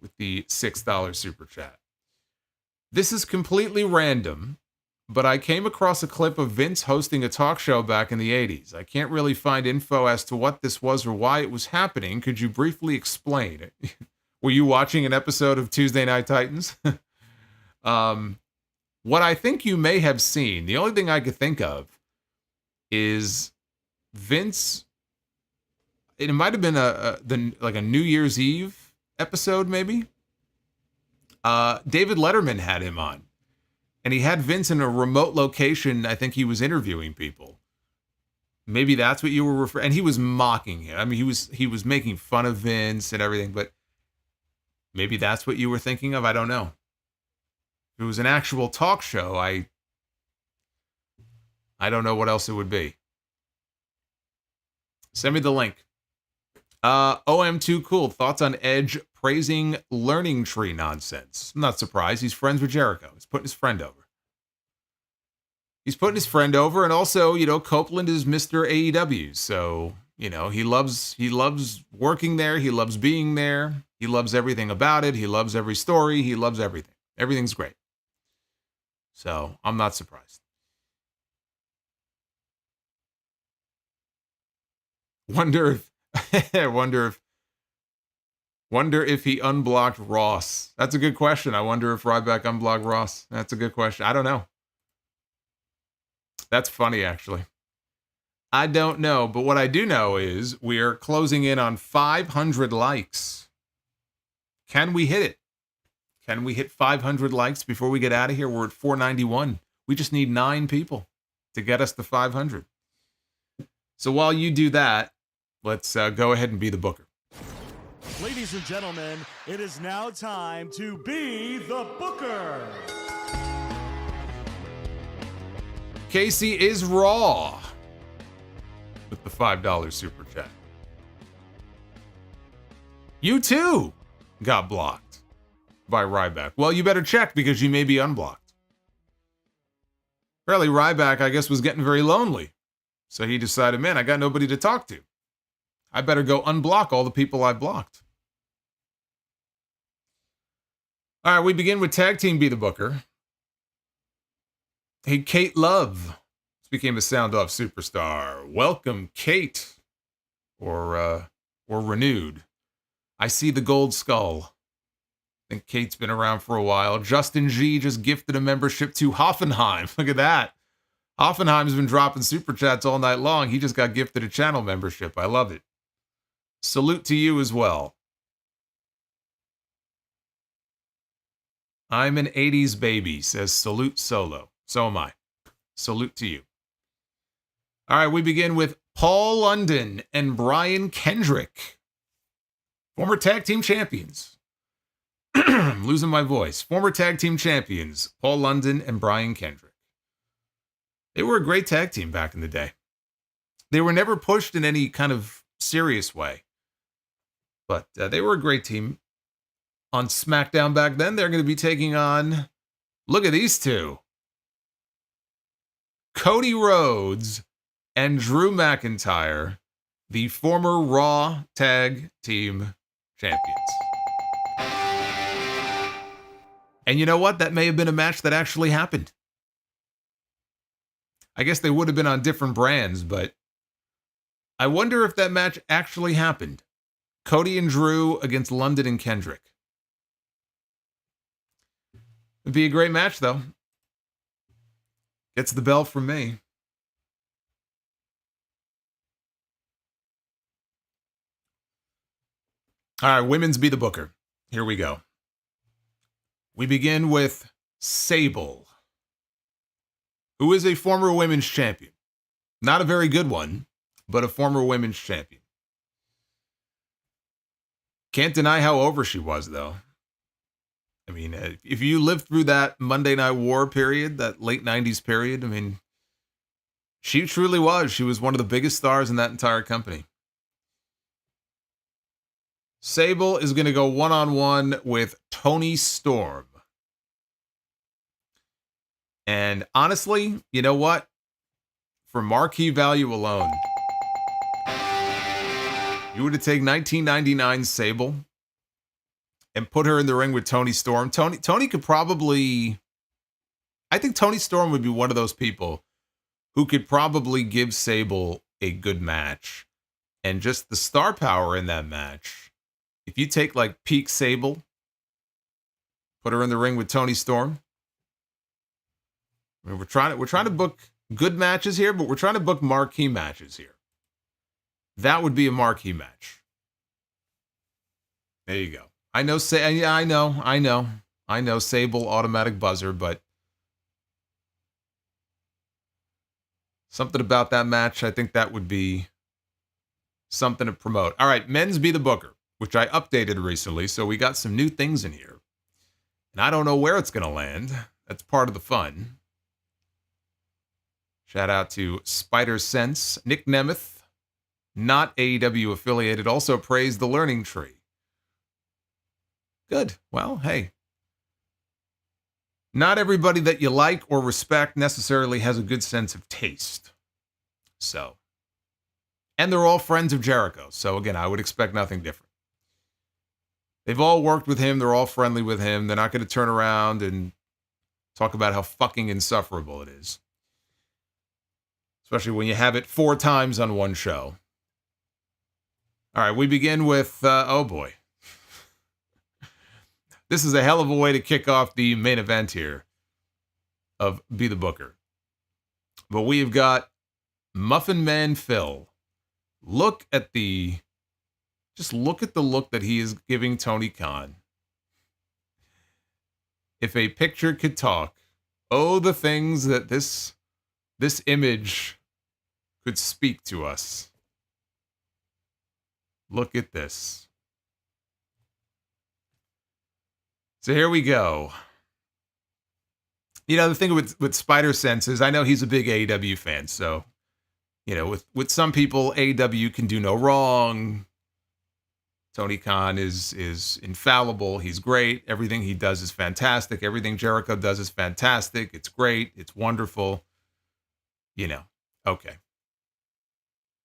With the $6 super chat. This is completely random, but I came across a clip of Vince hosting a talk show back in the 80s. I can't really find info as to what this was or why it was happening. Could you briefly explain it? Were you watching an episode of Tuesday Night Titans? What I think you may have seen, the only thing I could think of is Vince. It might have been a New Year's Eve episode, maybe. David Letterman had him on, and he had Vince in a remote location. I think he was interviewing people. Maybe that's what you were referring. And he was mocking him. I mean, he was making fun of Vince and everything. But maybe that's what you were thinking of. I don't know. If it was an actual talk show, I don't know what else it would be. Send me the link. OM2 Cool. Thoughts on Edge praising Learning Tree nonsense? I'm not surprised. He's friends with Jericho. He's putting his friend over. And also, Copeland is Mr. AEW. So, he loves working there. He loves being there. He loves everything about it. He loves every story. He loves everything. Everything's great. So, I'm not surprised. Wonder if he unblocked Ross. That's a good question. I wonder if Ryback unblocked Ross. That's a good question. I don't know. That's funny, actually. I don't know, but what I do know is we're closing in on 500 likes. Can we hit it? Can we hit 500 likes before we get out of here? We're at 491. We just need 9 people to get us to 500. So while you do that, let's go ahead and be the booker. Ladies and gentlemen, it is now time to be the booker. Casey is Raw with the $5 super chat. You too got blocked by Ryback. Well, you better check because you may be unblocked. Apparently, Ryback, I guess, was getting very lonely. So he decided, man, I got nobody to talk to. I better go unblock all the people I blocked. All right, we begin with Tag Team Be the Booker. Hey, Kate Love. This became a Sound Off superstar. Welcome, Kate. Or Renewed. I see the gold skull. I think Kate's been around for a while. Justin G just gifted a membership to Hoffenheim. Look at that. Hoffenheim's been dropping super chats all night long. He just got gifted a channel membership. I love it. Salute to you as well. I'm an 80s baby, says Salute Solo. So am I. Salute to you. All right, we begin with Paul London and Brian Kendrick. Former tag team champions. I'm losing my voice. Former tag team champions, Paul London and Brian Kendrick. They were a great tag team back in the day. They were never pushed in any kind of serious way. But they were a great team. On SmackDown back then, they're going to be taking on, look at these two, Cody Rhodes and Drew McIntyre, the former Raw Tag Team Champions. And you know what? That may have been a match that actually happened. I guess they would have been on different brands, but I wonder if that match actually happened. Cody and Drew against London and Kendrick. It'd be a great match, though. Gets the bell from me. All right, women's Be the Booker. Here we go. We begin with Sable, who is a former women's champion. Not a very good one, but a former women's champion. Can't deny how over she was, though. I mean, if you lived through that Monday Night War period, that late 90s period, I mean, she truly was. She was one of the biggest stars in that entire company. Sable is going to go one-on-one with Toni Storm. And honestly, you know what? For marquee value alone, you were to take 1999 Sable and put her in the ring with Toni Storm. Toni could probably, I think Toni Storm would be one of those people who could probably give Sable a good match. And just the star power in that match. If you take like peak Sable, put her in the ring with Toni Storm. I mean, we're trying to book good matches here, but we're trying to book marquee matches here. That would be a marquee match. There you go. I know Sable automatic buzzer, but something about that match, I think that would be something to promote. All right, men's Be the Booker, which I updated recently, so we got some new things in here. And I don't know where it's going to land. That's part of the fun. Shout out to Spider Sense. Nick Nemeth, not AEW affiliated, also praised the Learning Tree. Good. Well, hey. Not everybody that you like or respect necessarily has a good sense of taste. So. And they're all friends of Jericho. So again, I would expect nothing different. They've all worked with him. They're all friendly with him. They're not going to turn around and talk about how fucking insufferable it is. Especially when you have it 4 times on one show. All right, we begin with, oh boy. This is a hell of a way to kick off the main event here of Be the Booker. But we've got Muffin Man Phil. Just look at the look that he is giving Tony Khan. If a picture could talk, oh, the things that this image could speak to us. Look at this. So here we go. You know, the thing with Spider Sense is I know he's a big AEW fan. So, you know, with some people, AEW can do no wrong. Tony Khan is infallible. He's great. Everything he does is fantastic. Everything Jericho does is fantastic. It's great. It's wonderful. You know, okay.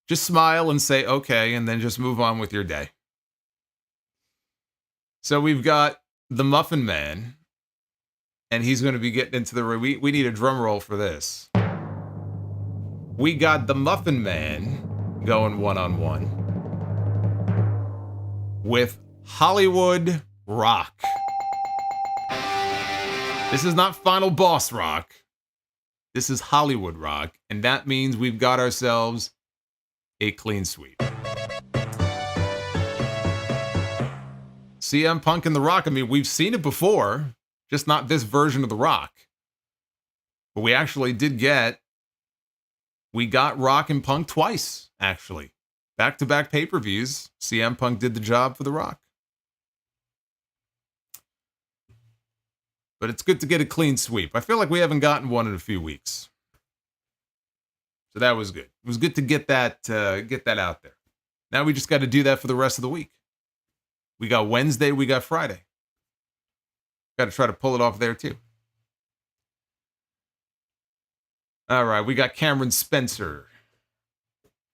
Just smile and say okay, and then just move on with your day. So we've got the Muffin Man, and he's going to be getting into the ring. We need a drum roll for this. We got the Muffin Man going one-on-one with Hollywood Rock. This is not Final Boss Rock. This is Hollywood Rock, and that means we've got ourselves a clean sweep. CM Punk and The Rock, I mean, we've seen it before, just not this version of The Rock. But we actually we got Rock and Punk twice, actually. Back-to-back pay-per-views, CM Punk did the job for The Rock. But it's good to get a clean sweep. I feel like we haven't gotten one in a few weeks. So that was good. It was good to get that out there. Now we just got to do that for the rest of the week. We got Wednesday, we got Friday. Got to try to pull it off there too. All right, we got Cameron Spencer.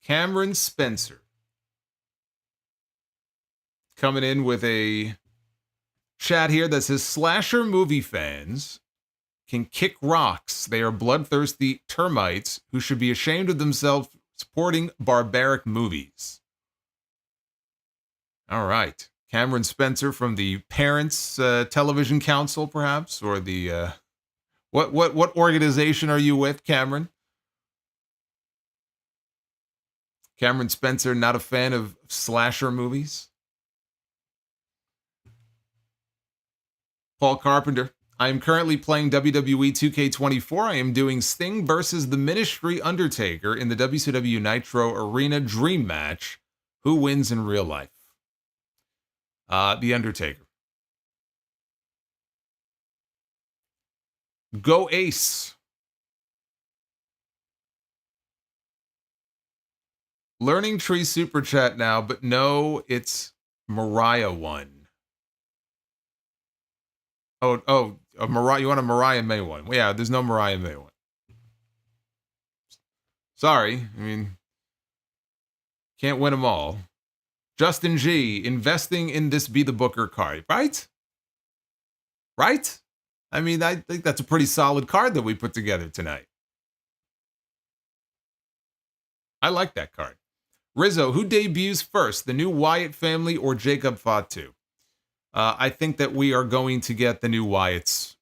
Cameron Spencer coming in with a chat here that says slasher movie fans can kick rocks. They are bloodthirsty termites who should be ashamed of themselves supporting barbaric movies. All right. Cameron Spencer from the Parents Television Council, perhaps, or the what organization are you with, Cameron? Cameron Spencer, not a fan of slasher movies. Paul Carpenter. I am currently playing WWE 2K24. I am doing Sting versus the Ministry Undertaker in the WCW Nitro Arena Dream Match. Who wins in real life? The Undertaker. Go Ace. Learning Tree Super Chat now, but no, it's Mariah one. Oh, a Mariah. You want a Mariah May one? Well, yeah, there's no Mariah May one. Sorry, I mean, can't win them all. Justin G, investing in this Be the Booker card, right? Right? I mean, I think that's a pretty solid card that we put together tonight. I like that card. Rizzo, who debuts first, the new Wyatt family or Jacob Fatu? I think that we are going to get the new Wyatts.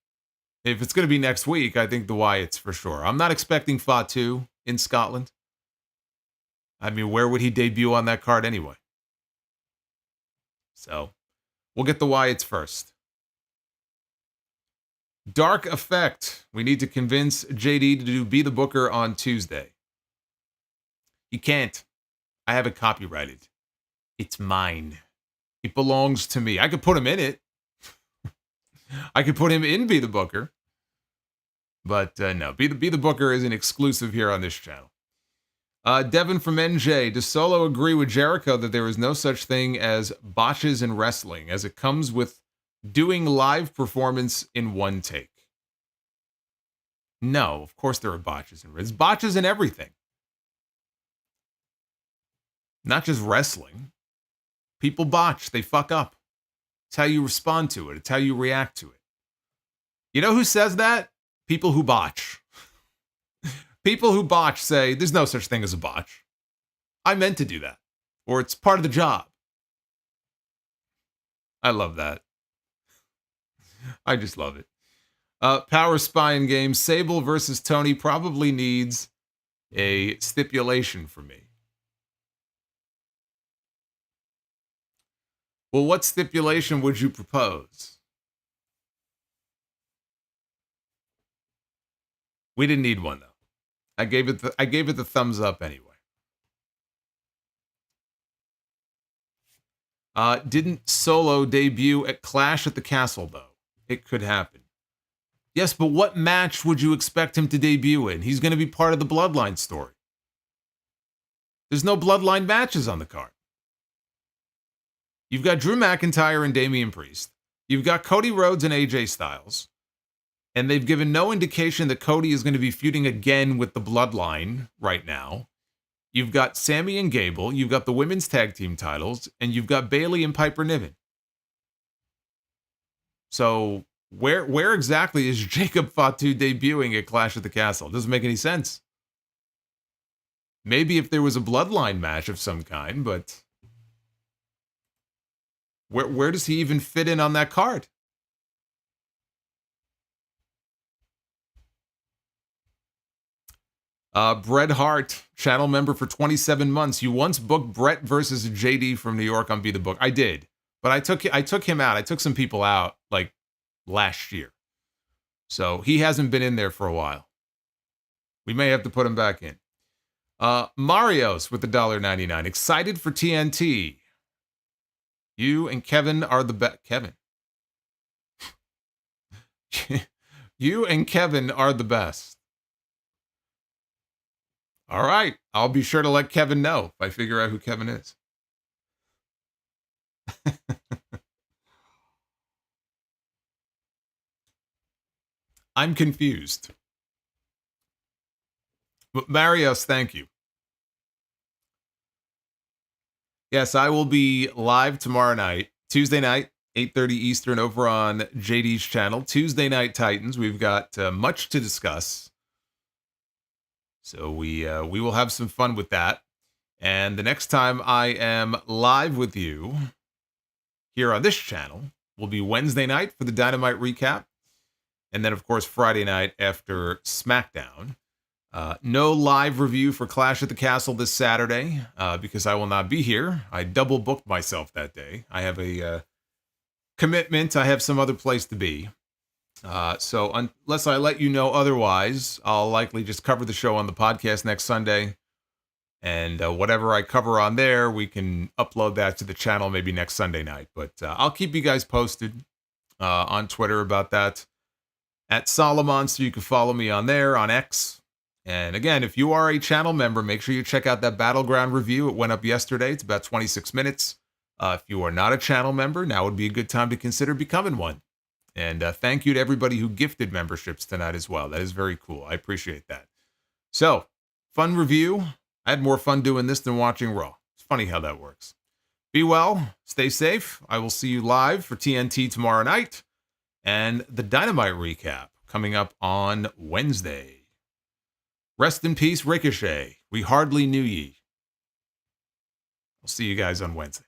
If it's going to be next week, I think the Wyatts for sure. I'm not expecting Fatu in Scotland. I mean, where would he debut on that card anyway? So, we'll get the Wyatts first. Dark Effect. We need to convince JD to do Be the Booker on Tuesday. You can't. I have it copyrighted. It's mine. It belongs to me. I could put him in it. I could put him in Be the Booker. But no, Be the Booker is an exclusive here on this channel. Devin from NJ, does Solo agree with Jericho that there is no such thing as botches in wrestling, as it comes with doing live performance in one take? No, of course there are botches in wrestling. Botches in everything. Not just wrestling. People botch. They fuck up. It's how you respond to it. It's how you react to it. You know who says that? People who botch. People who botch say, there's no such thing as a botch. I meant to do that. Or it's part of the job. I love that. I just love it. Power Spine game. Sable versus Tony probably needs a stipulation for me. Well, what stipulation would you propose? We didn't need one, though. I gave it the thumbs up anyway. Didn't Solo debut at Clash at the Castle, though? It could happen. Yes, but what match would you expect him to debut in? He's going to be part of the Bloodline story. There's no Bloodline matches on the card. You've got Drew McIntyre and Damian Priest. You've got Cody Rhodes and AJ Styles. And they've given no indication that Cody is going to be feuding again with the Bloodline right now. You've got Sami and Gable. You've got the women's tag team titles. And you've got Bayley and Piper Niven. So where exactly is Jacob Fatu debuting at Clash at the Castle? It doesn't make any sense. Maybe if there was a Bloodline match of some kind, but where does he even fit in on that card? Bret Hart, channel member for 27 months. You once booked Bret versus JD from New York on Be the Book. I did, but I took him out. I took some people out like last year, so he hasn't been in there for a while. We may have to put him back in. Marios with the $1.99. Excited for TNT. You and Kevin are the best. Kevin. You and Kevin are the best. All right. I'll be sure to let Kevin know if I figure out who Kevin is. I'm confused. But Marios, thank you. Yes, I will be live tomorrow night, Tuesday night, 8:30 Eastern, over on JD's channel. Tuesday Night Titans. We've got much to discuss. So we will have some fun with that. And the next time I am live with you here on this channel will be Wednesday night for the Dynamite recap. And then, of course, Friday night after SmackDown. No live review for Clash at the Castle this Saturday because I will not be here. I double booked myself that day. I have a commitment. I have some other place to be. So unless I let you know otherwise, I'll likely just cover the show on the podcast next Sunday. And whatever I cover on there, we can upload that to the channel maybe next Sunday night. But I'll keep you guys posted on Twitter about that. At Solomonster, you can follow me on there, on X. And again, if you are a channel member, make sure you check out that Battleground review. It went up yesterday. It's about 26 minutes. If you are not a channel member, now would be a good time to consider becoming one. And thank you to everybody who gifted memberships tonight as well. That is very cool. I appreciate that. So, fun review. I had more fun doing this than watching Raw. It's funny how that works. Be well. Stay safe. I will see you live for TNT tomorrow night. And the Dynamite recap coming up on Wednesday. Rest in peace, Ricochet. We hardly knew ye. I'll see you guys on Wednesday.